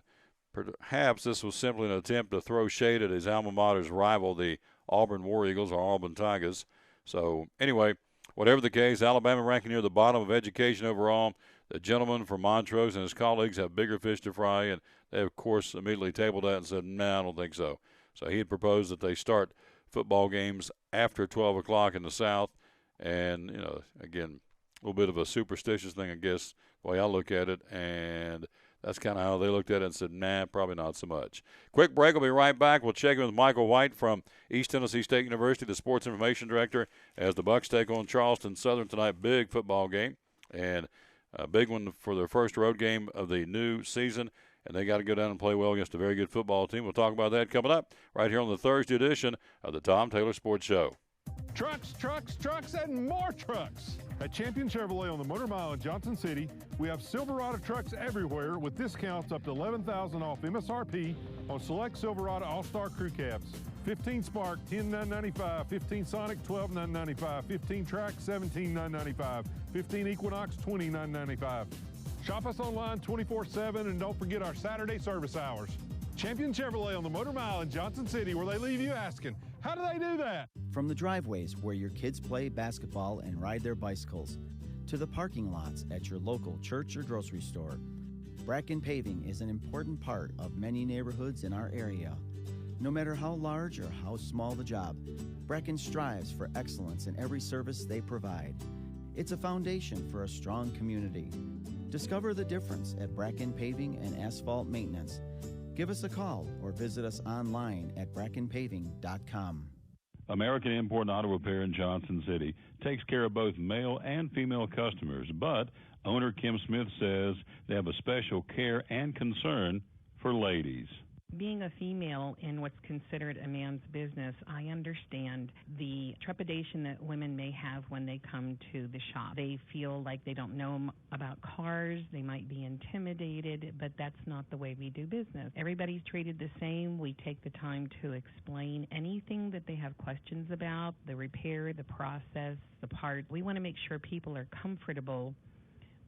perhaps this was simply an attempt to throw shade at his alma mater's rival, the Auburn War Eagles or Auburn Tigers. So, anyway, whatever the case, Alabama ranking near the bottom of education overall. The gentleman from Montrose and his colleagues have bigger fish to fry, and they, of course, immediately tabled that and said, no, I don't think so. So he had proposed that they start football games after 12 o'clock in the South. And, again, a little bit of a superstitious thing, I guess, the way I look at it. And that's kind of how they looked at it and said, nah, probably not so much. Quick break. We'll be right back. We'll check in with Michael White from East Tennessee State University, the sports information director, as the Bucs take on Charleston Southern tonight. Big football game. And a big one for their first road game of the new season, and they got to go down and play well against a very good football team. We'll talk about that coming up right here on the Thursday edition of the Tom Taylor Sports Show. Trucks, and more trucks. At Champion Chevrolet on the Motor Mile in Johnson City, we have Silverado trucks everywhere with discounts up to $11,000 off MSRP on select Silverado All-Star Crew Cabs. 15 Spark, $10,995. 15 Sonic, $12,995. 15 Track, $17,995. 15 Equinox, $20,995. Shop us online 24/7, and don't forget our Saturday service hours. Champion Chevrolet on the Motor Mile in Johnson City, where they leave you asking, how do they do that? From the driveways where your kids play basketball and ride their bicycles, to the parking lots at your local church or grocery store, Bracken Paving is an important part of many neighborhoods in our area. No matter how large or how small the job, Bracken strives for excellence in every service they provide. It's a foundation for a strong community. Discover the difference at Bracken Paving and Asphalt Maintenance. Give us a call or visit us online at brackenpaving.com. American Import and Auto Repair in Johnson City takes care of both male and female customers, but owner Kim Smith says they have a special care and concern for ladies. Being a female in what's considered a man's business, I understand the trepidation that women may have when they come to the shop. They feel like they don't know about cars, they might be intimidated, but that's not the way we do business. Everybody's treated the same. We take the time to explain anything that they have questions about, the repair, the process, the part. We want to make sure people are comfortable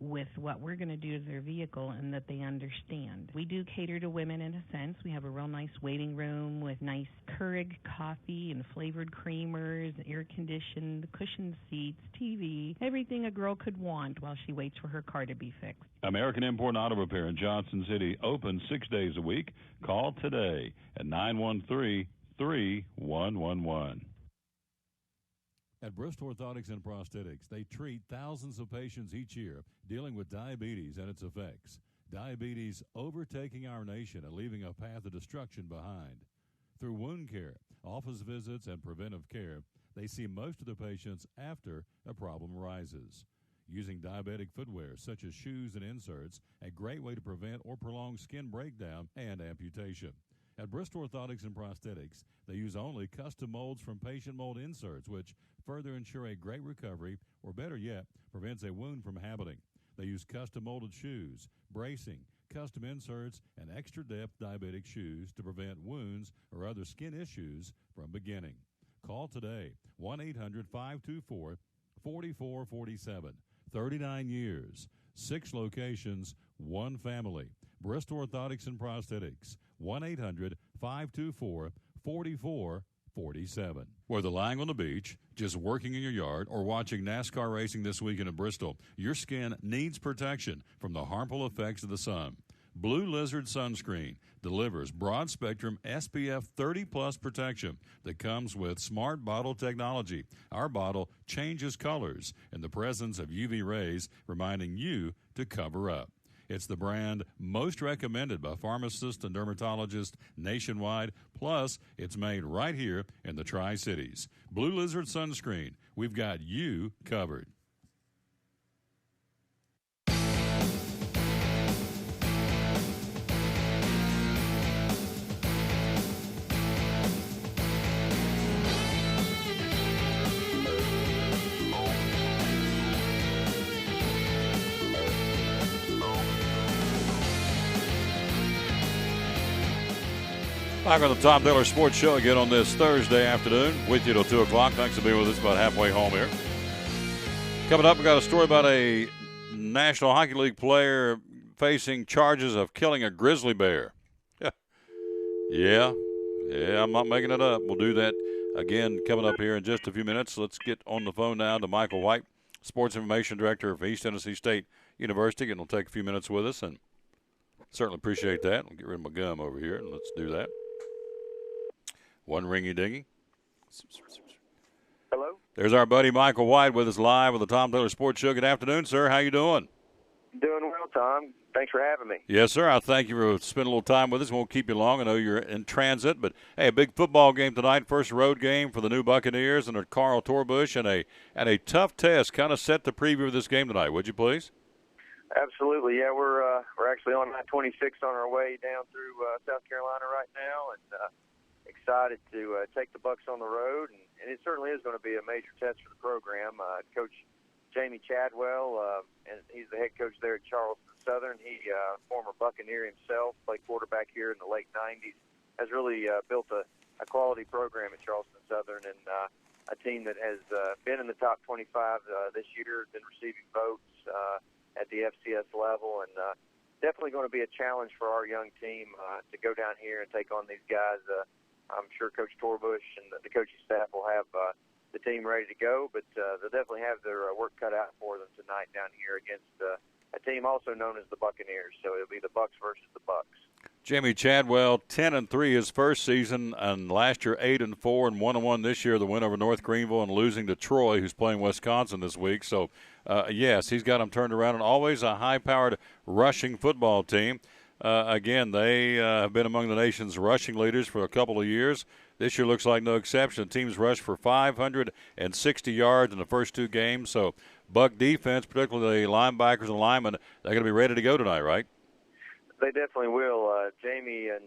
with what we're going to do to their vehicle and that they understand. We do cater to women in a sense. We have a real nice waiting room with nice Keurig coffee and flavored creamers, air-conditioned, cushioned seats, TV, everything a girl could want while she waits for her car to be fixed. American Import Auto Repair in Johnson City, open 6 days a week. Call today at 913-3111. At Bristol Orthotics and Prosthetics, they treat thousands of patients each year dealing with diabetes and its effects. Diabetes overtaking our nation and leaving a path of destruction behind. Through wound care, office visits, and preventive care, they see most of the patients after a problem arises. Using diabetic footwear such as shoes and inserts, a great way to prevent or prolong skin breakdown and amputation. At Bristol Orthotics and Prosthetics, they use only custom molds from patient mold inserts, which further ensure a great recovery, or better yet, prevents a wound from happening. They use custom molded shoes, bracing, custom inserts, and extra depth diabetic shoes to prevent wounds or other skin issues from beginning. Call today, 1-800-524-4447. 39 years, 6 locations, 1 family. Bristol Orthotics and Prosthetics, 1-800-524-4447. Whether lying on the beach, just working in your yard, or watching NASCAR racing this weekend in Bristol, your skin needs protection from the harmful effects of the sun. Blue Lizard Sunscreen delivers broad-spectrum SPF 30-plus protection that comes with smart bottle technology. Our bottle changes colors in the presence of UV rays, reminding you to cover up. It's the brand most recommended by pharmacists and dermatologists nationwide. Plus, it's made right here in the Tri-Cities. Blue Lizard Sunscreen. We've got you covered. Back on the Tom Taylor Sports Show again on this Thursday afternoon. With you till 2 o'clock. Thanks for being with us about halfway home here. Coming up, we got a story about a National Hockey League player facing charges of killing a grizzly bear. Yeah, I'm not making it up. We'll do that again coming up here in just a few minutes. Let's get on the phone now to Michael White, Sports Information Director of East Tennessee State University, and he'll take a few minutes with us, and certainly appreciate that. I'll get rid of my gum over here, and let's do that. One ringy-dingy. Hello? There's our buddy Michael White with us live with the Tom Taylor Sports Show. Good afternoon, sir. How you doing? Doing well, Tom. Thanks for having me. Yes, sir. I thank you for spending a little time with us. We won't keep you long. I know you're in transit, but hey, a big football game tonight. First road game for the new Buccaneers and Carl Torbush, and a tough test. Kind of set the preview of this game tonight, would you please? Absolutely. Yeah, we're actually on I-26 on our way down through South Carolina right now, and excited to take the Bucs on the road, and it certainly is going to be a major test for the program. Coach Jamie Chadwell, and he's the head coach there at Charleston Southern. He, former Buccaneer himself, played quarterback here in the late 90s, has really built a quality program at Charleston Southern, and a team that has been in the top 25 this year, been receiving votes at the FCS level, and definitely going to be a challenge for our young team to go down here and take on these guys. I'm sure Coach Torbush and the coaching staff will have the team ready to go, but they'll definitely have their work cut out for them tonight down here against a team also known as the Buccaneers. So it'll be the Bucs versus the Bucs. Jamie Chadwell, 10-3 his first season, and last year 8-4 and 1-1 this year. The win over North Greenville and losing to Troy, who's playing Wisconsin this week. So, yes, he's got them turned around, and always a high-powered rushing football team. Again, they have been among the nation's rushing leaders for a couple of years. This year looks like no exception. The team's rushed for 560 yards in the first 2 games. So, Buck defense, particularly the linebackers and linemen, they're going to be ready to go tonight, right? They definitely will. Jamie and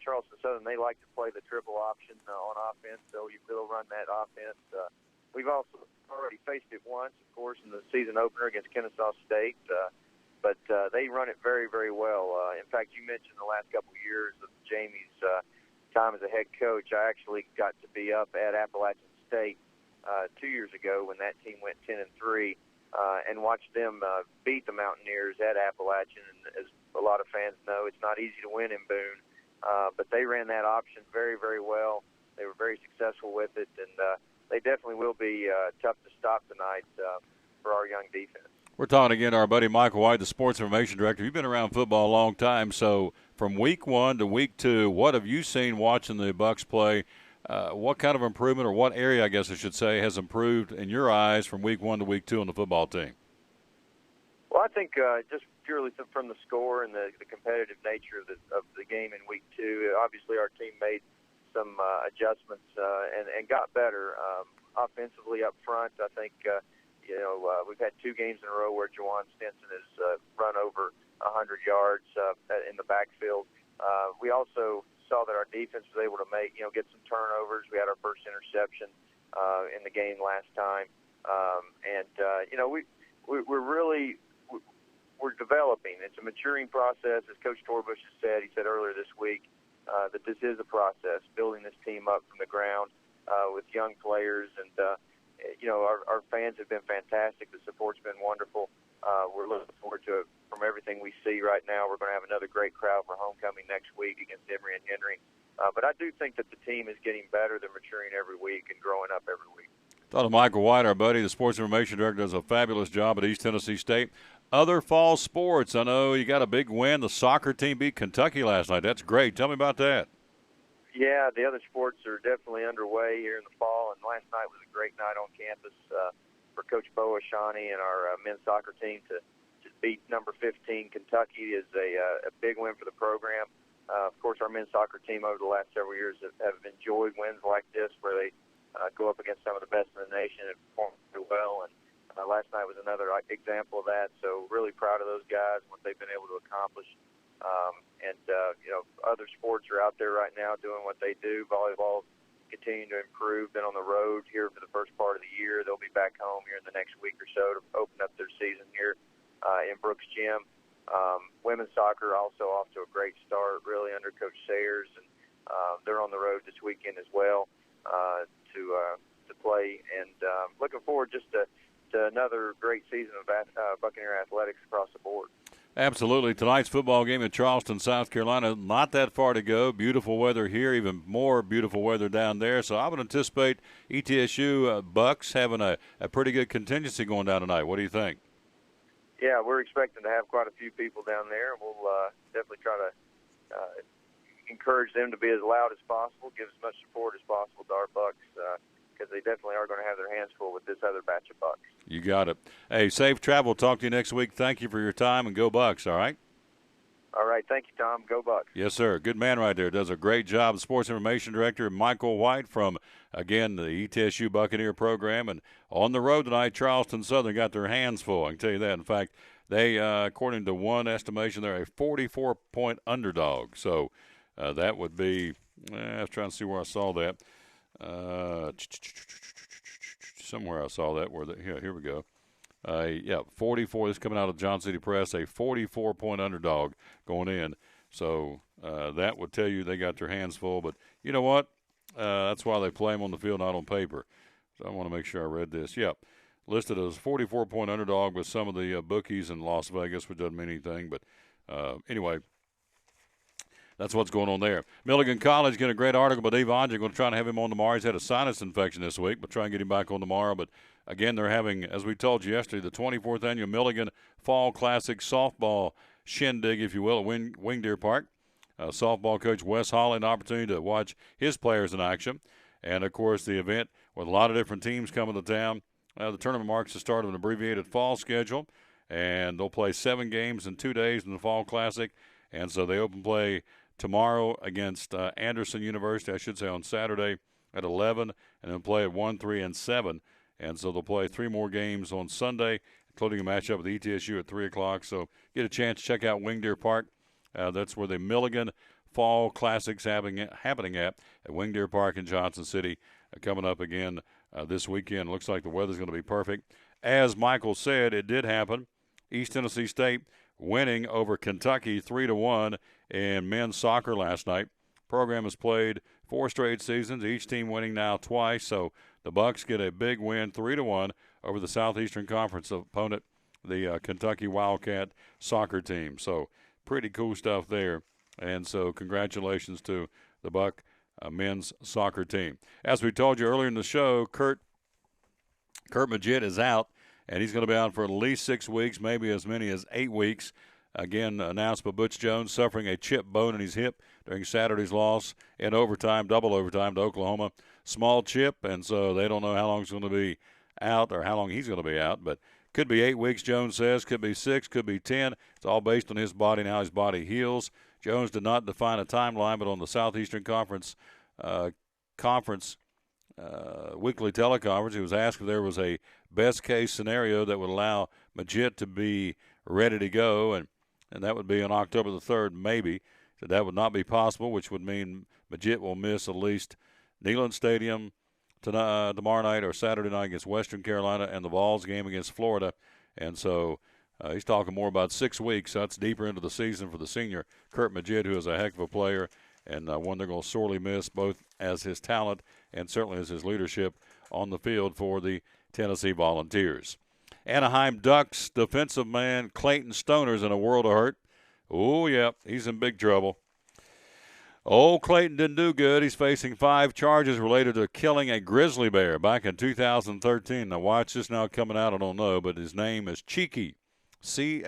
Charleston Southern, they like to play the triple option on offense, so they'll run that offense. We've also already faced it once, of course, in the season opener against Kennesaw State, but they run it very, very well. In fact, you mentioned the last couple of years of Jamie's time as a head coach. I actually got to be up at Appalachian State 2 years ago when that team went 10-3. And watched them beat the Mountaineers at Appalachian. And as a lot of fans know, it's not easy to win in Boone, but they ran that option very, very well. They were very successful with it, and they definitely will be tough to stop tonight for our young defense. We're talking again to our buddy Michael White, the Sports Information Director. You've been around football a long time, so from week 1 to week 2, what have you seen watching the Bucks play? What kind of improvement, or what area, I guess I should say, has improved in your eyes from week 1 to week 2 on the football team? Well, I think just purely from the score and the competitive nature of the game in week 2, obviously our team made some adjustments and got better offensively up front. I think we've had 2 games in a row where Juwan Stinson has run over 100 yards in the backfield. We also saw that our defense was able to get some turnovers. We had our first interception in the game last time, we're developing. It's a maturing process, as Coach Torbush has said. He said earlier this week that this is a process, building this team up from the ground with young players, and our fans have been fantastic. The support's been wonderful. We're looking forward to it. From everything we see right now, we're going to have another great crowd for homecoming next week against Emory and Henry. But I do think that the team is getting better. They're maturing every week and growing up every week. Thought of Michael White, our buddy, the Sports Information Director, does a fabulous job at East Tennessee State. Other fall sports, I know you got a big win. The soccer team beat Kentucky last night. That's great. Tell me about that. Yeah, the other sports are definitely underway here in the fall, and last night was a great night on campus for Coach Boa Shani and our men's soccer team to beat number 15 Kentucky is a big win for the program. Of course, our men's soccer team over the last several years have enjoyed wins like this where they go up against some of the best in the nation and perform very well. And last night was another example of that. So really proud of those guys and what they've been able to accomplish. Other sports are out there right now doing what they do. Volleyball continuing to improve. Been on the road here for the first part of the year. They'll be back home here in the next week or so to open up their season here in Brooks Gym. Women's soccer also off to a great start, really under Coach Sayers, and they're on the road this weekend as well to play. And looking forward just to another great season of Buccaneer athletics across the board. Absolutely. Tonight's football game in Charleston, South Carolina. Not that far to go. Beautiful weather here, even more beautiful weather down there. So I would anticipate ETSU Bucks having a pretty good contingency going down tonight. What do you think? Yeah, we're expecting to have quite a few people down there. We'll definitely try to encourage them to be as loud as possible, give as much support as possible to our Bucks, because they definitely are going to have their hands full with this other batch of Bucks. You got it. Hey, safe travel. Talk to you next week. Thank you for your time, and go Bucks, all right? All right. Thank you, Tom. Go Bucks. Yes, sir. Good man right there. Does a great job. The Sports Information Director, Michael White from, again, the ETSU Buccaneer program. And on the road tonight, Charleston Southern got their hands full. I can tell you that. In fact, they, according to one estimation, they're a 44-point underdog. So that would be, I was trying to see where I saw that. Somewhere I saw that. Here we go. 44. This is coming out of Johnson City Press. A 44-point underdog going in. So that would tell you they got their hands full. But you know what? That's why they play them on the field, not on paper. So I want to make sure I read this. Yep. Listed as 44-point underdog with some of the bookies in Las Vegas, which doesn't mean anything. But anyway, that's what's going on there. Milligan College getting a great article by Dave Anja. Going to try and have him on tomorrow. He's had a sinus infection this week, but try and get him back on tomorrow. But again, they're having, as we told you yesterday, the 24th annual Milligan Fall Classic softball shindig, if you will, at Wingdeer Park. Softball coach Wes Hawley, an opportunity to watch his players in action. And, of course, the event with a lot of different teams coming to town. The tournament marks the start of an abbreviated fall schedule, and they'll play 7 games in 2 days in the Fall Classic. And so they open play tomorrow against Anderson University, I should say, on Saturday at 11, and then play at 1, 3, and 7. And so they'll play 3 more games on Sunday, including a matchup with ETSU at 3 o'clock. So get a chance to check out Wing Deer Park. That's where the Milligan Fall Classics happening at Wing Deer Park in Johnson City. Coming up again this weekend. Looks like the weather's going to be perfect. As Michael said, it did happen. East Tennessee State winning over Kentucky 3-1 in men's soccer last night. Program has played 4 straight seasons, each team winning now twice. So the Bucks get a big win, 3-1, over the Southeastern Conference opponent, the Kentucky Wildcat soccer team. So pretty cool stuff there. And so congratulations to the Buck men's soccer team. As we told you earlier in the show, Kurt Magid is out, and he's going to be out for at least 6 weeks, maybe as many as 8 weeks. Again, announced by Butch Jones, suffering a chipped bone in his hip during Saturday's loss in overtime, double overtime to Oklahoma. Small chip, and so they don't know how long he's going to be out or how long he's going to be out, but could be 8 weeks, Jones says, could be 6, could be 10. It's all based on his body and how his body heals. Jones did not define a timeline, but on the Southeastern Conference weekly teleconference, he was asked if there was a best-case scenario that would allow Magid to be ready to go, and that would be on October the 3rd, maybe. So that would not be possible, which would mean Magid will miss at least Neyland Stadium tomorrow night or Saturday night against Western Carolina and the Vols game against Florida. And so he's talking more about 6 weeks. So that's deeper into the season for the senior Kurt Magid, who is a heck of a player and one they're going to sorely miss, both as his talent and certainly as his leadership on the field for the Tennessee Volunteers. Anaheim Ducks defensive man Clayton Stoner's in a world of hurt. Oh, yeah, he's in big trouble. Old Clayton didn't do good. He's facing 5 charges related to killing a grizzly bear back in 2013. Now, why it's just now coming out, I don't know, but his name is Cheeky, Cheeky.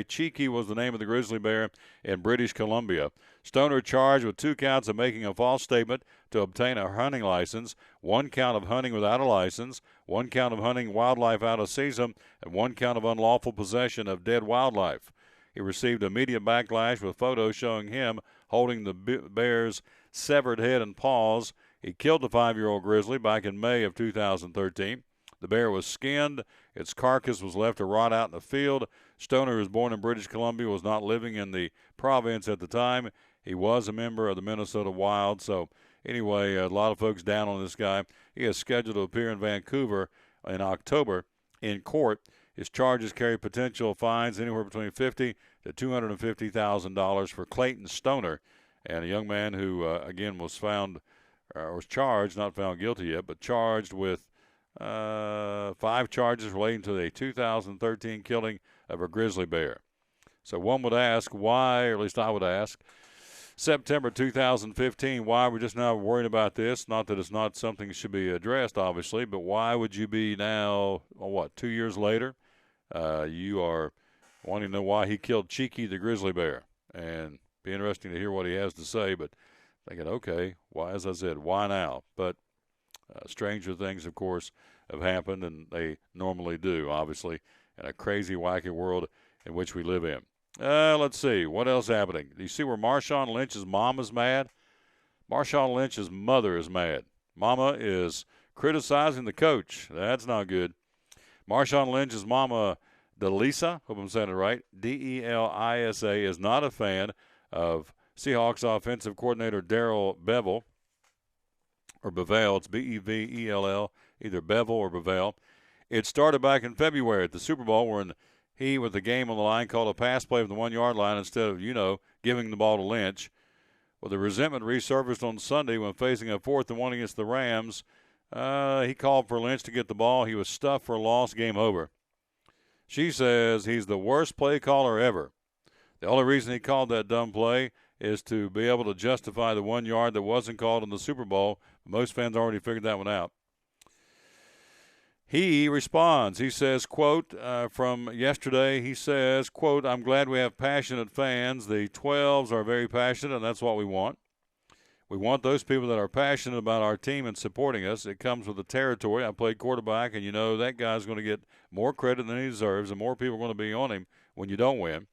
Cheeky was the name of the grizzly bear in British Columbia. Stoner charged with 2 counts of making a false statement to obtain a hunting license, 1 count of hunting without a license, 1 count of hunting wildlife out of season, and 1 count of unlawful possession of dead wildlife. He received immediate backlash with photos showing him holding the bear's severed head and paws. He killed the 5-year-old grizzly back in May of 2013. The bear was skinned. Its carcass was left to rot out in the field. Stoner, who was born in British Columbia, was not living in the province at the time. He was a member of the Minnesota Wild. So anyway, a lot of folks down on this guy. He is scheduled to appear in Vancouver in October in court. His charges carry potential fines anywhere between $50,000 to $250,000 for Clayton Stoner, and a young man who, again, was found or was charged, not found guilty yet, but charged with 5 charges relating to the 2013 killing of a grizzly bear. So one would ask why, or at least I would ask, September 2015, why are we just now worried about this? Not that it's not something that should be addressed, obviously, but why would you be now, 2 years later? You are wanting to know why he killed Cheeky the grizzly bear. And be interesting to hear what he has to say, but thinking, okay, why, as I said, why now? But stranger things, of course, have happened, and they normally do, obviously, in a crazy, wacky world in which we live in. Let's see. What else happening? Do you see where Marshawn Lynch's mom is mad? Marshawn Lynch's mother is mad. Mama is criticizing the coach. That's not good. Marshawn Lynch's mama, Delisa, hope I'm saying it right, Delisa, is not a fan of Seahawks offensive coordinator Darrell Bevell, or Bevell. It's Bevell, either Bevell or Bevell. It started back in February at the Super Bowl when he, with the game on the line, called a pass play from the 1-yard line instead of, giving the ball to Lynch. Well, the resentment resurfaced on Sunday when facing a 4th and 1 against the Rams. He called for Lynch to get the ball. He was stuffed for a loss, game over. She says he's the worst play caller ever. The only reason he called that dumb play is to be able to justify the 1 yard that wasn't called in the Super Bowl. Most fans already figured that one out. He responds. He says, quote, from yesterday, he says, quote, I'm glad we have passionate fans. The 12s are very passionate, and that's what we want. We want those people that are passionate about our team and supporting us. It comes with the territory. I played quarterback, and that guy's going to get more credit than he deserves, and more people are going to be on him when you don't win.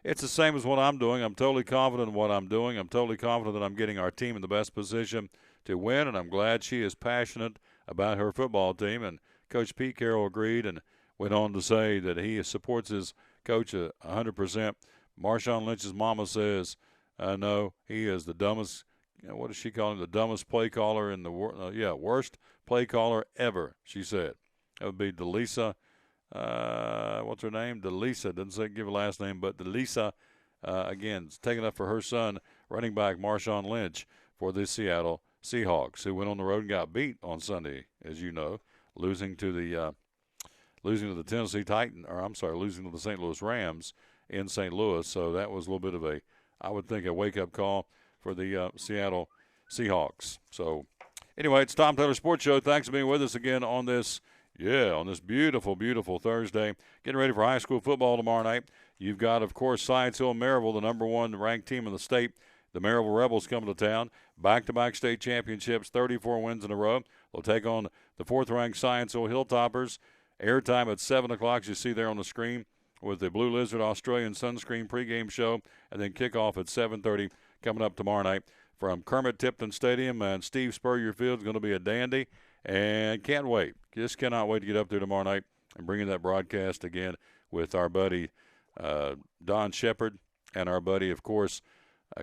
It's the same as what I'm doing. I'm totally confident in what I'm doing. I'm totally confident that I'm getting our team in the best position to win, and I'm glad she is passionate about her football team. And Coach Pete Carroll agreed, and went on to say that he supports his coach 100%. Marshawn Lynch's mama says, no, he is the dumbest, what does she call him, the dumbest play caller in the world. Worst play caller ever, she said. That would be DeLisa, what's her name? DeLisa, doesn't say give a last name, but DeLisa, again, is taking up for her son, running back Marshawn Lynch for the Seattle Seahawks, who went on the road and got beat on Sunday, as you know, losing to the Tennessee Titans, losing to the St. Louis Rams in St. Louis. So that was a little bit of I would think, a wake-up call for the Seattle Seahawks. So anyway, it's Tom Taylor Sports Show. Thanks for being with us again on this beautiful, beautiful Thursday. Getting ready for high school football tomorrow night. You've got, of course, Science Hill Maryville, the number 1 ranked team in the state. The Maryville Rebels coming to town. Back-to-back state championships, 34 wins in a row. They'll take on the 4th-ranked Science Hill Hilltoppers. Airtime at 7 o'clock, as you see there on the screen, with the Blue Lizard Australian Sunscreen pregame show, and then kickoff at 7:30 coming up tomorrow night from Kermit Tipton Stadium. And Steve Spurrier Field is going to be a dandy, and can't wait. Just cannot wait to get up there tomorrow night and bring in that broadcast again with our buddy Don Shepard and our buddy, of course,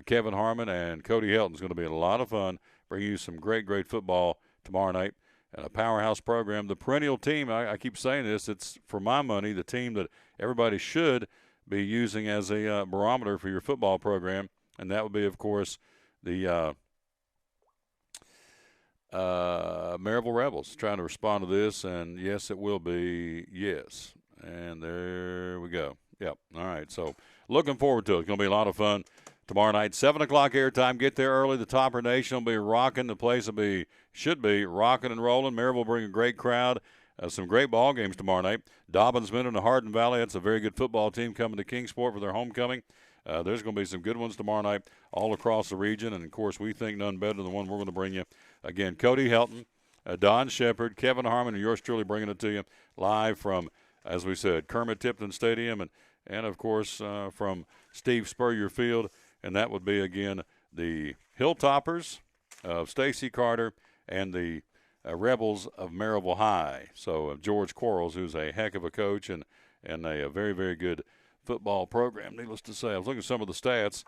Kevin Harmon and Cody Helton. Is going to be a lot of fun. Bring you some great, great football tomorrow night. And a powerhouse program. The perennial team, I keep saying this, it's, for my money, the team that everybody should be using as a barometer for your football program. And that would be, of course, the Maryville Rebels. Trying to respond to this, and yes, it will be yes. And there we go. Yep. All right. So looking forward to it. It's going to be a lot of fun tomorrow night. 7 o'clock airtime. Get there early. The T.W.R.A. Nation will be rocking. The place should be rocking and rolling. Maryville will bring a great crowd. Some great ball games tomorrow night. Dobbinsman and the Hardin Valley. That's a very good football team coming to Kingsport for their homecoming. There's going to be some good ones tomorrow night all across the region. And, of course, we think none better than the one we're going to bring you. Again, Cody Helton, Don Shepard, Kevin Harmon, and yours truly bringing it to you live from, as we said, Kermit Tipton Stadium and of course, from Steve Spurrier Field. And that would be, again, the Hilltoppers of Stacy Carter and the Rebels of Maryville High. So George Quarles, who's a heck of a coach and a very, very good football program, needless to say. I was looking at some of the stats.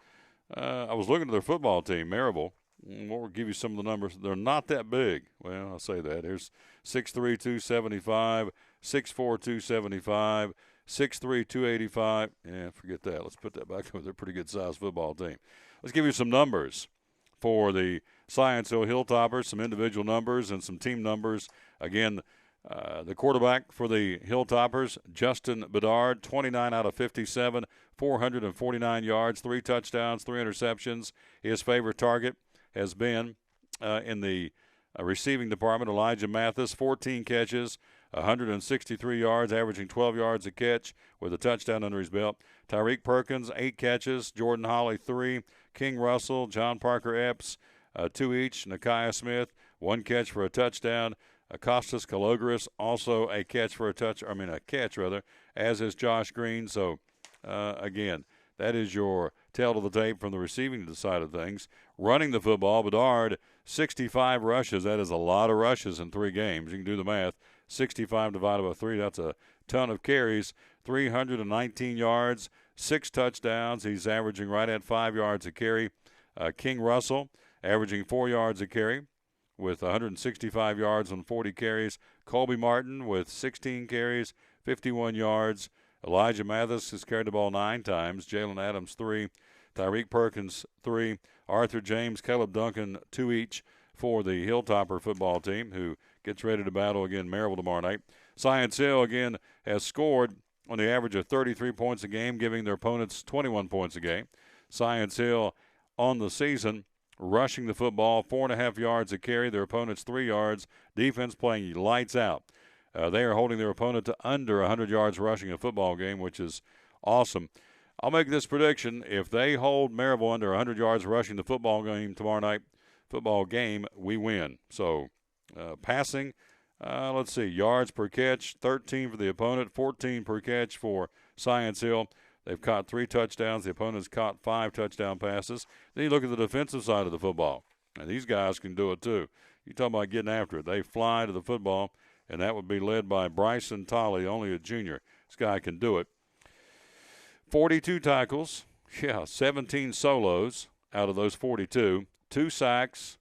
I was looking at their football team, Maryville. We'll give you some of the numbers. They're not that big. Well, I'll say that. There's 6'3", 275, 6'4", 275, 6'3", 285. Yeah, forget that. Let's put that back. They're a pretty good-sized football team. Let's give you some numbers for the Science Hill Hilltoppers, some individual numbers and some team numbers. Again, the quarterback for the Hilltoppers, Justin Bedard, 29 out of 57, 449 yards, 3 touchdowns, 3 interceptions. His favorite target has been in the receiving department, Elijah Mathis, 14 catches, 163 yards, averaging 12 yards a catch with a touchdown under his belt. Tyreek Perkins, 8 catches. Jordan Holly, 3. King Russell, John Parker Epps, 2 each. Nakiah Smith, 1 catch for a touchdown. Costas Kalogaris, also a catch, as is Josh Green. So, again, that is your tail to the tape from the receiving side of things. Running the football, Bedard, 65 rushes. That is a lot of rushes in 3 games. You can do the math. 65 divided by 3, that's a ton of carries. 319 yards, 6 touchdowns. He's averaging right at 5 yards a carry. King Russell, averaging 4 yards a carry with 165 yards on 40 carries. Colby Martin with 16 carries, 51 yards. Elijah Mathis has carried the ball 9 times. Jalen Adams, 3. Tyreek Perkins, 3. Arthur James, Caleb Duncan, 2 each for the Hilltopper football team, who gets ready to battle again Maryville tomorrow night. Science Hill, again, has scored on the average of 33 points a game, giving their opponents 21 points a game. Science Hill on the season, rushing the football, 4.5 yards a carry, their opponents 3 yards. Defense playing lights out. They are holding their opponent to under 100 yards rushing a football game, which is awesome. I'll make this prediction. If they hold Maryville under 100 yards rushing the football game tomorrow night, we win. So passing, let's see, yards per catch, 13 for the opponent, 14 per catch for Science Hill. They've caught 3 touchdowns. The opponent's caught 5 touchdown passes. Then you look at the defensive side of the football. And these guys can do it too. You talk about getting after it. They fly to the football. and that would be led by Bryson Tolley, only a junior. This guy can do it. 42 tackles, 17 solos out of those 42, 2 sacks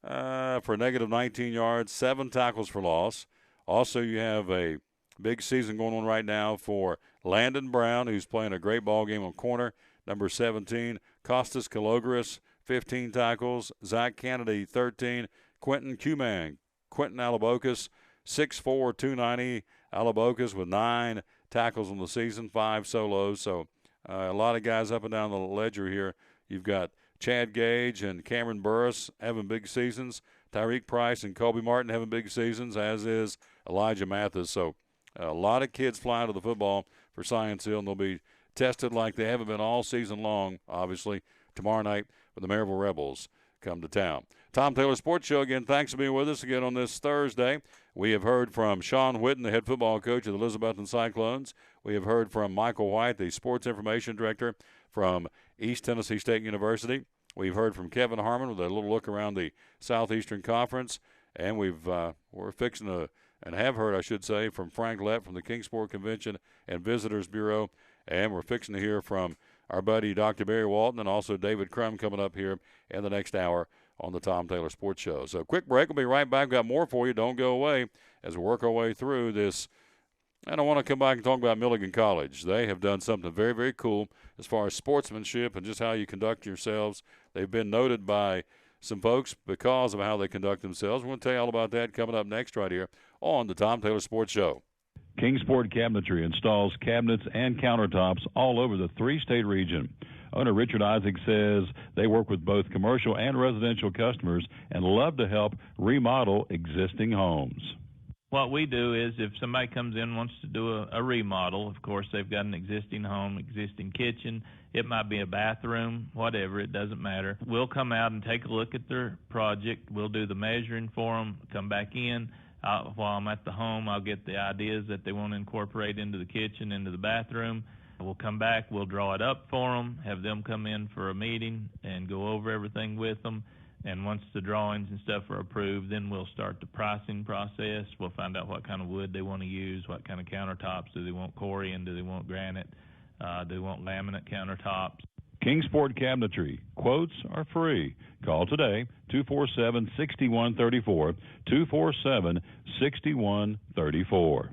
for negative 19 yards, 7 tackles for loss. Also, you have a big season going on right now for Landon Brown, who's playing a great ball game on corner, number 17. Costas Kalogris, 15 tackles. Zach Kennedy, 13. Quentin Alabokas, 6'4", 290. Alabokas with 9 tackles on the season, 5 solos. So a lot of guys up and down the ledger here. You've got Chad Gage and Cameron Burris having big seasons. Tyreek Price and Kobe Martin having big seasons, as is Elijah Mathis. So a lot of kids flying to the football for Science Hill, and they'll be tested like they haven't been all season long, obviously, tomorrow night when the Maryville Rebels come to town. Tom Taylor Sports Show, again, thanks for being with us again on this Thursday. We have heard from Sean Witten, the head football coach of the Elizabethton Cyclones. We have heard from Michael White, the sports information director from East Tennessee State University. We've heard from Kevin Harmon with a little look around the Southeastern Conference. And we're fixing to, and have heard, I should say, from Frank Lett from the Kingsport Convention and Visitors Bureau. And we're fixing to hear from our buddy Dr. Barry Walton and also David CRUM coming up here in the next hour on the Tom Taylor Sports Show. So quick break. We'll be right back. We've got more for you. Don't go away as we work our way through this. And I want to come back and talk about Milligan College. They have done something very, very cool as far as sportsmanship and just how you conduct yourselves. They've been noted by some folks because of how they conduct themselves. We're going to tell you all about that coming up next right here on the Tom Taylor Sports Show. Kingsport Cabinetry installs cabinets and countertops all over the 3-state region. Owner Richard Isaac says they work with both commercial and residential customers and love to help remodel existing homes. What we do is if somebody comes in and wants to do a remodel, of course, they've got an existing home, existing kitchen. It might be a bathroom, whatever, it doesn't matter. We'll come out and take a look at their project. We'll do the measuring for them, come back in. While I'm at the home, I'll get the ideas that they want to incorporate into the kitchen, into the bathroom. We'll come back, we'll draw it up for them, have them come in for a meeting and go over everything with them. And once the drawings and stuff are approved, then we'll start the pricing process. We'll find out what kind of wood they want to use, what kind of countertops. Do they want Corian? Do they want granite? Do they want laminate countertops? Kingsport Cabinetry. Quotes are free. Call today, 247-6134, 247-6134.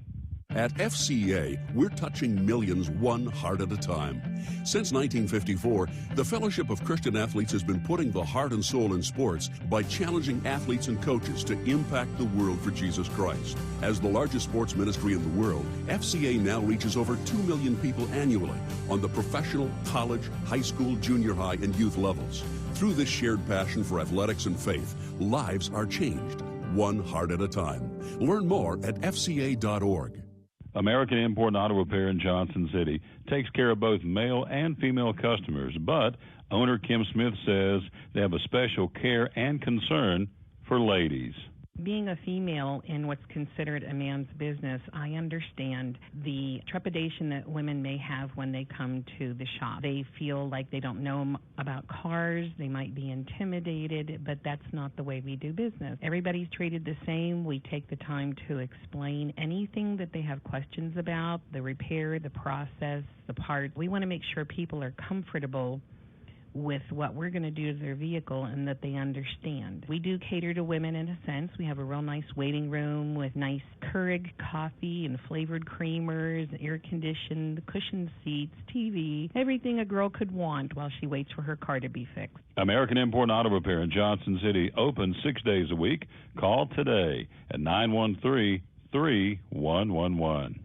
At FCA, we're touching millions one heart at a time. Since 1954, the Fellowship of Christian Athletes has been putting the heart and soul in sports by challenging athletes and coaches to impact the world for Jesus Christ. As the largest sports ministry in the world, FCA now reaches over 2 million people annually on the professional, college, high school, junior high, and youth levels. Through this shared passion for athletics and faith, lives are changed, one heart at a time. Learn more at fca.org. American Import and Auto Repair in Johnson City takes care of both male and female customers, but owner Kim Smith says they have a special care and concern for ladies. Being a female in what's considered a man's business, I understand the trepidation that women may have when they come to the shop. They feel like they don't know about cars, they might be intimidated, but that's not the way we do business. Everybody's treated the same. We take the time to explain anything that they have questions about, the repair, the process, the part. We want to make sure people are comfortable with what we're going to do to their vehicle and that they understand. We do cater to women in a sense. We have a real nice waiting room with nice Keurig coffee and flavored creamers, air-conditioned, cushioned seats, TV, everything a girl could want while she waits for her car to be fixed. American Import and Auto Repair in Johnson City, open 6 days a week. Call today at 913-3111.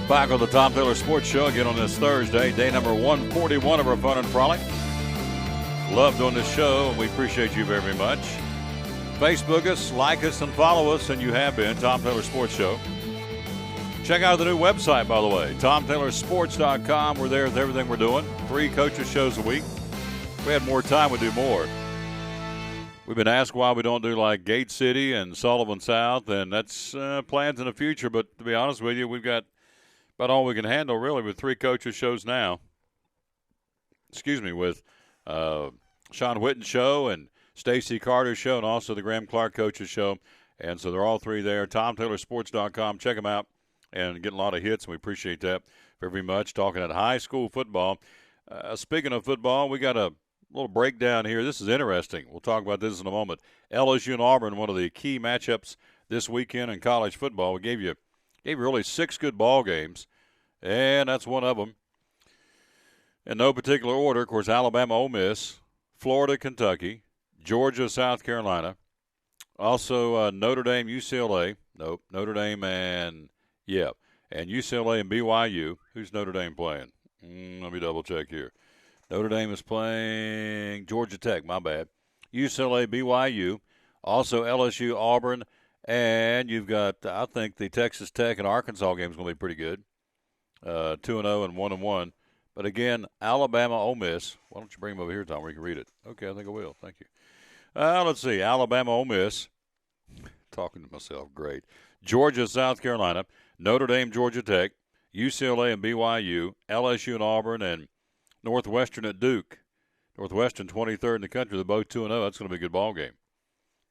Back on the Tom Taylor Sports Show again on this Thursday, day number 141 of our Fun and Frolic. Love doing this show, and we appreciate you very, very much. Facebook us, like us, and follow us, and you have been, Tom Taylor Sports Show. Check out the new website, by the way, TomTaylorSports.com. We're there with everything we're doing. 3 coaches shows a week. If we had more time, we'd do more. We've been asked why we don't do like Gate City and Sullivan South, and that's plans in the future. But to be honest with you, we've got about all we can handle, really, with 3 coaches shows now. With Sean Witten Show and Stacy Carter Show, and also the Graham Clark Coaches Show. And so they're all three there. TomTaylorSports.com. Check them out and getting a lot of hits, and we appreciate that very much. Talking at high school football. Speaking of football, we got a little breakdown here. This is interesting. We'll talk about this in a moment. LSU and Auburn, one of the key matchups this weekend in college football. We gave you really 6 good ball games, and that's one of them. In no particular order, of course, Alabama, Ole Miss, Florida, Kentucky, Georgia, South Carolina. Also, Notre Dame, UCLA. Nope, Notre Dame and UCLA and BYU. Who's Notre Dame playing? Let me double check here. Notre Dame is playing Georgia Tech, my bad. UCLA, BYU. Also LSU, Auburn. And you've got, I think, the Texas Tech and Arkansas game is going to be pretty good. 2-0 and 1-1. But again, Alabama, Ole Miss. Why don't you bring them over here, Tom, where you can read it? Okay, I think I will. Thank you. Let's see. Alabama, Ole Miss. Talking to myself, great. Georgia, South Carolina. Notre Dame, Georgia Tech. UCLA and BYU. LSU and Auburn. And Northwestern at Duke. Northwestern, 23rd in the country. They're both 2-0. That's going to be a good ball game.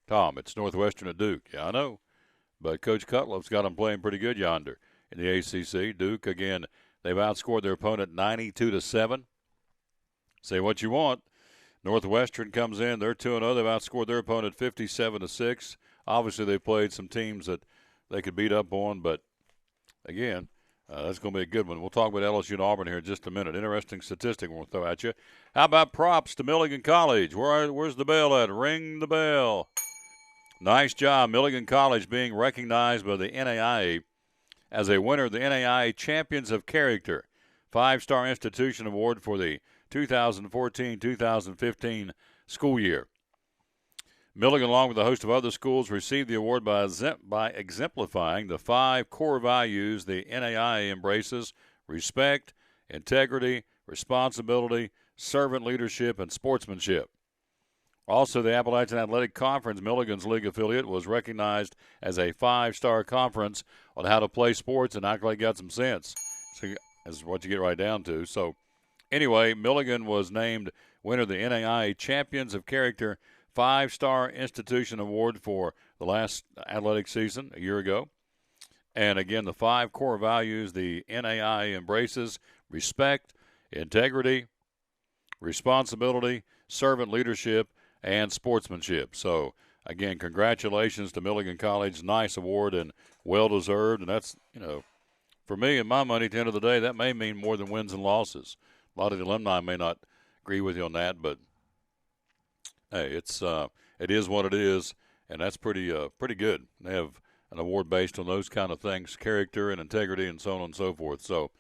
Tom, it's Northwestern at Duke. Yeah, I know. But Coach Cutloff's got them playing pretty good yonder in the ACC. Duke, again, they've outscored their opponent 92-7. Say what you want. Northwestern comes in. They're 2-0. They've outscored their opponent 57-6. Obviously, they've played some teams that they could beat up on. But, again, that's going to be a good one. We'll talk about LSU and Auburn here in just a minute. Interesting statistic we'll throw at you. How about props to Milligan College? Where's the bell at? Ring the bell. Nice job, Milligan College being recognized by the NAIA as a winner of the NAIA Champions of Character 5-Star Institution Award for the 2014-2015 school year. Milligan, along with a host of other schools, received the award by exemplifying the 5 core values the NAIA embraces: respect, integrity, responsibility, servant leadership, and sportsmanship. Also, the Appalachian Athletic Conference, Milligan's league affiliate, was recognized as a 5-star conference on how to play sports and act like you got some sense. So that's what you get right down to. So, anyway, Milligan was named winner of the NAIA Champions of Character 5-Star Institution Award for the last athletic season a year ago. And, again, the 5 core values the NAIA embraces: respect, integrity, responsibility, servant leadership, and sportsmanship. So, again, congratulations to Milligan College. Nice award and well-deserved. And that's, for me and my money, at the end of the day, that may mean more than wins and losses. A lot of the alumni may not agree with you on that, but, hey, it is what it is, and that's pretty good. They have an award based on those kind of things, character and integrity and so on and so forth. So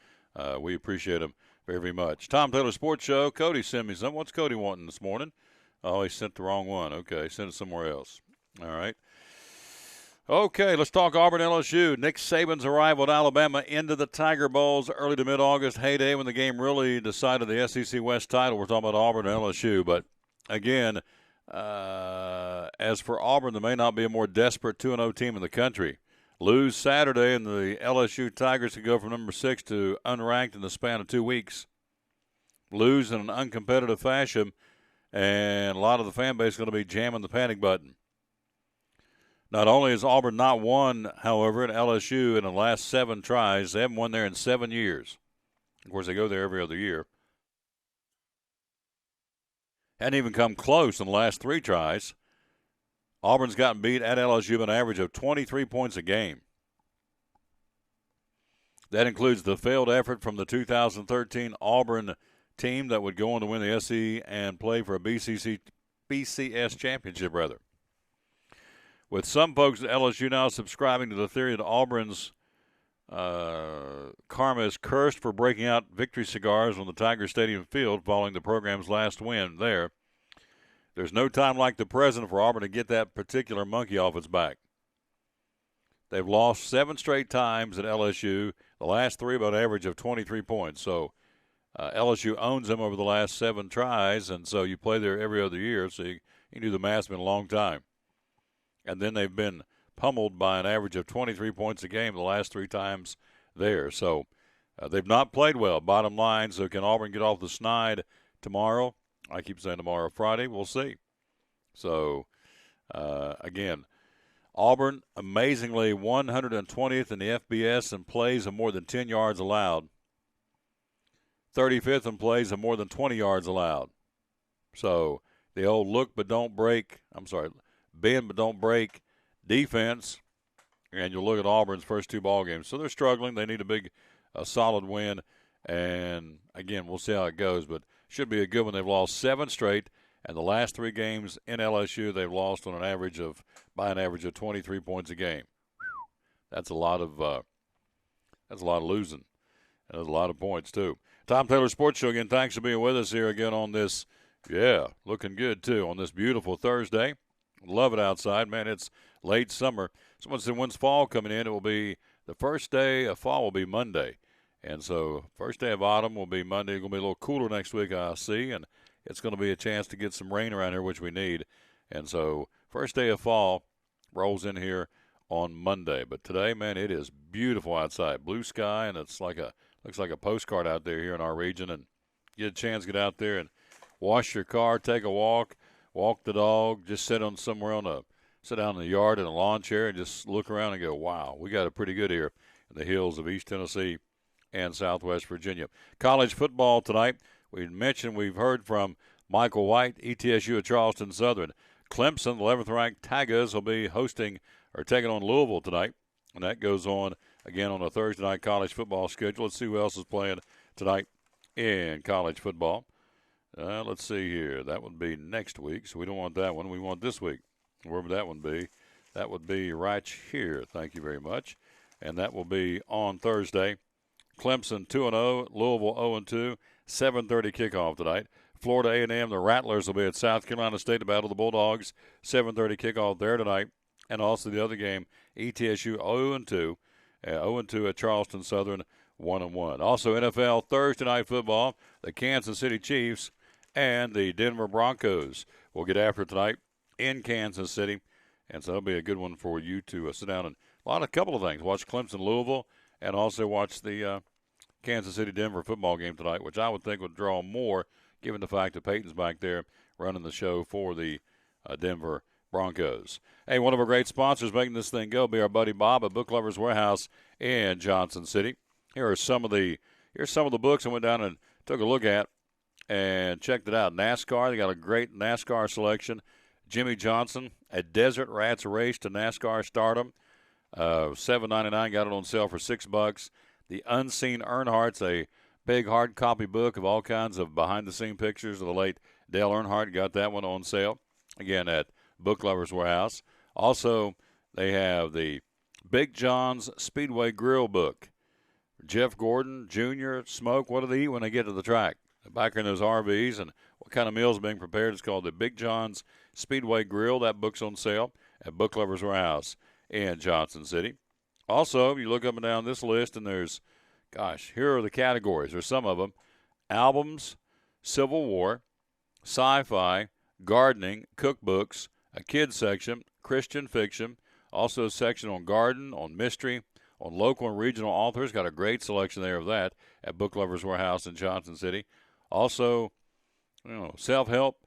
we appreciate them very, very much. Tom Taylor Sports Show. Cody sent me something. What's Cody wanting this morning? Oh, he sent the wrong one. Okay, send it somewhere else. All right. Okay, let's talk Auburn LSU. Nick Saban's arrival at Alabama into the Tiger Bowl's early to mid-August heyday when the game really decided the SEC West title. We're talking about Auburn and LSU. But, again, as for Auburn, there may not be a more desperate 2-0 team in the country. Lose Saturday, and the LSU Tigers could go from number 6 to unranked in the span of 2 weeks. Lose in an uncompetitive fashion, and a lot of the fan base is going to be jamming the panic button. Not only has Auburn not won, however, at LSU in the last 7 tries, they haven't won there in 7 years. Of course, they go there every other year. Hadn't even come close in the last 3 tries. Auburn's gotten beat at LSU by an average of 23 points a game. That includes the failed effort from the 2013 Auburn team that would go on to win the SEC and play for a BCS championship, rather. With some folks at LSU now subscribing to the theory that Auburn's karma is cursed for breaking out victory cigars on the Tiger Stadium field following the program's last win there. There's no time like the present for Auburn to get that particular monkey off its back. They've lost 7 straight times at LSU, the last 3 about an average of 23 points. So LSU owns them over the last 7 tries, and so you play there every other year, so you do the math. It's been a long time. And then they've been pummeled by an average of 23 points a game the last 3 times there. So they've not played well, bottom line. So can Auburn get off the snide tomorrow? I keep saying tomorrow, Friday. We'll see. So, again, Auburn, amazingly 120th in the FBS in plays of more than 10 yards allowed. 35th in plays of more than 20 yards allowed. So the old bend but don't break defense, and you'll look at Auburn's first 2 ball games. So they're struggling. They need a solid win, and, again, we'll see how it goes. But should be a good one. They've lost 7 straight, and the last 3 games in LSU they've lost by an average of 23 points a game. That's a lot of losing. And there's a lot of points, too. Tom Taylor Sports Show again. Thanks for being with us here again on this, looking good, too, on this beautiful Thursday. Love it outside. Man, it's late summer. Someone said, when's fall coming in? It will be the first day of fall will be Monday. And so first day of autumn will be Monday. It's going to be a little cooler next week, I see, and it's going to be a chance to get some rain around here, which we need. And so first day of fall rolls in here on Monday. But today, man, it is beautiful outside. Blue sky, and it's looks like a postcard out there here in our region. And get a chance to get out there and wash your car, take a walk the dog, just sit down in the yard in a lawn chair and just look around and go, wow, we got it pretty good here in the hills of East Tennessee and Southwest Virginia. College football tonight. We've heard from Michael White, ETSU at Charleston Southern. Clemson, 11th-ranked Tigers, will be taking on Louisville tonight, and that goes on again on a Thursday night college football schedule. Let's see who else is playing tonight in college football. Let's see here. That would be next week, so we don't want that one. We want this week. Where would that one be? That would be right here. Thank you very much. And that will be on Thursday. Clemson 2-0, Louisville 0-2, 7:30 kickoff tonight. Florida A&M, the Rattlers will be at South Carolina State to battle the Bulldogs. 7:30 kickoff there tonight. And also the other game, ETSU 0-2, 0-2 at Charleston Southern, 1-1. Also NFL Thursday night football, the Kansas City Chiefs and the Denver Broncos will get after tonight in Kansas City. And so it'll be a good one for you to sit down and a couple of things. Watch Clemson Louisville and also watch the Kansas City Denver football game tonight, which I would think would draw more given the fact that Peyton's back there running the show for the Denver Broncos. Hey, one of our great sponsors making this thing go will be our buddy Bob at Book Lovers Warehouse in Johnson City. Here's some of the books I went down and took a look at and checked it out. NASCAR, they got a great NASCAR selection. Jimmy Johnson, A Desert Rats Race to NASCAR Stardom. $7.99, got it on sale for $6. The Unseen Earnhardt's a big hard copy book of all kinds of behind-the-scene pictures of the late Dale Earnhardt. Got that one on sale, again, at Book Lovers Warehouse. Also, they have the Big John's Speedway Grill book. Jeff Gordon, Jr., Smoke, what do they eat when they get to the track? Back in those RVs and what kind of meals are being prepared. It's called the Big John's Speedway Grill. That book's on sale at Book Lovers Warehouse in Johnson City. Also, you look up and down this list, and here are the categories. There's some of them. Albums, Civil War, sci-fi, gardening, cookbooks, a kids section, Christian fiction, also a section on garden, on mystery, on local and regional authors. Got a great selection there of that at Book Lovers Warehouse in Johnson City. Also, self-help,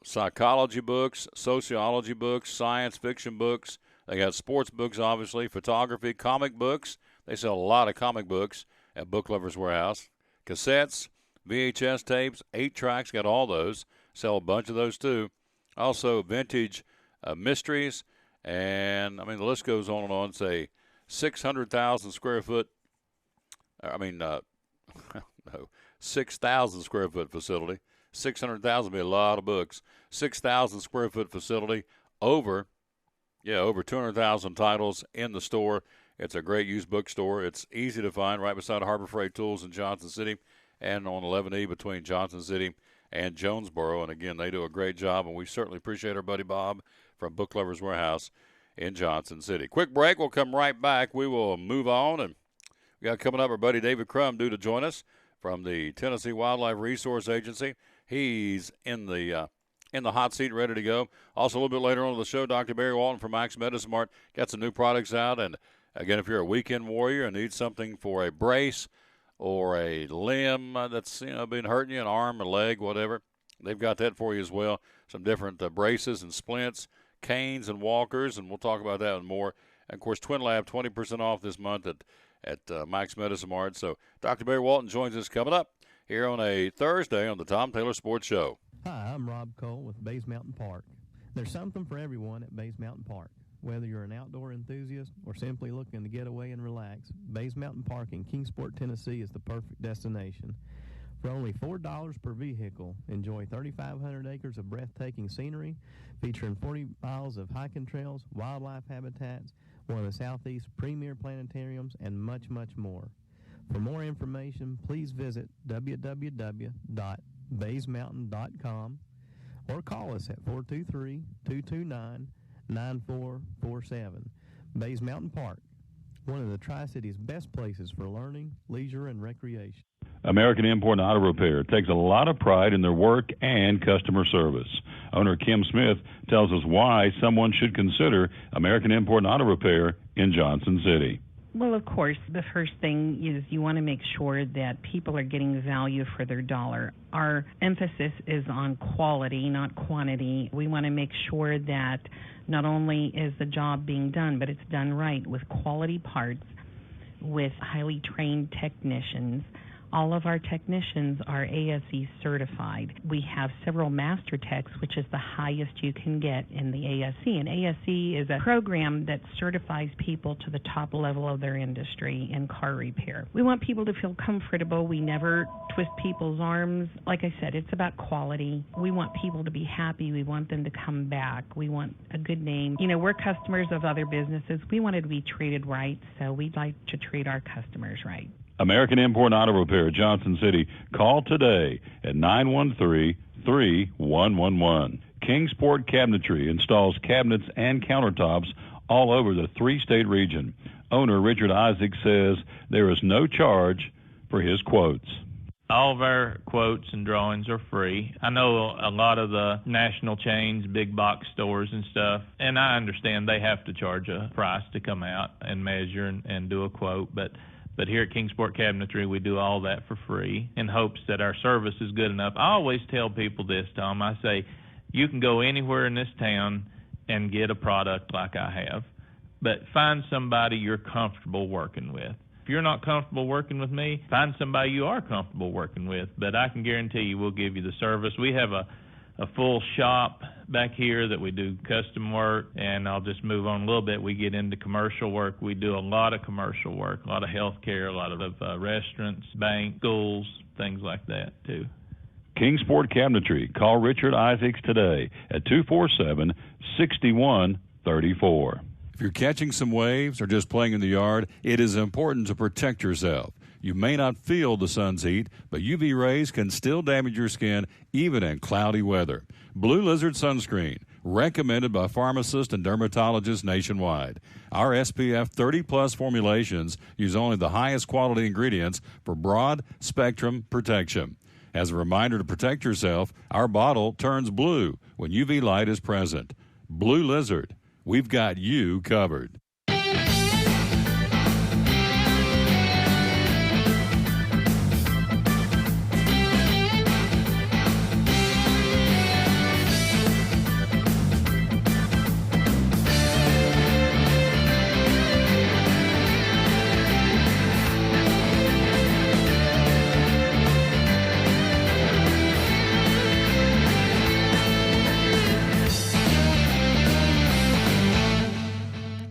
psychology books, sociology books, science fiction books. They got sports books, obviously, photography, comic books. They sell a lot of comic books at Book Lovers Warehouse. Cassettes, VHS tapes, 8-tracks, got all those. Sell a bunch of those, too. Also, vintage mysteries, and, the list goes on and on. It's a 600,000 square foot, 6,000 square foot facility. 600,000 would be a lot of books. 6,000 square foot facility, over 200,000 titles in the store. It's a great used bookstore. It's easy to find right beside Harbor Freight Tools in Johnson City and on 11E between Johnson City and Jonesboro. And, again, they do a great job, and we certainly appreciate our buddy Bob from Book Lovers Warehouse in Johnson City. Quick break. We'll come right back. We will move on, and we got coming up our buddy David CRUM due to join us from the Tennessee Wildlife Resource Agency. He's in the hot seat, ready to go. Also, a little bit later on in the show, Dr. Barry Walton from Max Medicine Mart got some new products out. And, again, if you're a weekend warrior and need something for a brace or a limb that's been hurting you, an arm, a leg, whatever, They've got that for you as well. Some different braces and splints, canes and walkers, and we'll talk about that and more. And, of course, Twin Lab, 20% off this month at Mike's Medicine Mart. So Dr. Barry Walton joins us coming up here on a Thursday on the Tom Taylor Sports Show. Hi, I'm Rob Cole with Bays Mountain Park. There's something for everyone at Bays Mountain Park. Whether you're an outdoor enthusiast or simply looking to get away and relax, Bays Mountain Park in Kingsport, Tennessee is the perfect destination. For only $4 per vehicle, enjoy 3,500 acres of breathtaking scenery, featuring 40 miles of hiking trails, wildlife habitats, one of the Southeast's premier planetariums, and much, much more. For more information, please visit www.baysmountain.com or call us at 423-229-9447. Bays Mountain Park, one of the Tri-City's best places for learning, leisure, and recreation. American Import and Auto Repair takes a lot of pride in their work and customer service. Owner Kim Smith tells us why someone should consider American Import and Auto Repair in Johnson City. Well, of course, the first thing is you want to make sure that people are getting value for their dollar. Our emphasis is on quality, not quantity. We want to make sure that not only is the job being done, but it's done right with quality parts, with highly trained technicians. All of our technicians are ASE certified. We have several master techs, which is the highest you can get in the ASE. And ASE is a program that certifies people to the top level of their industry in car repair. We want people to feel comfortable. We never twist people's arms. Like I said, it's about quality. We want people to be happy. We want them to come back. We want a good name. You know, we're customers of other businesses. We wanted to be treated right, so we'd like to treat our customers right. American Import and Auto Repair, Johnson City. Call today at 913-3111. Kingsport Cabinetry installs cabinets and countertops all over the three-state region. Owner Richard Isaac says there is no charge for his quotes. All of our quotes and drawings are free. I know a lot of the national chains, big box stores and stuff, and I understand they have to charge a price to come out and measure and do a quote, but here at Kingsport Cabinetry, we do all that for free in hopes that our service is good enough. I always tell people this, Tom. I say, you can go anywhere in this town and get a product like I have, but find somebody you're comfortable working with. If you're not comfortable working with me, find somebody you are comfortable working with, but I can guarantee you we'll give you the service. We have a full shop back here that we do custom work, and I'll just move on a little bit. We get into commercial work. We do a lot of commercial work, a lot of healthcare, a lot of restaurants, banks, schools, things like that too. Kingsport Cabinetry. Call Richard Isaacs today at 247-6134. If you're catching some waves or just playing in the yard, it is important to protect yourself. You may not feel the sun's heat, but UV rays can still damage your skin even in cloudy weather. Blue Lizard Sunscreen, recommended by pharmacists and dermatologists nationwide. Our SPF 30-plus formulations use only the highest quality ingredients for broad spectrum protection. As a reminder to protect yourself, our bottle turns blue when UV light is present. Blue Lizard, we've got you covered.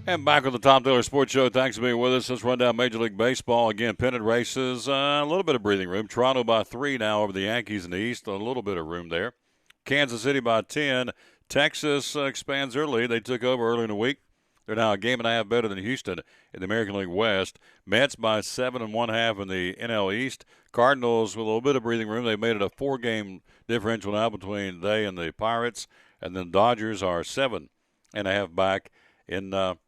And back with the Tom Taylor Sports Show. Thanks for being with us. Let's run down Major League Baseball. Again, pennant races, a little bit of breathing room. Toronto by 3 now over the Yankees in the East. A little bit of room there. Kansas City by 10. Texas expands their lead. They took over early in the week. They're now a game and a half better than Houston in the American League West. Mets by 7 1/2 in the NL East. Cardinals with a little bit of breathing room. They made it a 4-game differential now between they and the Pirates. And then Dodgers are 7 1/2 back in the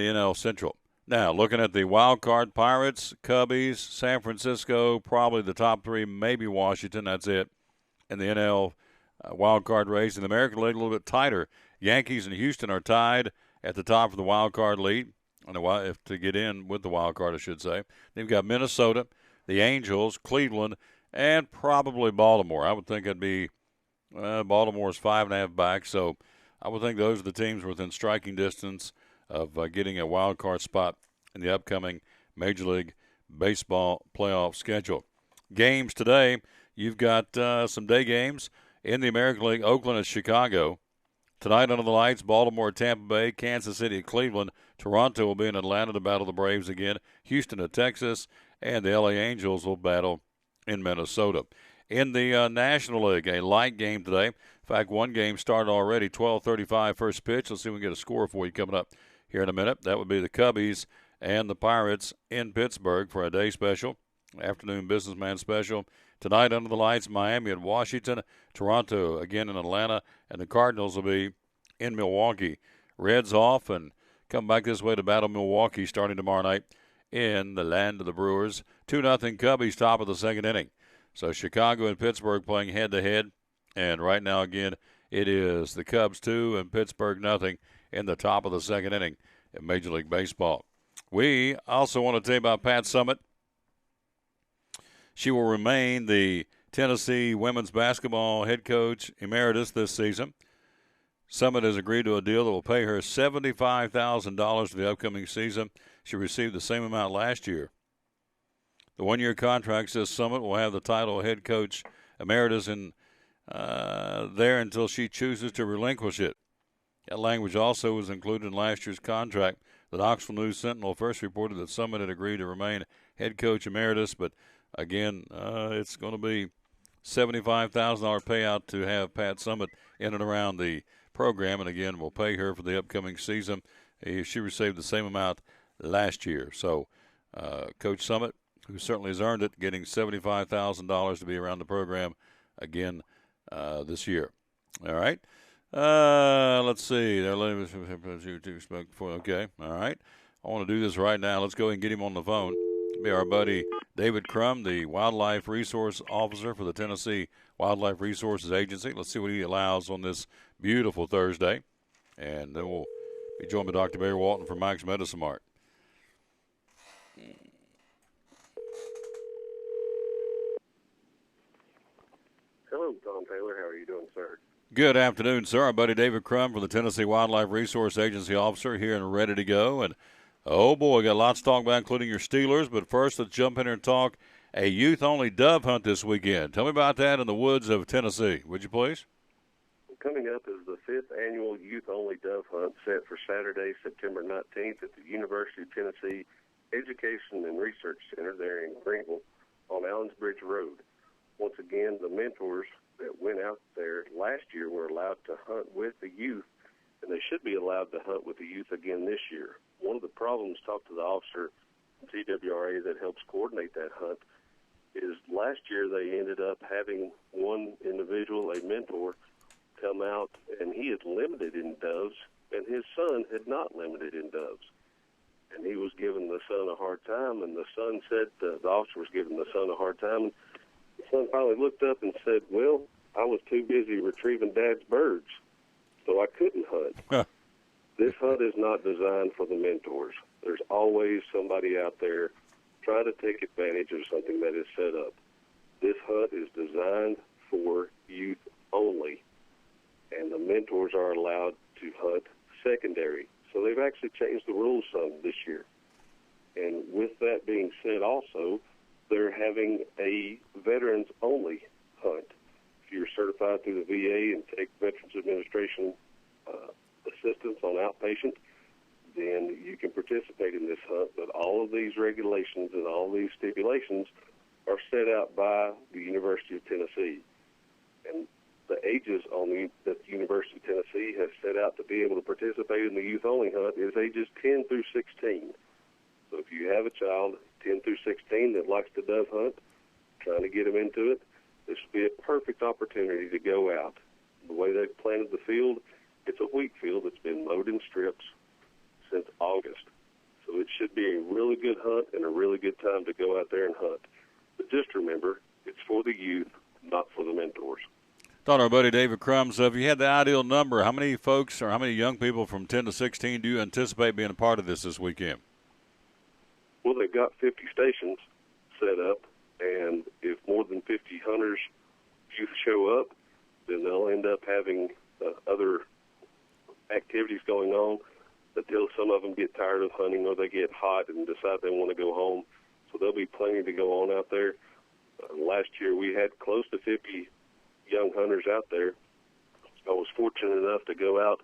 NL Central. Now, looking at the wild card, Pirates, Cubbies, San Francisco, probably the top 3, maybe Washington. That's it. In the NL wild card race. In the American League, a little bit tighter. Yankees and Houston are tied at the top of the wild card lead, to get in with the wild card, I should say. They've got Minnesota, the Angels, Cleveland, and probably Baltimore. I would think it'd be Baltimore's 5.5 back, so I would think those are the teams within striking distance of getting a wild card spot in the upcoming Major League Baseball playoff schedule. Games today, you've got some day games in the American League. Oakland at Chicago. Tonight under the lights, Baltimore at Tampa Bay, Kansas City at Cleveland. Toronto will be in Atlanta to battle the Braves again. Houston at Texas, and the LA Angels will battle in Minnesota. In the National League, a light game today. In fact, one game started already, 12:35 first pitch. Let's see if we can get a score for you coming up here in a minute. That would be the Cubbies and the Pirates in Pittsburgh for a day special, afternoon businessman special. Tonight under the lights, Miami at Washington, Toronto again in Atlanta, and the Cardinals will be in Milwaukee. Reds off and come back this way to battle Milwaukee starting tomorrow night in the land of the Brewers. 2-0 Cubbies, top of the second inning. So Chicago and Pittsburgh playing head-to-head, and right now again it is the Cubs 2 and Pittsburgh 0 in the top of the second inning in Major League Baseball. We also want to tell you about Pat Summitt. She will remain the Tennessee women's basketball head coach emeritus this season. Summitt has agreed to a deal that will pay her $75,000 for the upcoming season. She received the same amount last year. The one-year contract says Summitt will have the title of head coach emeritus there until she chooses to relinquish it. That language also was included in last year's contract. The Knoxville News-Sentinel first reported that Summitt had agreed to remain head coach emeritus, but again, it's going to be $75,000 payout to have Pat Summitt in and around the program, and again, we'll pay her for the upcoming season. She received the same amount last year. So Coach Summitt, who certainly has earned it, getting $75,000 to be around the program again this year. All right. Let's see. Okay. All right. I want to do this right now. Let's go ahead and get him on the phone. It'll be our buddy David CRUM, the Wildlife Resource Officer for the Tennessee Wildlife Resources Agency. Let's see what he allows on this beautiful Thursday. And then we'll be joined by Dr. Barry Walton from Mike's Medicine Mart. Hello, Tom Taylor. How are you doing, sir? Good afternoon, sir. Our buddy David CRUM from the Tennessee Wildlife Resource Agency Officer here and ready to go. And, oh, boy, got lots to talk about, including your Steelers. But first, let's jump in here and talk a youth-only dove hunt this weekend. Tell me about that in the woods of Tennessee, would you please? Coming up is the 5th annual youth-only dove hunt set for Saturday, September 19th at the University of Tennessee Education and Research Center there in Greenville on Allensbridge Road. Once again, the mentors that went out there last year were allowed to hunt with the youth, and they should be allowed to hunt with the youth again this year. One of the problems, talked to the officer from T.W.R.A. that helps coordinate that hunt, is last year they ended up having one individual, a mentor, come out, and he had limited in doves, and his son had not limited in doves. And he was giving the son a hard time, and the son said, the officer was giving the son a hard time, and the son finally looked up and said, well, I was too busy retrieving Dad's birds, so I couldn't hunt. Huh. This hunt is not designed for the mentors. There's always somebody out there trying to take advantage of something that is set up. This hunt is designed for youth only, and the mentors are allowed to hunt secondary. So they've actually changed the rules some this year. And with that being said also, they're having a veterans-only hunt. If you're certified through the VA and take Veterans Administration assistance on outpatient, then you can participate in this hunt. But all of these regulations and all these stipulations are set out by the University of Tennessee. And the ages that the University of Tennessee has set out to be able to participate in the youth-only hunt is ages 10 through 16. So if you have a child 10 through 16 that likes to dove hunt, trying to get them into it, this would be a perfect opportunity to go out. The way they've planted the field, it's a wheat field that's been mowed in strips since August. So it should be a really good hunt and a really good time to go out there and hunt. But just remember, it's for the youth, not for the mentors. Thought our buddy David CRUM, so if you had the ideal number, how many folks or how many young people from 10 to 16 do you anticipate being a part of this weekend? Well, they've got 50 stations set up, and if more than 50 hunters, youth show up, then they'll end up having other activities going on until some of them get tired of hunting or they get hot and decide they want to go home. So there'll be plenty to go on out there. Last year we had close to 50 young hunters out there. I was fortunate enough to go out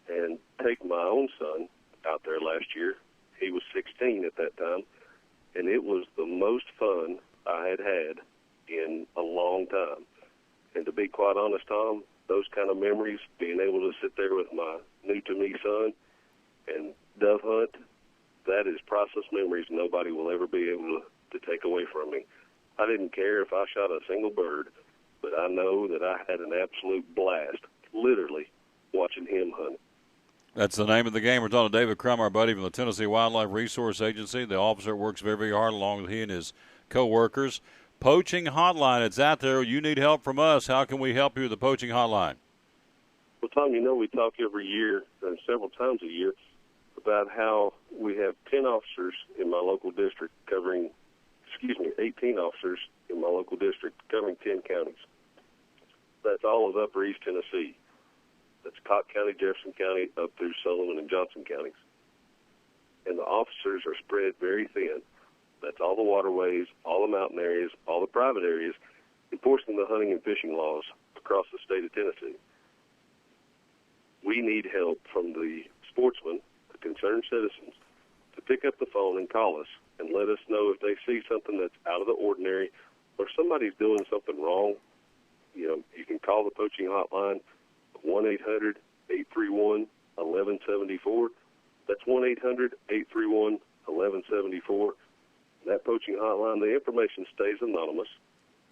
and take my own son out there last year. He was 16 at that time, and it was the most fun I had had in a long time. And to be quite honest, Tom, those kind of memories, being able to sit there with my new-to-me son and dove hunt, that is priceless memories nobody will ever be able to take away from me. I didn't care if I shot a single bird, but I know that I had an absolute blast, literally, watching him hunt. That's the name of the game. We're talking to David CRUM, our buddy from the Tennessee Wildlife Resource Agency. The officer works very, very hard along with he and his co-workers. Poaching hotline, it's out there. You need help from us. How can we help you with the poaching hotline? Well, Tom, you know we talk every year and several times a year about how we have 10 officers in my local district covering, 18 officers in my local district covering 10 counties. That's all of upper East Tennessee. That's Cocke County, Jefferson County, up through Sullivan and Johnson counties. And the officers are spread very thin. That's all the waterways, all the mountain areas, all the private areas, enforcing the hunting and fishing laws across the state of Tennessee. We need help from the sportsmen, the concerned citizens, to pick up the phone and call us and let us know if they see something that's out of the ordinary or somebody's doing something wrong. You know, you can call the poaching hotline, 1-800-831-1174. That's 1-800-831-1174. That poaching hotline, the information stays anonymous.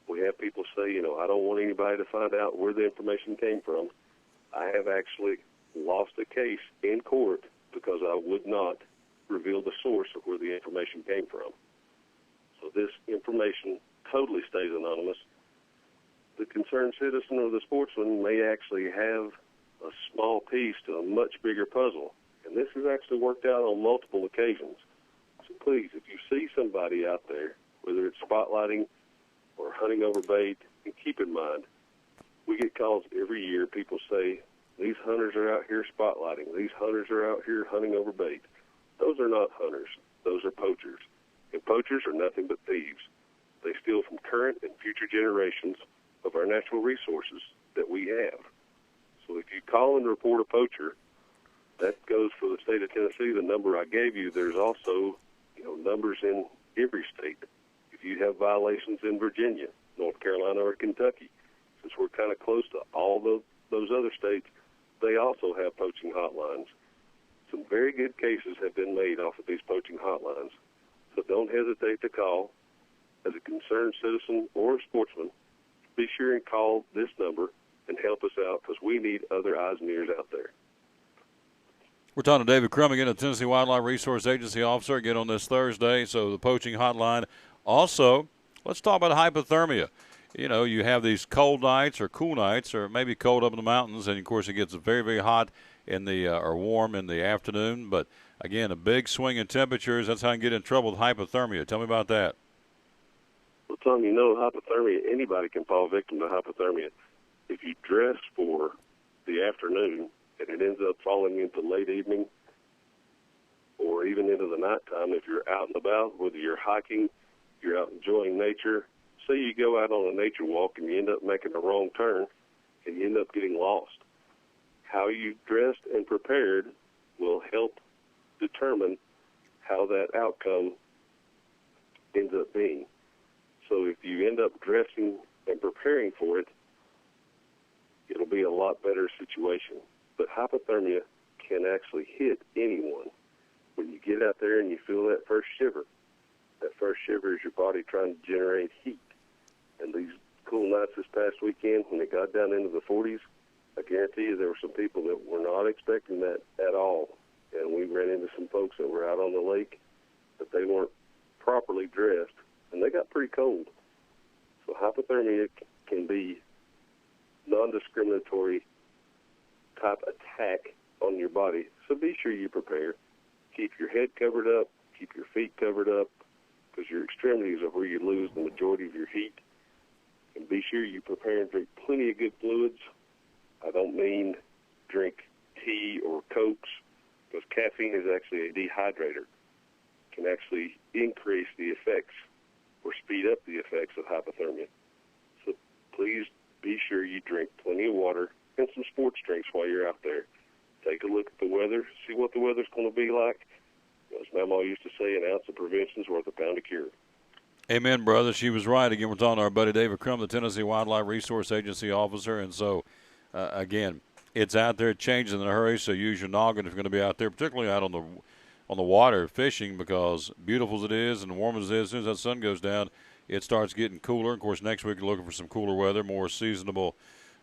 We have people say, I don't want anybody to find out where the information came from. I have actually lost a case in court because I would not reveal the source of where the information came from. So this information totally stays anonymous. The concerned citizen or the sportsman may actually have a small piece to a much bigger puzzle. And this has actually worked out on multiple occasions. So please, if you see somebody out there, whether it's spotlighting or hunting over bait, and keep in mind, we get calls every year. People say, these hunters are out here spotlighting. These hunters are out here hunting over bait. Those are not hunters. Those are poachers. And poachers are nothing but thieves. They steal from current and future generations of our natural resources that we have. So if you call and report a poacher, that goes for the state of Tennessee. The number I gave you, there's also numbers in every state. If you have violations in Virginia, North Carolina, or Kentucky, since we're kind of close to all those other states, they also have poaching hotlines. Some very good cases have been made off of these poaching hotlines. So don't hesitate to call. As a concerned citizen or a sportsman, be sure and call this number and help us out because we need other eyes and ears out there. We're talking to David CRUM, again, a Tennessee Wildlife Resource Agency officer, again on this Thursday. So the poaching hotline. Also, let's talk about hypothermia. You have these cold nights or cool nights or maybe cold up in the mountains, and, of course, it gets very, very hot in the or warm in the afternoon. But, again, a big swing in temperatures. That's how you get in trouble with hypothermia. Tell me about that. Well, Tom, hypothermia, anybody can fall victim to hypothermia. If you dress for the afternoon and it ends up falling into late evening or even into the nighttime, if you're out and about, whether you're hiking, you're out enjoying nature, say you go out on a nature walk and you end up making a wrong turn and you end up getting lost. How you dressed and prepared will help determine how that outcome ends up being. So if you end up dressing and preparing for it, it'll be a lot better situation. But hypothermia can actually hit anyone. When you get out there and you feel that first shiver is your body trying to generate heat. And these cool nights this past weekend, when it got down into the 40s, I guarantee you there were some people that were not expecting that at all. And we ran into some folks that were out on the lake, but they weren't properly dressed, and they got pretty cold. So hypothermia can be non-discriminatory type attack on your body. So be sure you prepare. Keep your head covered up. Keep your feet covered up. because your extremities are where you lose the majority of your heat. And be sure you prepare and drink plenty of good fluids. I don't mean drink tea or Cokes, because caffeine is actually a dehydrator. It can actually increase the effects or speed up the effects of hypothermia. So please be sure you drink plenty of water and some sports drinks while you're out there. Take a look at the weather, see what the weather's going to be like. As Mama used to say, an ounce of prevention is worth a pound of cure. Amen, brother. She was right. Again, we're talking to our buddy David Crum, the Tennessee Wildlife Resource Agency officer. And so, again, it's out there changing in a hurry, so use your noggin if you're going to be out there, particularly out on the water fishing, because beautiful as it is and warm as it is, as soon as that sun goes down, it starts getting cooler. Of course, next week you're looking for some cooler weather, more seasonable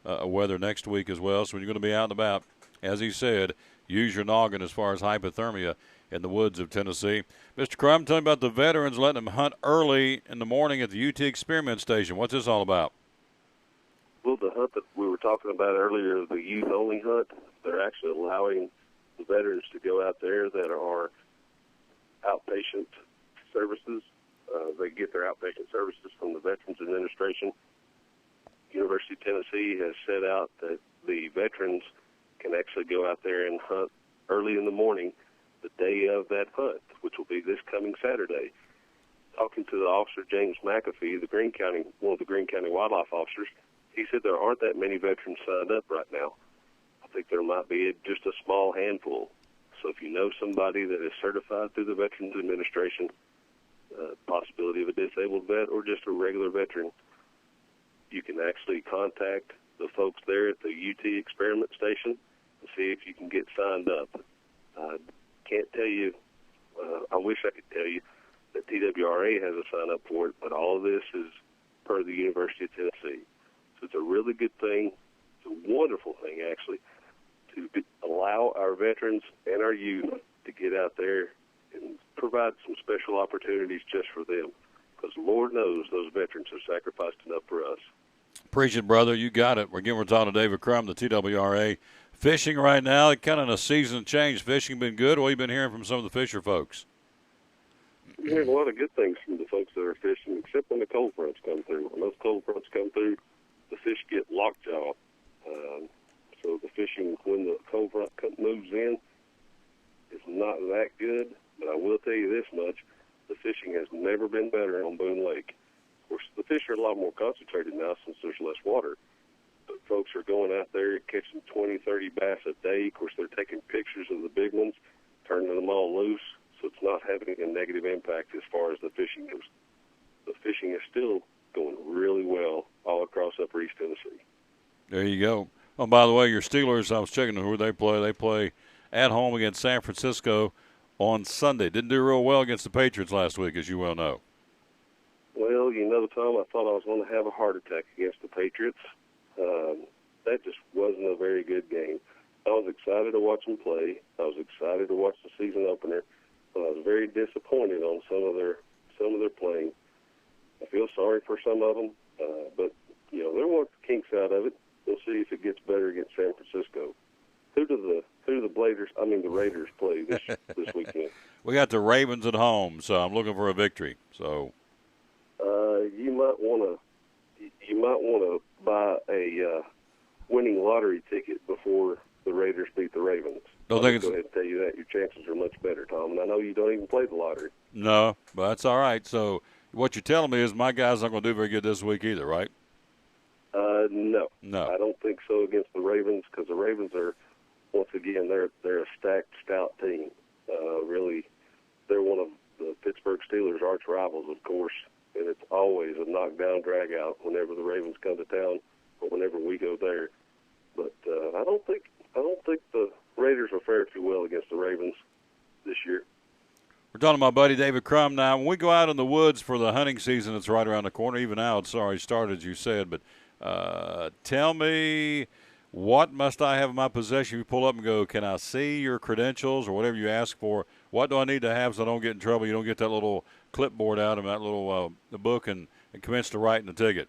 weather next week as well. So when you're going to be out and about, as he said, use your noggin as far as hypothermia in the woods of Tennessee. Mr. Crum, tell me about the veterans letting them hunt early in the morning at the UT Experiment Station. What's this all about? Well, the hunt that we were talking about earlier, the youth-only hunt, they're actually allowing the veterans to go out there that are outpatient services. They get their outpatient services from the Veterans Administration. University of Tennessee has set out that the veterans can actually go out there and hunt early in the morning the day of that hunt, which will be this coming Saturday. Talking to the officer, James McAfee, one of the Greene County wildlife officers, he said there aren't that many veterans signed up right now. I think there might be just a small handful. So if you know somebody that is certified through the Veterans Administration, possibility of a disabled vet or just a regular veteran, you can actually contact the folks there at the UT Experiment Station and see if you can get signed up. Can't tell you, I wish I could tell you that T.W.R.A. has a sign up for it, but all of this is per the University of Tennessee. So it's a really good thing. It's a wonderful thing, actually, to allow our veterans and our youth to get out there and provide some special opportunities just for them, because Lord knows those veterans have sacrificed enough for us. Appreciate it, brother. You got it. We're talking to David Crum, the T.W.R.A. Fishing right now, kind of in a season change. Fishing been good. What have you been hearing from some of the fisher folks? We hear a lot of good things from the folks that are fishing, except when the cold fronts come through. When those cold fronts come through, the fish get lockjaw. So the fishing, when the cold front moves in, is not that good. But I will tell you this much, the fishing has never been better on Boone Lake. Of course, the fish are a lot more concentrated now since there's less water. But folks are going out there catching 20, 30 bass a day. Of course, they're taking pictures of the big ones, turning them all loose, so it's not having a negative impact as far as the fishing goes. The fishing is still going really well all across Upper East Tennessee. There you go. Oh, by the way, your Steelers, I was checking who they play. They play at home against San Francisco on Sunday. Didn't do real well against the Patriots last week, as you well know. Well, you know, Tom, I thought I was going to have a heart attack against the Patriots. That just wasn't a very good game. I was excited to watch them play. I was excited to watch the season opener, but I was very disappointed on some of their playing. I feel sorry for some of them, but you know, they're working the kinks out of it. We'll see if it gets better against San Francisco. Who do the Raiders play this weekend? We got the Ravens at home, so I'm looking for a victory. So you might want to buy a winning lottery ticket before the Raiders beat the Ravens. Don't I'll think go ahead and tell you that. Your chances are much better, Tom. And I know you don't even play the lottery. No, but that's all right. So what you're telling me is my guy's not going to do very good this week either, right? No. I don't think so against the Ravens, because the Ravens are, once again, they're a stacked, stout team. Really, they're one of the Pittsburgh Steelers' arch rivals, of course, and it's always a knockdown, drag-out whenever the Ravens come to town or whenever we go there. But I don't think the Raiders will fare too well against the Ravens this year. We're talking to my buddy David Crum now. When we go out in the woods for the hunting season, it's right around the corner. Even now, it's already started, as you said. But tell me, what must I have in my possession? You pull up and go, can I see your credentials or whatever you ask for? What do I need to have so I don't get in trouble? You don't get that little clipboard out of that little the book and commence to write in the ticket.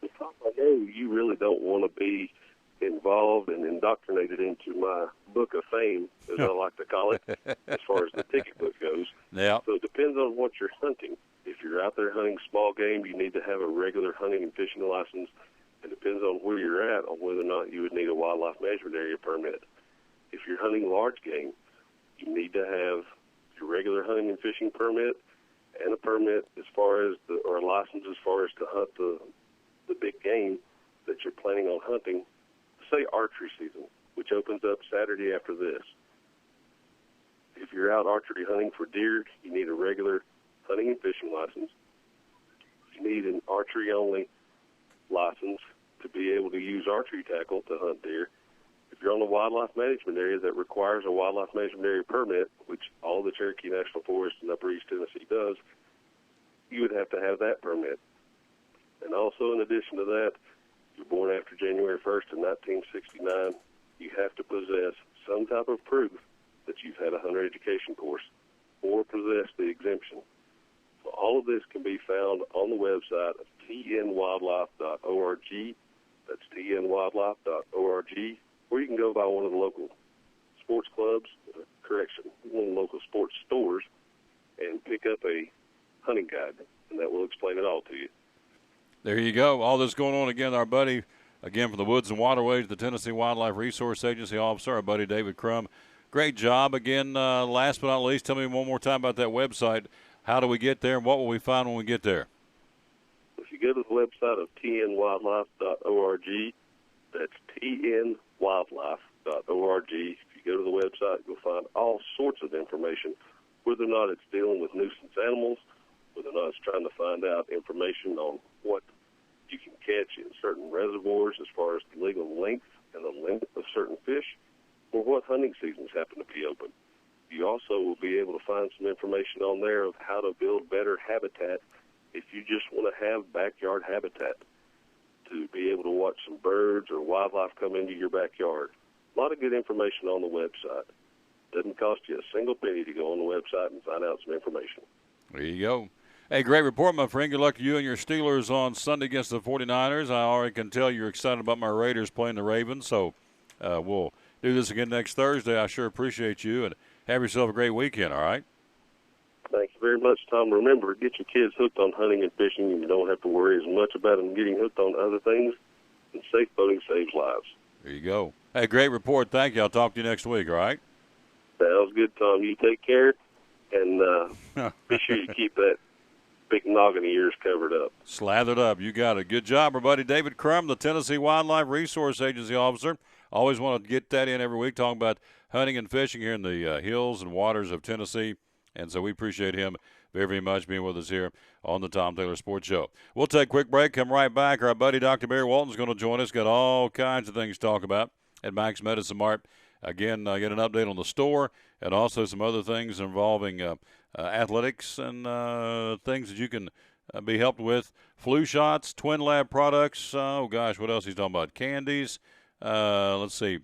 I know you really don't want to be involved and indoctrinated into my book of fame, as I like to call it, as far as the ticket book goes. Yeah. So it depends on what you're hunting. If you're out there hunting small game, you need to have a regular hunting and fishing license. It depends on where you're at on whether or not you would need a wildlife management area permit. If you're hunting large game, you need to have your regular hunting and fishing permit and a permit as far as or a license as far as to hunt the big game that you're planning on hunting, say archery season, which opens up Saturday after this. If you're out archery hunting for deer, you need a regular hunting and fishing license. You need an archery-only license to be able to use archery tackle to hunt deer. If you're on a wildlife management area that requires a wildlife management area permit, which all the Cherokee National Forest in Upper East Tennessee does, you would have to have that permit. And also, in addition to that, if you're born after January 1st of 1969, you have to possess some type of proof that you've had a hunter education course or possess the exemption. So all of this can be found on the website of tnwildlife.org. That's tnwildlife.org. Or you can go by one of the local sports clubs, one of the local sports stores, and pick up a hunting guide, and that will explain it all to you. There you go. All this going on again. Our buddy, again, from the Woods and Waterways, the Tennessee Wildlife Resource Agency officer, our buddy David CRUM. Great job. Again, last but not least, tell me one more time about that website. How do we get there, and what will we find when we get there? If you go to the website of tnwildlife.org, that's tnwildlife.org. If you go to the website, you'll find all sorts of information, whether or not it's dealing with nuisance animals, whether or not it's trying to find out information on what you can catch in certain reservoirs as far as the legal length and the limit of certain fish, or what hunting seasons happen to be open. You also will be able to find some information on there of how to build better habitat if you just want to have backyard habitat to be able to watch some birds or wildlife come into your backyard. A lot of good information on the website. Doesn't cost you a single penny to go on the website and find out some information. There you go. Hey, great report, my friend. Good luck to you and your Steelers on Sunday against the 49ers. I already can tell you're excited about my Raiders playing the Ravens, so we'll do this again next Thursday. I sure appreciate you, and have yourself a great weekend, all right? Thank you very much, Tom. Remember, get your kids hooked on hunting and fishing, and you don't have to worry as much about them getting hooked on other things, and safe boating saves lives. There you go. Hey, great report. Thank you. I'll talk to you next week, all right? Sounds good, Tom. You take care, and be sure you keep that big noggin of yours covered up. Slathered up. You got it. Good job, everybody. David CRUM, the Tennessee Wildlife Resource Agency officer. Always want to get that in every week, talking about hunting and fishing here in the hills and waters of Tennessee. And so we appreciate him very, very much being with us here on the Tom Taylor Sports Show. We'll take a quick break, come right back. Our buddy Dr. Barry Walton's going to join us. Got all kinds of things to talk about at Max Medicine Mart. Again, get an update on the store and also some other things involving athletics and things that you can be helped with. Flu shots, Twin Lab products. Oh, gosh, what else he's talking about? Candies. Let's see.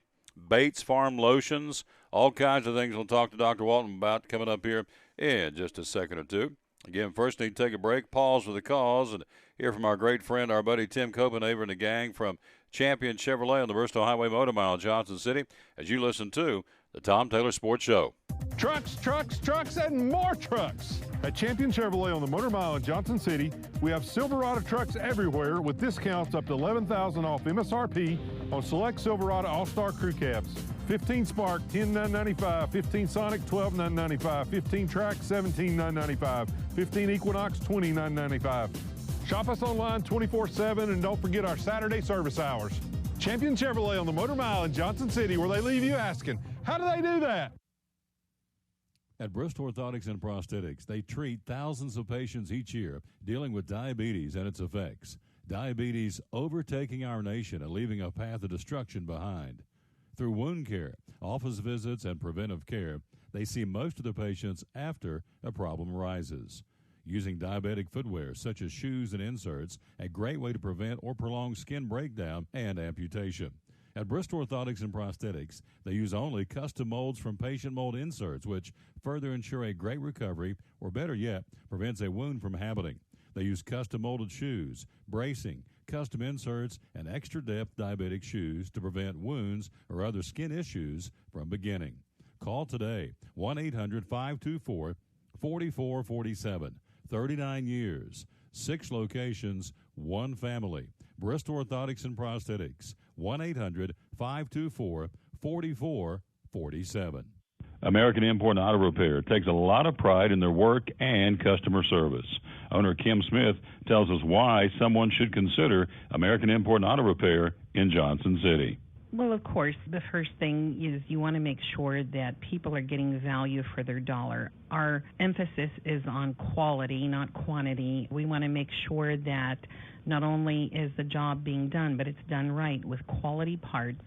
Bates Farm lotions. All kinds of things we'll talk to Dr. Walton about coming up here in just a second or two. Again, first need to take a break, pause for the cause, and hear from our great friend, our buddy Tim Copenaver and the gang from Champion Chevrolet on the Bristol Highway Motor Mile in Johnson City as you listen to the Tom Taylor Sports Show. Trucks, trucks, trucks, and more trucks. At Champion Chevrolet on the Motor Mile in Johnson City, we have Silverado trucks everywhere with discounts up to $11,000 off MSRP on select Silverado All-Star Crew Cabs. 15 Spark, $10,995. 15 Sonic, $12,995. 15 Track, $17,995. 15 Equinox, $20,995. Shop us online 24/7 and don't forget our Saturday service hours. Champion Chevrolet on the Motor Mile in Johnson City, where they leave you asking, how do they do that? At Bristol Orthotics and Prosthetics, they treat thousands of patients each year dealing with diabetes and its effects. Diabetes overtaking our nation and leaving a path of destruction behind. Through wound care, office visits, and preventive care, they see most of the patients after a problem arises. Using diabetic footwear such as shoes and inserts, a great way to prevent or prolong skin breakdown and amputation. At Bristol Orthotics and Prosthetics, they use only custom molds from patient mold inserts, which further ensure a great recovery, or better yet, prevents a wound from happening. They use custom molded shoes, bracing, custom inserts, and extra-depth diabetic shoes to prevent wounds or other skin issues from beginning. Call today, 1-800-524-4447. 39 years, 6 locations, 1 family. Bristol Orthotics and Prosthetics, 1-800-524-4447. American Import Auto Repair takes a lot of pride in their work and customer service. Owner Kim Smith tells us why someone should consider American Import Auto Repair in Johnson City. Well, of course, the first thing is you want to make sure that people are getting value for their dollar. Our emphasis is on quality, not quantity. We want to make sure that not only is the job being done, but it's done right with quality parts,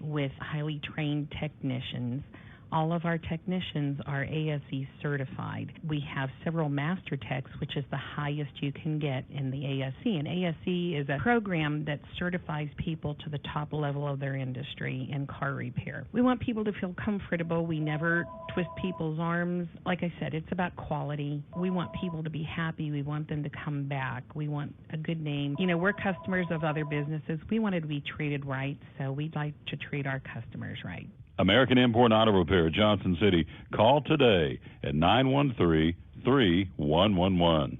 with highly trained technicians. All of our technicians are ASE certified. We have several master techs, which is the highest you can get in the ASE. And ASE is a program that certifies people to the top level of their industry in car repair. We want people to feel comfortable. We never twist people's arms. Like I said, it's about quality. We want people to be happy. We want them to come back. We want a good name. You know, we're customers of other businesses. We want to be treated right, so we'd like to treat our customers right. American Import Auto Repair, Johnson City. Call today at 913-3111.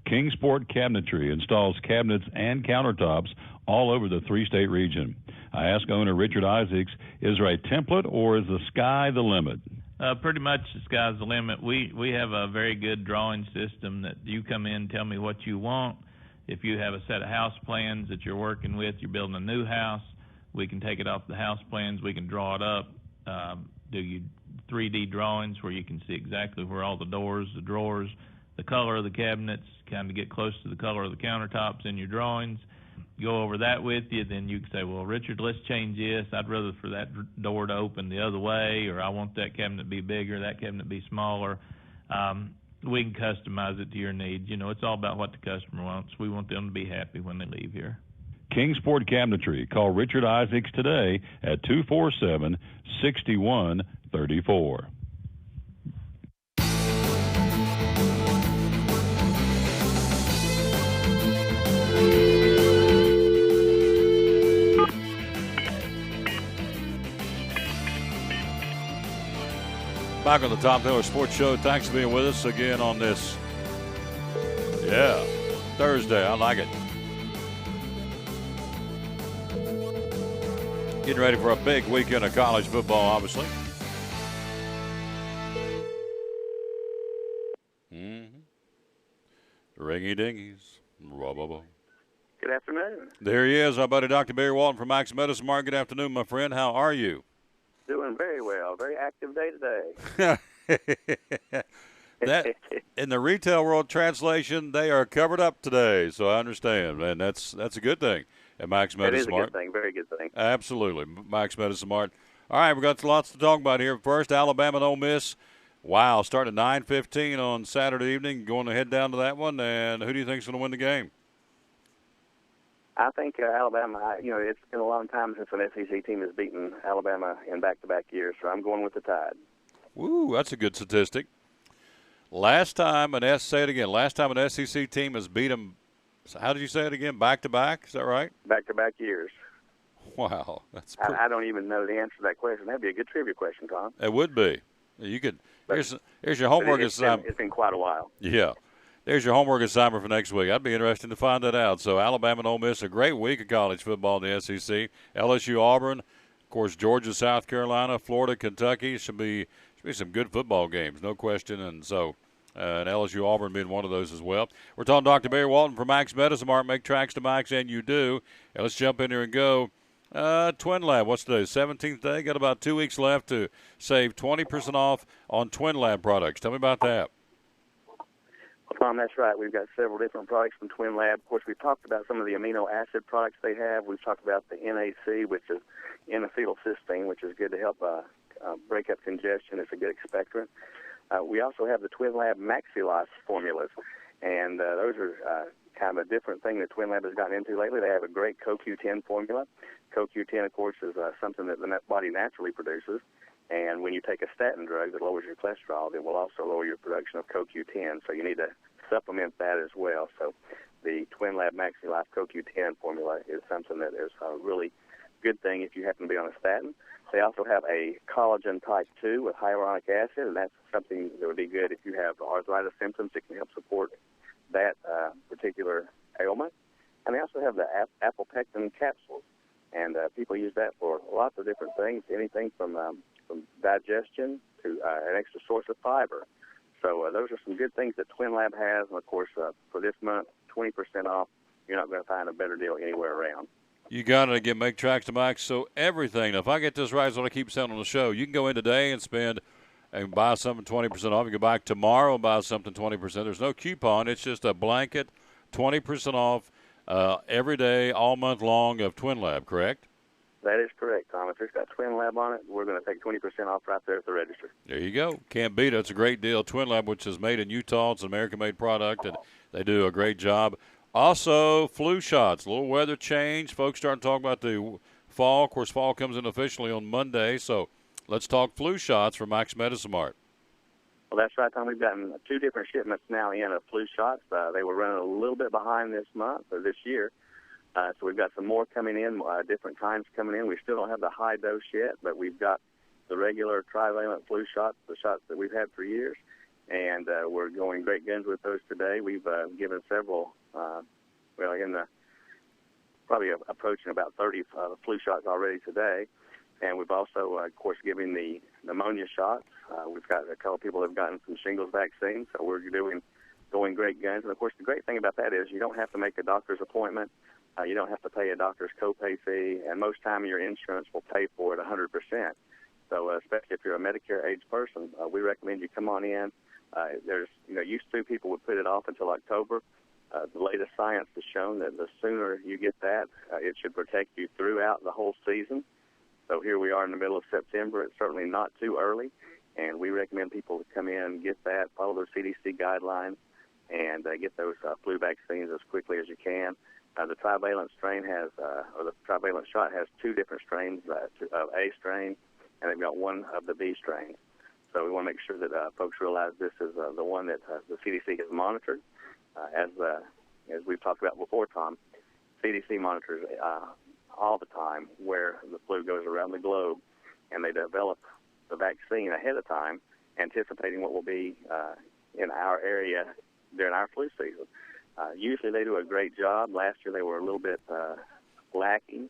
Kingsport Cabinetry installs cabinets and countertops all over the 3-state region. I asked owner Richard Isaacs, is there a template or is the sky the limit? Pretty much the sky's the limit. We have a very good drawing system that you come in, tell me what you want. If you have a set of house plans that you're working with, you're building a new house, we can take it off the house plans, we can draw it up, do you 3D drawings where you can see exactly where all the doors, the drawers, the color of the cabinets, kind of get close to the color of the countertops in your drawings, go over that with you, then you can say, well, Richard, let's change this. I'd rather for that door to open the other way, or I want that cabinet to be bigger, that cabinet to be smaller. We can customize it to your needs. You know, it's all about what the customer wants. We want them to be happy when they leave here. Kingsport Cabinetry. Call Richard Isaacs today at 247-6134. Back on the Tom Taylor Sports Show. Thanks for being with us again on this, Thursday. I like it. Getting ready for a big weekend of college football, obviously. Ringy-dingies. Good afternoon. There he is, our buddy Dr. Barry Walton from Max Medicine. Mark, good afternoon, my friend. How are you? Doing very well. Very active day today. That in the retail world translation, they are covered up today, so I understand, and that's a good thing at Max Medicine. It is a Mart. good thing, very good thing. Absolutely, Max Medicine Mart. All right, we've got lots to talk about here. First, Alabama and Ole Miss. Wow, starting at 9:15 on Saturday evening. Going to head down to that one, and who do you think is going to win the game? I think Alabama. It's been a long time since an SEC team has beaten Alabama in back-to-back years, so I'm going with the Tide. Woo, that's a good statistic. Last time an SEC team has beat them. How did you say it again? Back-to-back? Is that right? Back-to-back years. Wow, that's. I don't even know the answer to that question. That'd be a good trivia question, Tom. It would be. You could. Here's your homework assignment. It's been quite a while. Yeah. There's your homework assignment for next week. I'd be interested to find that out. So Alabama and Ole Miss, a great week of college football in the SEC. LSU, Auburn, of course, Georgia, South Carolina, Florida, Kentucky. Should be some good football games, no question. And so, and LSU, Auburn being one of those as well. We're talking to Dr. Barry Walton from Max Medicine Mart. Make tracks to Max, and you do. And let's jump in here and go. Twin Lab, what's today? 17th day. Got about 2 weeks left to save 20% off on Twin Lab products. Tell me about that. Well, Tom, that's right. We've got several different products from Twin Lab. Of course, we've talked about some of the amino acid products they have. We've talked about the NAC, which is N-acetylcysteine, which is good to help break up congestion. It's a good expectorant. We also have the Twin Lab Maxillos formulas, and those are kind of a different thing that Twin Lab has gotten into lately. They have a great CoQ10 formula. CoQ10, of course, is something that the body naturally produces. And when you take a statin drug that lowers your cholesterol, it will also lower your production of CoQ10. So you need to supplement that as well. So the Twin Lab Maxi Life CoQ10 formula is something that is a really good thing if you happen to be on a statin. They also have a collagen type 2 with hyaluronic acid, and that's something that would be good if you have arthritis symptoms. It can help support that particular ailment. And they also have the apopectin capsules, and people use that for lots of different things, anything from digestion to an extra source of fiber. So those are some good things that Twin Lab has, and of course for this month, 20% off. You're not going to find a better deal anywhere around. You got to get Make Tracks to Max. So everything. Now, if I get this right, is what I keep saying on the show. You can go in today and spend and buy something 20% off. You can buy tomorrow and buy something 20%. There's no coupon. It's just a blanket 20% off every day, all month long of Twin Lab, correct? That is correct, Tom. If it's got Twin Lab on it, we're going to take 20% off right there at the register. There you go. Can't beat it. It's a great deal. Twin Lab, which is made in Utah. It's an American-made product, and they do a great job. Also, flu shots. A little weather change. Folks starting to talk about the fall. Of course, fall comes in officially on Monday, so let's talk flu shots for Max Medicine Mart. Well, that's right, Tom. We've gotten 2 different shipments now in of flu shots. They were running a little bit behind this month or this year. So we've got some more coming in, different kinds coming in. We still don't have the high dose yet, but we've got the regular trivalent flu shots, the shots that we've had for years. And we're going great guns with those today. We've given several, probably approaching about 30 flu shots already today. And we've also, of course, given the pneumonia shots. We've got a couple of people that have gotten some shingles vaccines, so we're going great guns. And, of course, the great thing about that is you don't have to make a doctor's appointment. You don't have to pay a doctor's copay fee, and most time your insurance will pay for it 100%. So especially if you're a Medicare-age person, we recommend you come on in. Used to people would put it off until October. The latest science has shown that the sooner you get that, it should protect you throughout the whole season. So here we are in the middle of September. It's certainly not too early, and we recommend people to come in, get that, follow those CDC guidelines, and get those flu vaccines as quickly as you can. The trivalent strain has, or the trivalent shot has 2 different strains, of A strain, and they've got 1 of the B strain. So we want to make sure that folks realize this is the one that the CDC has monitored. As we've talked about before, Tom, CDC monitors all the time where the flu goes around the globe, and they develop the vaccine ahead of time, anticipating what will be in our area during our flu season. Usually they do a great job. Last year they were a little bit lacking,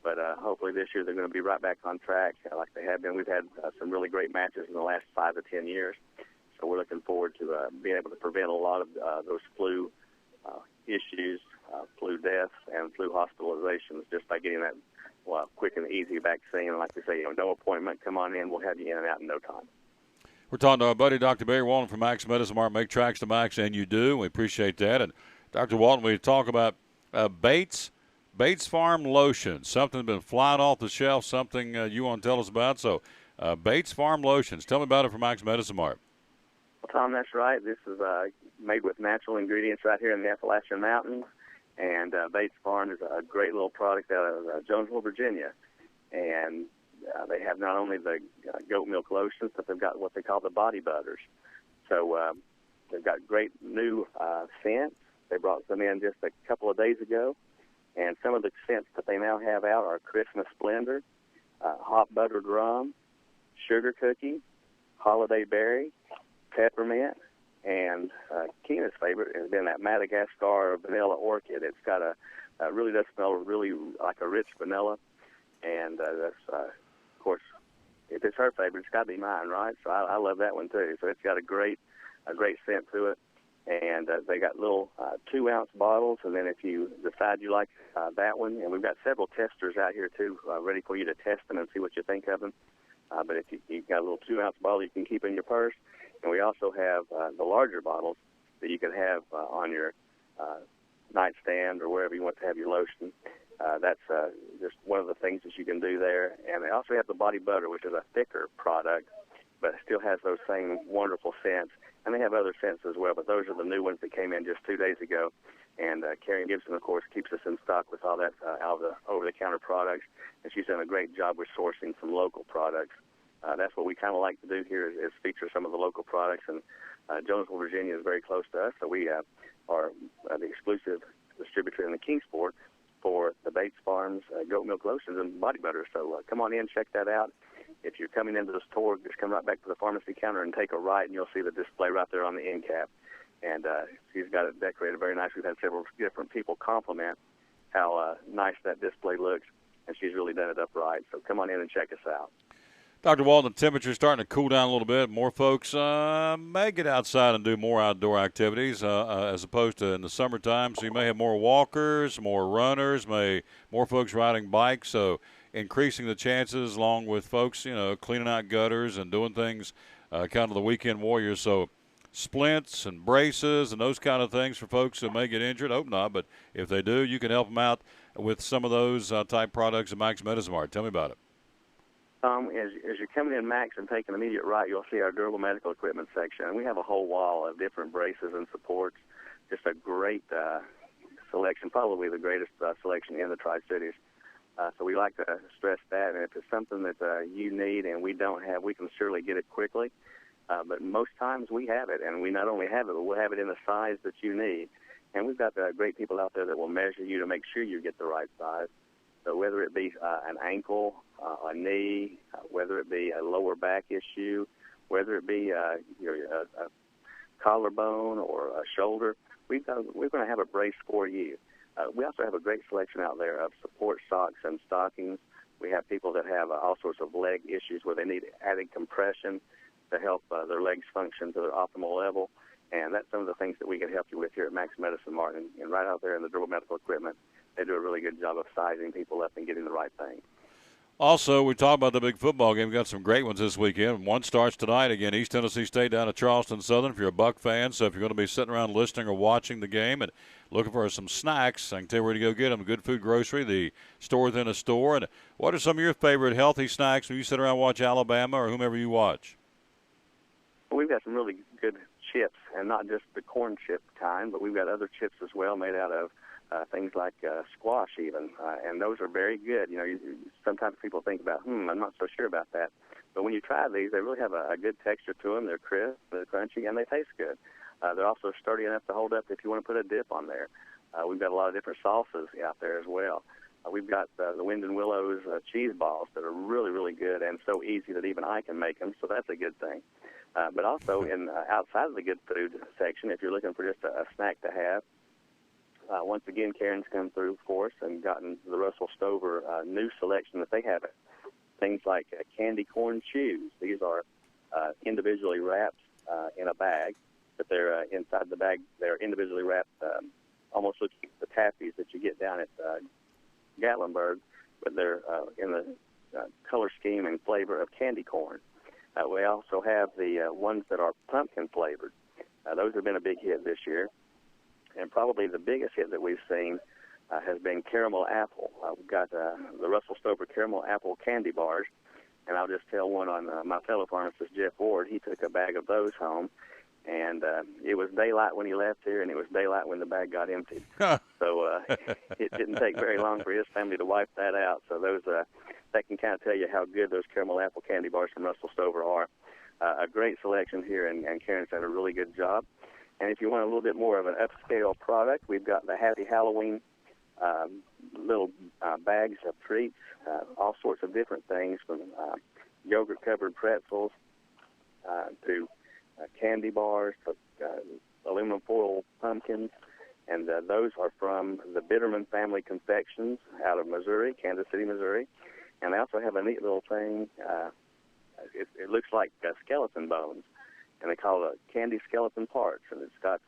but hopefully this year they're going to be right back on track like they have been. We've had some really great matches in the last 5 to 10 years, so we're looking forward to being able to prevent a lot of those flu issues, flu deaths, and flu hospitalizations just by getting that quick and easy vaccine. And like we say, no appointment, come on in, we'll have you in and out in no time. We're talking to our buddy, Dr. Barry Walton from Max Medicine Mart, Make Tracks to Max, and you do. We appreciate that. And Dr. Walton, we talk about Bates Farm Lotion, something that's been flying off the shelf, something you want to tell us about. So Bates Farm Lotions, tell me about it from Max Medicine Mart. Well, Tom, that's right. This is made with natural ingredients right here in the Appalachian Mountains. And Bates Farm is a great little product out of Jonesville, Virginia. And they have not only the goat milk lotions, but they've got what they call the body butters. So they've got great new scents. They brought them in just a couple of days ago. And some of the scents that they now have out are Christmas Splendor, hot buttered rum, sugar cookie, holiday berry, peppermint, and Keena's favorite has been that Madagascar vanilla orchid. It's got really does smell really like a rich vanilla. And that's, of course, if it's her favorite, it's got to be mine, right? So I love that one too. So it's got a great scent to it. And they got little 2-ounce bottles. And then if you decide you like that one, and we've got several testers out here too, ready for you to test them and see what you think of them. But if you've got a little 2-ounce bottle you can keep in your purse. And we also have the larger bottles that you can have on your nightstand or wherever you want to have your lotion. That's just one of the things that you can do there. And they also have the body butter, which is a thicker product, but it still has those same wonderful scents. And they have other scents as well, but those are the new ones that came in just 2 days ago. And Karen Gibson, of course, keeps us in stock with all that out of the over-the-counter products. And she's done a great job with sourcing some local products That's what we kind of like to do here is feature some of the local products. And Jonesville, Virginia is very close to us, so we are the exclusive distributor in the Kingsport for the Bates Farms goat milk lotions and body butter. So come on in, check that out. If you're coming into the store, just come right back to the pharmacy counter and take a right, and you'll see the display right there on the end cap. And she's got it decorated very nice. We've had several different people compliment how nice that display looks, and she's really done it up right. So come on in and check us out. Dr. Walton, the temperature's starting to cool down a little bit. More folks may get outside and do more outdoor activities as opposed to in the summertime. So you may have more walkers, more runners, more folks riding bikes. So increasing the chances along with folks, cleaning out gutters and doing things kind of the weekend warriors. So splints and braces and those kind of things for folks that may get injured. Hope not, but if they do, you can help them out with some of those type products at Max Medicine Mart. Tell me about it. As you're coming in Max and taking an immediate right, you'll see our durable medical equipment section. And we have a whole wall of different braces and supports. Just a great selection, probably the greatest selection in the Tri-Cities. So we like to stress that. And if it's something that you need and we don't have, we can surely get it quickly. But most times we have it, and we not only have it, but we'll have it in the size that you need. And we've got great people out there that will measure you to make sure you get the right size. So whether it be an ankle, a knee, whether it be a lower back issue, whether it be a collarbone or a shoulder, we're going to have a brace for you. We also have a great selection out there of support socks and stockings. We have people that have all sorts of leg issues where they need added compression to help their legs function to their optimal level. And that's some of the things that we can help you with here at Max Medicine Mart. And right out there in the durable medical equipment, they do a really good job of sizing people up and getting the right thing. Also, we talked about the big football game. We've got some great ones this weekend. One starts tonight, again, East Tennessee State down at Charleston Southern if you're a Buck fan. So if you're going to be sitting around listening or watching the game and looking for some snacks, I can tell you where to go get them. Good Food Grocery, the store within a store. And what are some of your favorite healthy snacks when you sit around and watch Alabama or whomever you watch? We've got some really good chips, and not just the corn chip kind, but we've got other chips as well made out of things like squash even, and those are very good. Sometimes people think about, I'm not so sure about that. But when you try these, they really have a good texture to them. They're crisp, they're crunchy, and they taste good. They're also sturdy enough to hold up if you want to put a dip on there. We've got a lot of different salsas out there as well. We've got the Wind and Willows cheese balls that are really, really good and so easy that even I can make them, so that's a good thing. But also outside of the good food section, if you're looking for just a snack to have, once again, Karen's come through for us and gotten the Russell Stover new selection that they have. Things like candy corn chews. These are individually wrapped in a bag, but they're inside the bag. They're individually wrapped, almost looking at the taffies that you get down at Gatlinburg, but they're in the color scheme and flavor of candy corn. We also have the ones that are pumpkin flavored. Those have been a big hit this year. And probably the biggest hit that we've seen has been caramel apple. We've got the Russell Stover caramel apple candy bars. And I'll just tell one on my fellow pharmacist, Jeff Ward. He took a bag of those home. And it was daylight when he left here, and it was daylight when the bag got emptied. So it didn't take very long for his family to wipe that out. So those that can kind of tell you how good those caramel apple candy bars from Russell Stover are. A great selection here, and Karen's done a really good job. And if you want a little bit more of an upscale product, we've got the Happy Halloween little bags of treats, all sorts of different things, from yogurt-covered pretzels to candy bars, to aluminum foil pumpkins. And those are from the Bitterman Family Confections out of Missouri, Kansas City, Missouri. And they also have a neat little thing. It looks like skeleton bones, and they call it candy skeleton parts. And it's got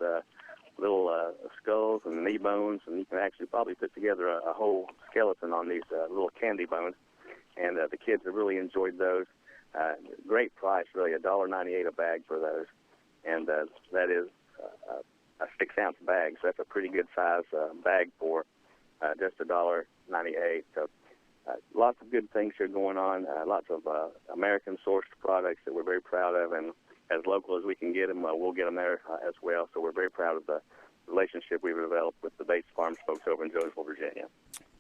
little skulls and knee bones, and you can actually probably put together a whole skeleton on these little candy bones. And the kids have really enjoyed those. Great price, really, $1.98 a bag for those. And that is a 6-ounce bag, so that's a pretty good size bag for just $1.98. So lots of good things here going on, lots of American-sourced products that we're very proud of, and as local as we can get them, we'll get them there as well. So we're very proud of the relationship we've developed with the Bates Farms folks over in Jonesville, Virginia.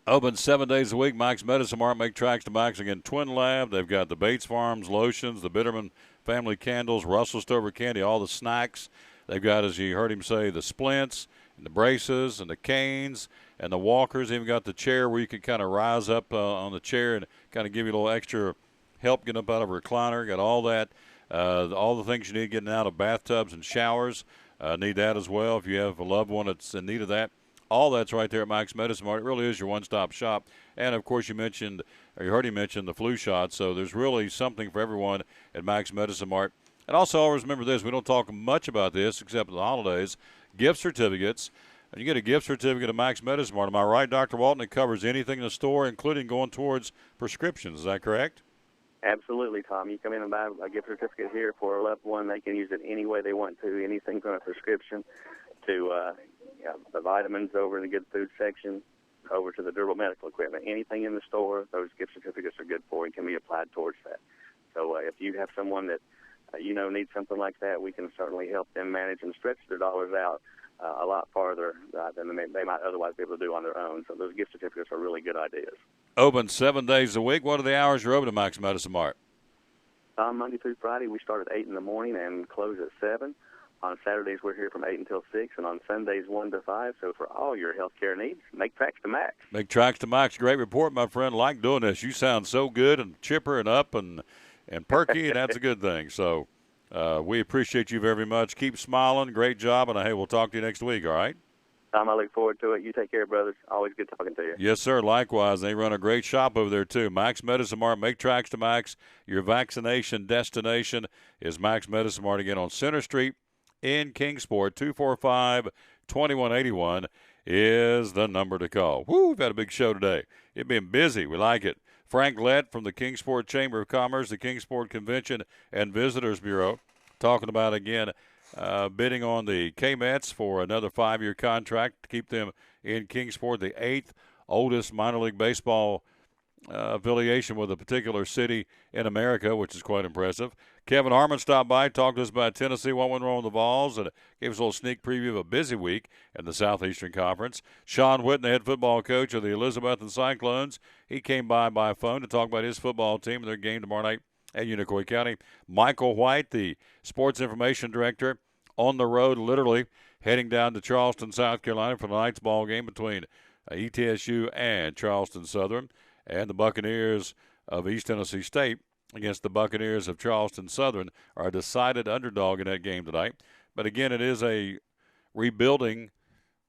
Open 7 days a week. Mike's Medicine Mart. Make tracks to Mike's. Again, Twin Lab. They've got the Bates Farms lotions, the Bitterman family candles, Russell Stover candy, all the snacks. They've got, as you heard him say, the splints and the braces and the canes and the walkers. Even got the chair where you can kind of rise up on the chair and kind of give you a little extra help getting up out of a recliner. Got all that. All the things you need getting out of bathtubs and showers. Need that as well if you have a loved one that's in need of that. All that's right there at Mike's Medicine Mart. It really is your one-stop shop. And, of course, you heard him mention the flu shot. So there's really something for everyone at Mike's Medicine Mart. And also always remember this. We don't talk much about this except at the holidays. Gift certificates. And you get a gift certificate at Mike's Medicine Mart. Am I right, Dr. Walton? It covers anything in the store, including going towards prescriptions. Is that correct? Absolutely, Tom. You come in and buy a gift certificate here for a loved one. They can use it any way they want to, anything from a prescription to the vitamins over in the good food section, over to the durable medical equipment. Anything in the store, those gift certificates are good for and can be applied towards that. So if you have someone that needs something like that, we can certainly help them manage and stretch their dollars out a lot farther than they might otherwise be able to do on their own. So those gift certificates are really good ideas. Open 7 days a week. What are the hours you're open at Mike's Medicine Mart? Monday through Friday, we start at 8 in the morning and close at 7. On Saturdays, we're here from 8 until 6, and on Sundays, 1 to 5. So for all your health care needs, make tracks to Max. Make tracks to Max. Great report, my friend. Like doing this. You sound so good and chipper and up and perky, and that's a good thing. So we appreciate you very much. Keep smiling. Great job, and hey, we'll talk to you next week, all right? Tom, I look forward to it. You take care, brothers. Always good talking to you. Yes, sir. Likewise. They run a great shop over there, too. Max Medicine Mart. Make tracks to Max. Your vaccination destination is Max Medicine Mart again on Center Street in Kingsport. 245-2181 is the number to call. Woo, we've had a big show today. It's been busy. We like it. Frank Lett from the Kingsport Chamber of Commerce, the Kingsport Convention and Visitors Bureau, talking about, again, bidding on the K-Mets for another 5-year contract to keep them in Kingsport, the 8th oldest minor league baseball affiliation with a particular city in America, which is quite impressive. Kevin Harmon stopped by, talked to us about Tennessee, what went wrong with the Vols, and gave us a little sneak preview of a busy week in the Southeastern Conference. Shawn Witten, the head football coach of the Elizabethton Cyclones, he came by phone to talk about his football team and their game tomorrow night at Unicoi County. Michael White, the sports information director, on the road, literally heading down to Charleston, South Carolina for the night's ball game between ETSU and Charleston Southern, and the Buccaneers of East Tennessee State against the Buccaneers of Charleston Southern are a decided underdog in that game tonight. But again, it is a rebuilding.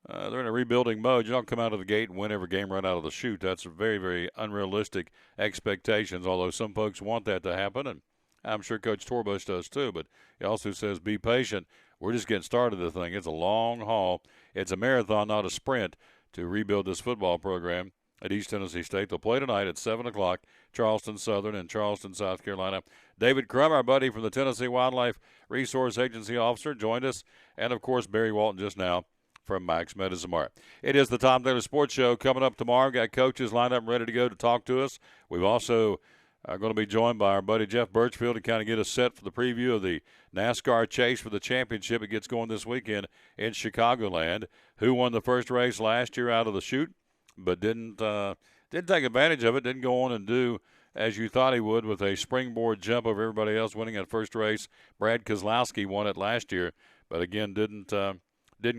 They're in a rebuilding mode. You don't come out of the gate and win every game right out of the chute. That's very, very unrealistic expectations, although some folks want that to happen, and I'm sure Coach Torbush does too. But he also says be patient. We're just getting started with the thing. It's a long haul. It's a marathon, not a sprint, to rebuild this football program at East Tennessee State. They'll play tonight at 7 o'clock, Charleston Southern in Charleston, South Carolina. David CRUM, our buddy from the Tennessee Wildlife Resource Agency officer, joined us. And, of course, Barry Walton just now from Mike's Medicine Mart. It is the Tom Taylor Sports Show coming up tomorrow. We've got coaches lined up and ready to go to talk to us. We've also going to be joined by our buddy Jeff Birchfield to kind of get us set for the preview of the NASCAR chase for the championship. It gets going this weekend in Chicagoland. Who won the first race last year out of the chute, but didn't take advantage of it, didn't go on and do as you thought he would with a springboard jump over everybody else winning that first race. Brad Keselowski won it last year, but again didn't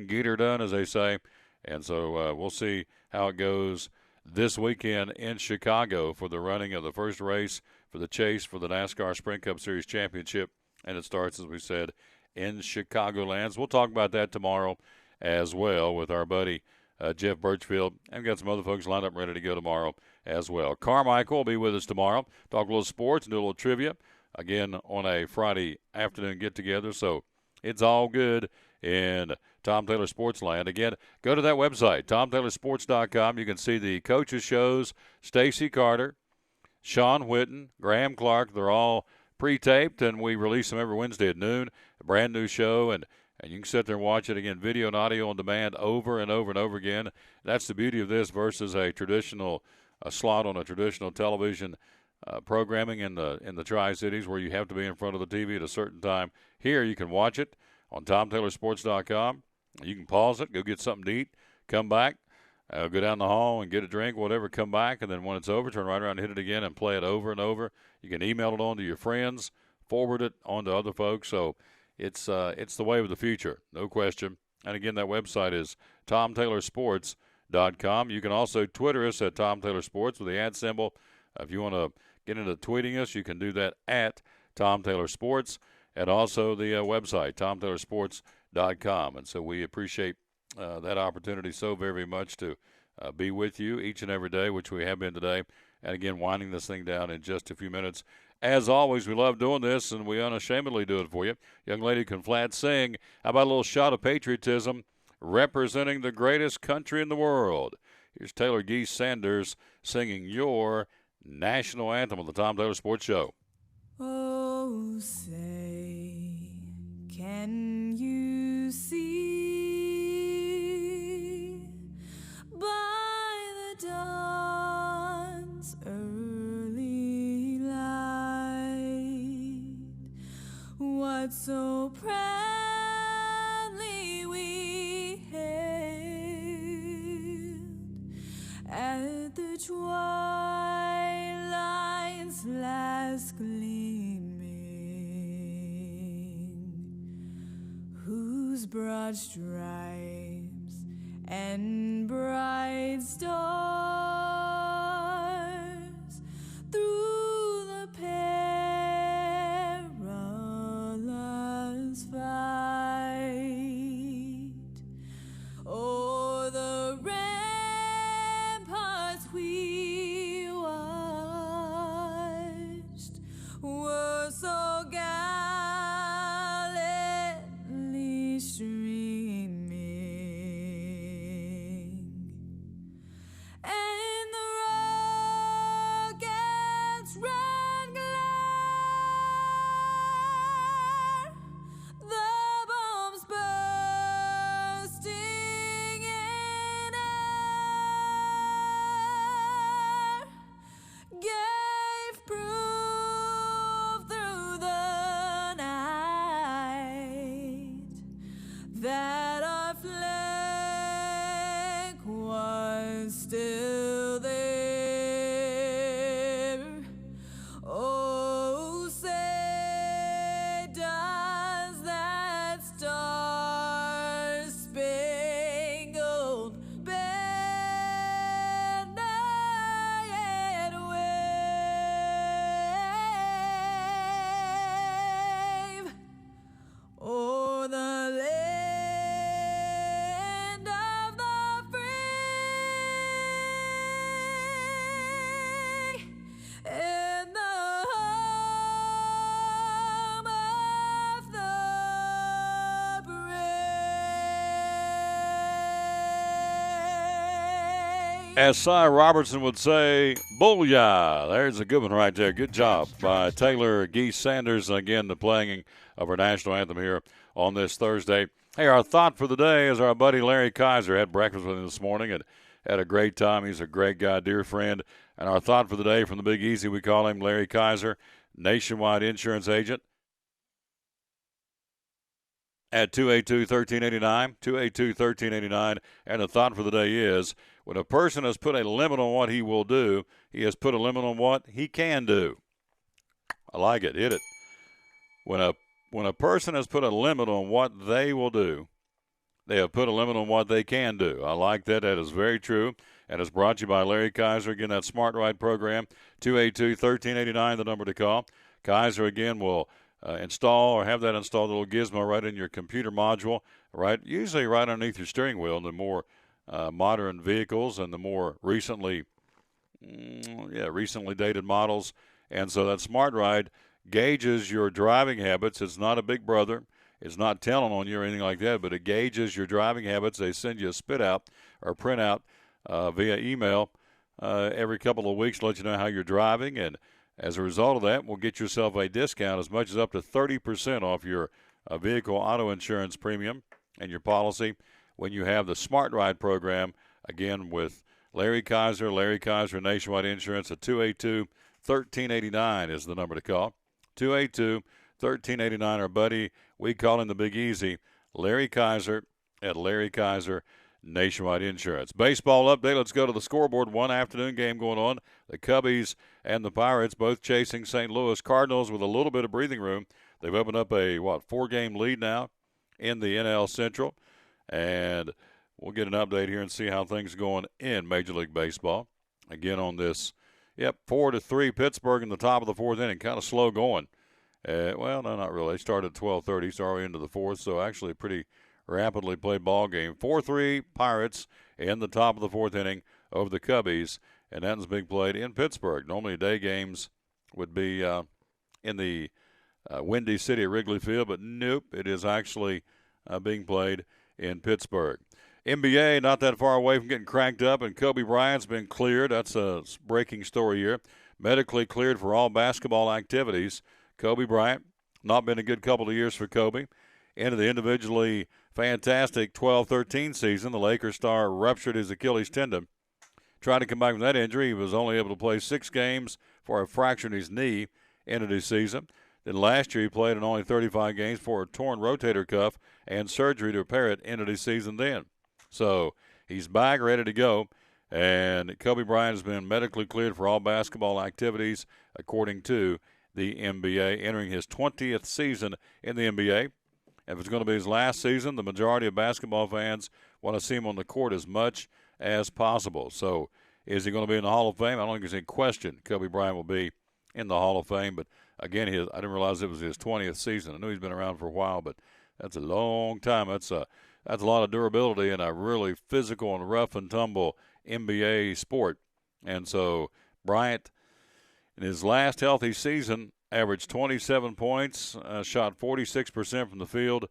get her done, as they say. And so we'll see how it goes this weekend in Chicago for the running of the first race for the chase for the NASCAR Sprint Cup Series Championship. And it starts, as we said, in Chicagoland. So we'll talk about that tomorrow as well with our buddy Jeff Birchfield. And we've got some other folks lined up ready to go tomorrow as well. Carmichael will be with us tomorrow. Talk a little sports and do a little trivia, again, on a Friday afternoon get-together. So it's all good in Tom Taylor Sports Land. Again, go to that website, TomTaylorSports.com. You can see the coaches' shows, Stacy Carter, Shawn Witten, Graham Clark. They're all pre-taped, and we release them every Wednesday at noon. A brand new show, and you can sit there and watch it again, video and audio on demand over and over and over again. That's the beauty of this versus a slot on a traditional television programming in the Tri-Cities where you have to be in front of the TV at a certain time. Here you can watch it on TomTaylorSports.com. You can pause it, go get something to eat, come back, Go down the hall and get a drink, whatever, come back, and then when it's over, turn right around and hit it again and play it over and over. You can email it on to your friends, forward it on to other folks. So it's the way of the future, no question. And, again, that website is TomTaylorSports.com. You can also Twitter us at Tom Taylor Sports with the @ symbol. If you want to get into tweeting us, you can do that at Tom Taylor Sports, and also the website, TomTaylorSports.com. And so we appreciate that opportunity so very, very much to be with you each and every day, which we have been today. And, again, winding this thing down in just a few minutes. As always, we love doing this, and we unashamedly do it for you. Young lady can flat sing. How about a little shot of patriotism representing the greatest country in the world? Here's Taylor Geese Sanders singing your national anthem on the Tom Taylor Sports Show. Oh, say, can you see by the dawn's early light what so proudly we hailed at the twilight's last gleaming, whose broad stripes and bright stars through the perilous fight o'er the ramparts we watched were so gallantly streaming, and the rocket's red glare, the bombs bursting in air, gave proof through the night that our flag was still there. Oh, say does that star-spangled banner yet wave o'er the land of the free and the home of the brave. As Cy Robertson would say, booyah. There's a good one right there. Good job by Taylor Geese Sanders. Again, the playing of our national anthem here on this Thursday. Hey, our thought for the day is our buddy Larry Kaiser. Had breakfast with him this morning and had a great time. He's a great guy, dear friend. And our thought for the day from the Big Easy, we call him Larry Kaiser, nationwide insurance agent at 282-1389, 282-1389. And the thought for the day is, when a person has put a limit on what he will do, he has put a limit on what he can do. I like it. Hit it. When a person has put a limit on what they will do, they have put a limit on what they can do. I like that. That is very true. And it's brought to you by Larry Kaiser. Again, that Smart Ride program, 282-1389, the number to call. Kaiser, again, will install or have that installed, a little gizmo right in your computer module, right, usually right underneath your steering wheel. And the more modern vehicles and the more recently dated models. And so that Smart Ride gauges your driving habits. It's not a big brother. It's not telling on you or anything like that, but it gauges your driving habits. They send you a spit out or print out via email every couple of weeks to let you know how you're driving. And as a result of that, we'll get yourself a discount as much as up to 30% off your vehicle auto insurance premium and your policy when you have the Smart Ride program, again, with Larry Kaiser Nationwide Insurance at 282-1389 is the number to call. 282-1389, our buddy, we call him the Big Easy, Larry Kaiser at Larry Kaiser Nationwide Insurance. Baseball update. Let's go to the scoreboard. One afternoon game going on. The Cubbies and the Pirates both chasing St. Louis Cardinals with a little bit of breathing room. They've opened up a, 4-game lead now in the NL Central. And we'll get an update here and see how things are going in Major League Baseball. Again on this, 4-3 Pittsburgh in the top of the fourth inning. Kind of slow going. No, not really. They started at 12:30, so already into the fourth, so actually a pretty rapidly played ball game. 4-3 Pirates in the top of the fourth inning over the Cubbies, and that was being played in Pittsburgh. Normally day games would be in the Windy City at Wrigley Field, but nope, it is actually being played in Pittsburgh. NBA not that far away from getting cranked up, and Kobe Bryant's been cleared. That's a breaking story here. Medically cleared for all basketball activities. Kobe Bryant, not been a good couple of years for Kobe. Into the individually fantastic 12-13 season, the Lakers star ruptured his Achilles tendon. Trying to come back from that injury, he was only able to play 6 games for a fracture in his knee into his season. Then last year he played in only 35 games for a torn rotator cuff and surgery to repair it into his season then. So he's back, ready to go, and Kobe Bryant has been medically cleared for all basketball activities according to the NBA, entering his 20th season in the NBA. If it's going to be his last season, the majority of basketball fans want to see him on the court as much as possible. So is he going to be in the Hall of Fame? I don't think there's any question Kobe Bryant will be in the Hall of Fame. But, again, I didn't realize it was his 20th season. I knew he's been around for a while, but that's a long time. That's a lot of durability in a really physical and rough and tumble NBA sport. And so Bryant, in his last healthy season, averaged 27 points, shot 46% from the field.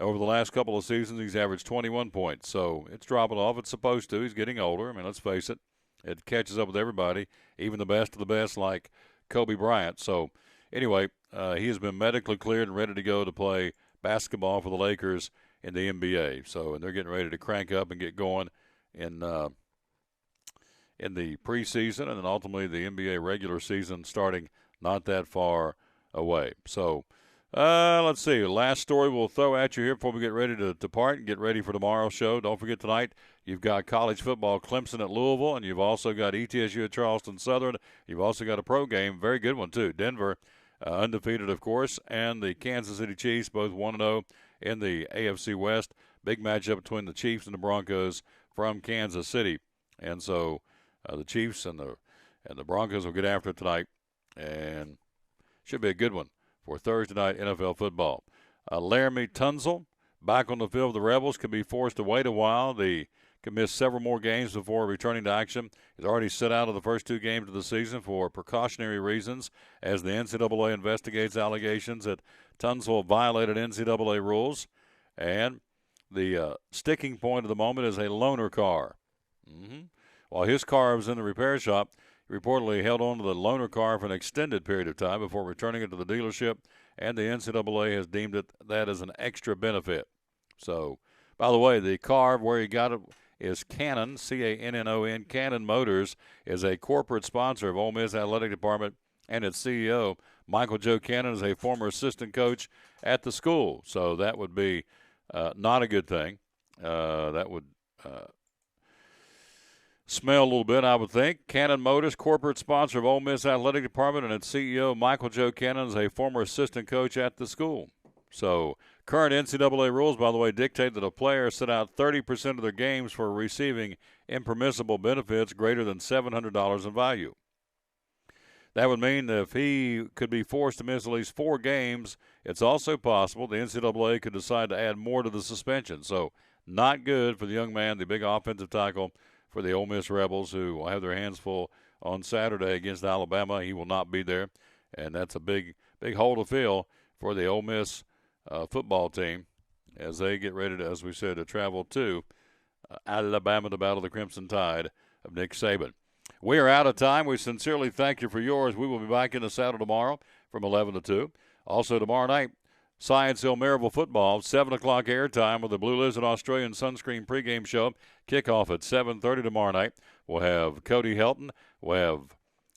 Over the last couple of seasons, he's averaged 21 points. So it's dropping off. It's supposed to. He's getting older. I mean, let's face it. It catches up with everybody, even the best of the best like Kobe Bryant. So anyway, he has been medically cleared and ready to go to play basketball for the Lakers in the NBA. So, and they're getting ready to crank up and get going in the preseason, and then ultimately the NBA regular season starting not that far away. So let's see. Last story we'll throw at you here before we get ready to depart and get ready for tomorrow's show. Don't forget tonight you've got college football, Clemson at Louisville, and you've also got ETSU at Charleston Southern. You've also got a pro game, very good one too. Denver, undefeated of course, and the Kansas City Chiefs, both 1-0 in the AFC West. Big matchup between the Chiefs and the Broncos from Kansas City. And so the Chiefs and the Broncos will get after it tonight, and should be a good one for Thursday night NFL football. Laramie Tunzel back on the field of the Rebels, can be forced to wait a while. They can miss several more games before returning to action. He's already sit out of the first 2 games of the season for precautionary reasons as the NCAA investigates allegations that Tunzel violated NCAA rules. And the sticking point of the moment is a loaner car. While his car was in the repair shop, he reportedly held on to the loaner car for an extended period of time before returning it to the dealership, and the NCAA has deemed that as an extra benefit. So, by the way, the car where he got it is Cannon, C-A-N-N-O-N. Cannon Motors is a corporate sponsor of Ole Miss Athletic Department, and its CEO, Michael Joe Cannon, is a former assistant coach at the school. So that would be not a good thing. That would smell a little bit, I would think. Cannon Motors, corporate sponsor of Ole Miss Athletic Department, and its CEO, Michael Joe Cannon, is a former assistant coach at the school. So current NCAA rules, by the way, dictate that a player sit out 30% of their games for receiving impermissible benefits greater than $700 in value. That would mean that if he could be forced to miss at least 4 games, it's also possible the NCAA could decide to add more to the suspension. So not good for the young man, the big offensive tackle for the Ole Miss Rebels, who will have their hands full on Saturday against Alabama. He will not be there, and that's a big hole to fill for the Ole Miss football team as they get ready to, as we said, to travel to Alabama to battle the Crimson Tide of Nick Saban. We are out of time. We sincerely thank you for yours. We will be back in the saddle tomorrow from 11 to 2. Also tomorrow night, Science Hill Maryville football, 7 o'clock airtime with the Blue Lizard Australian Sunscreen pregame show. Kickoff at 7:30 tomorrow night. We'll have Cody Helton. We'll have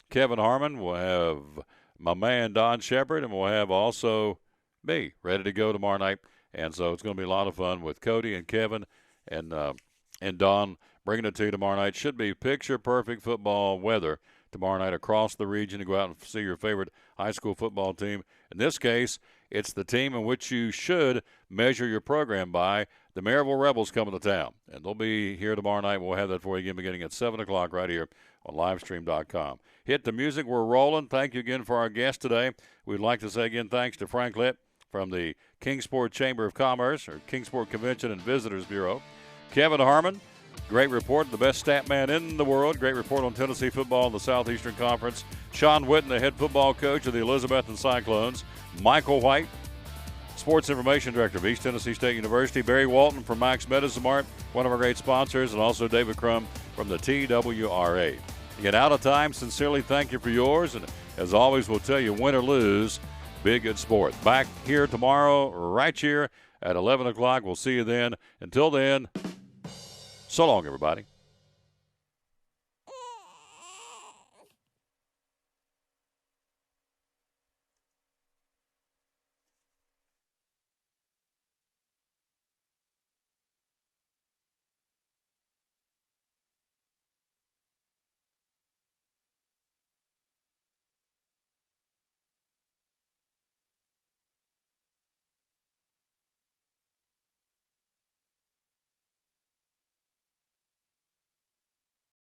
Kevin Harmon. We'll have my man Don Shepard. And we'll have also me ready to go tomorrow night. And so it's going to be a lot of fun with Cody and Kevin and And Don, bringing it to you tomorrow night. Should be picture-perfect football weather tomorrow night across the region to go out and see your favorite high school football team. In this case, it's the team in which you should measure your program by. The Maryville Rebels coming to town, and they'll be here tomorrow night. We'll have that for you again beginning at 7 o'clock right here on livestream.com. Hit the music. We're rolling. Thank you again for our guest today. We'd like to say again thanks to Frank Litt from the Kingsport Chamber of Commerce, or Kingsport Convention and Visitors Bureau. Kevin Harmon, great report, the best stat man in the world. Great report on Tennessee football in the Southeastern Conference. Sean Witten, the head football coach of the Elizabethton Cyclones. Michael White, Sports Information Director of East Tennessee State University. Barry Walton from Max Medicine Mart, one of our great sponsors, and also David CRUM from the T.W.R.A. Get out of time. Sincerely thank you for yours. And as always, we'll tell you, win or lose, be a good sport. Back here tomorrow, right here at 11 o'clock. We'll see you then. Until then, so long, everybody.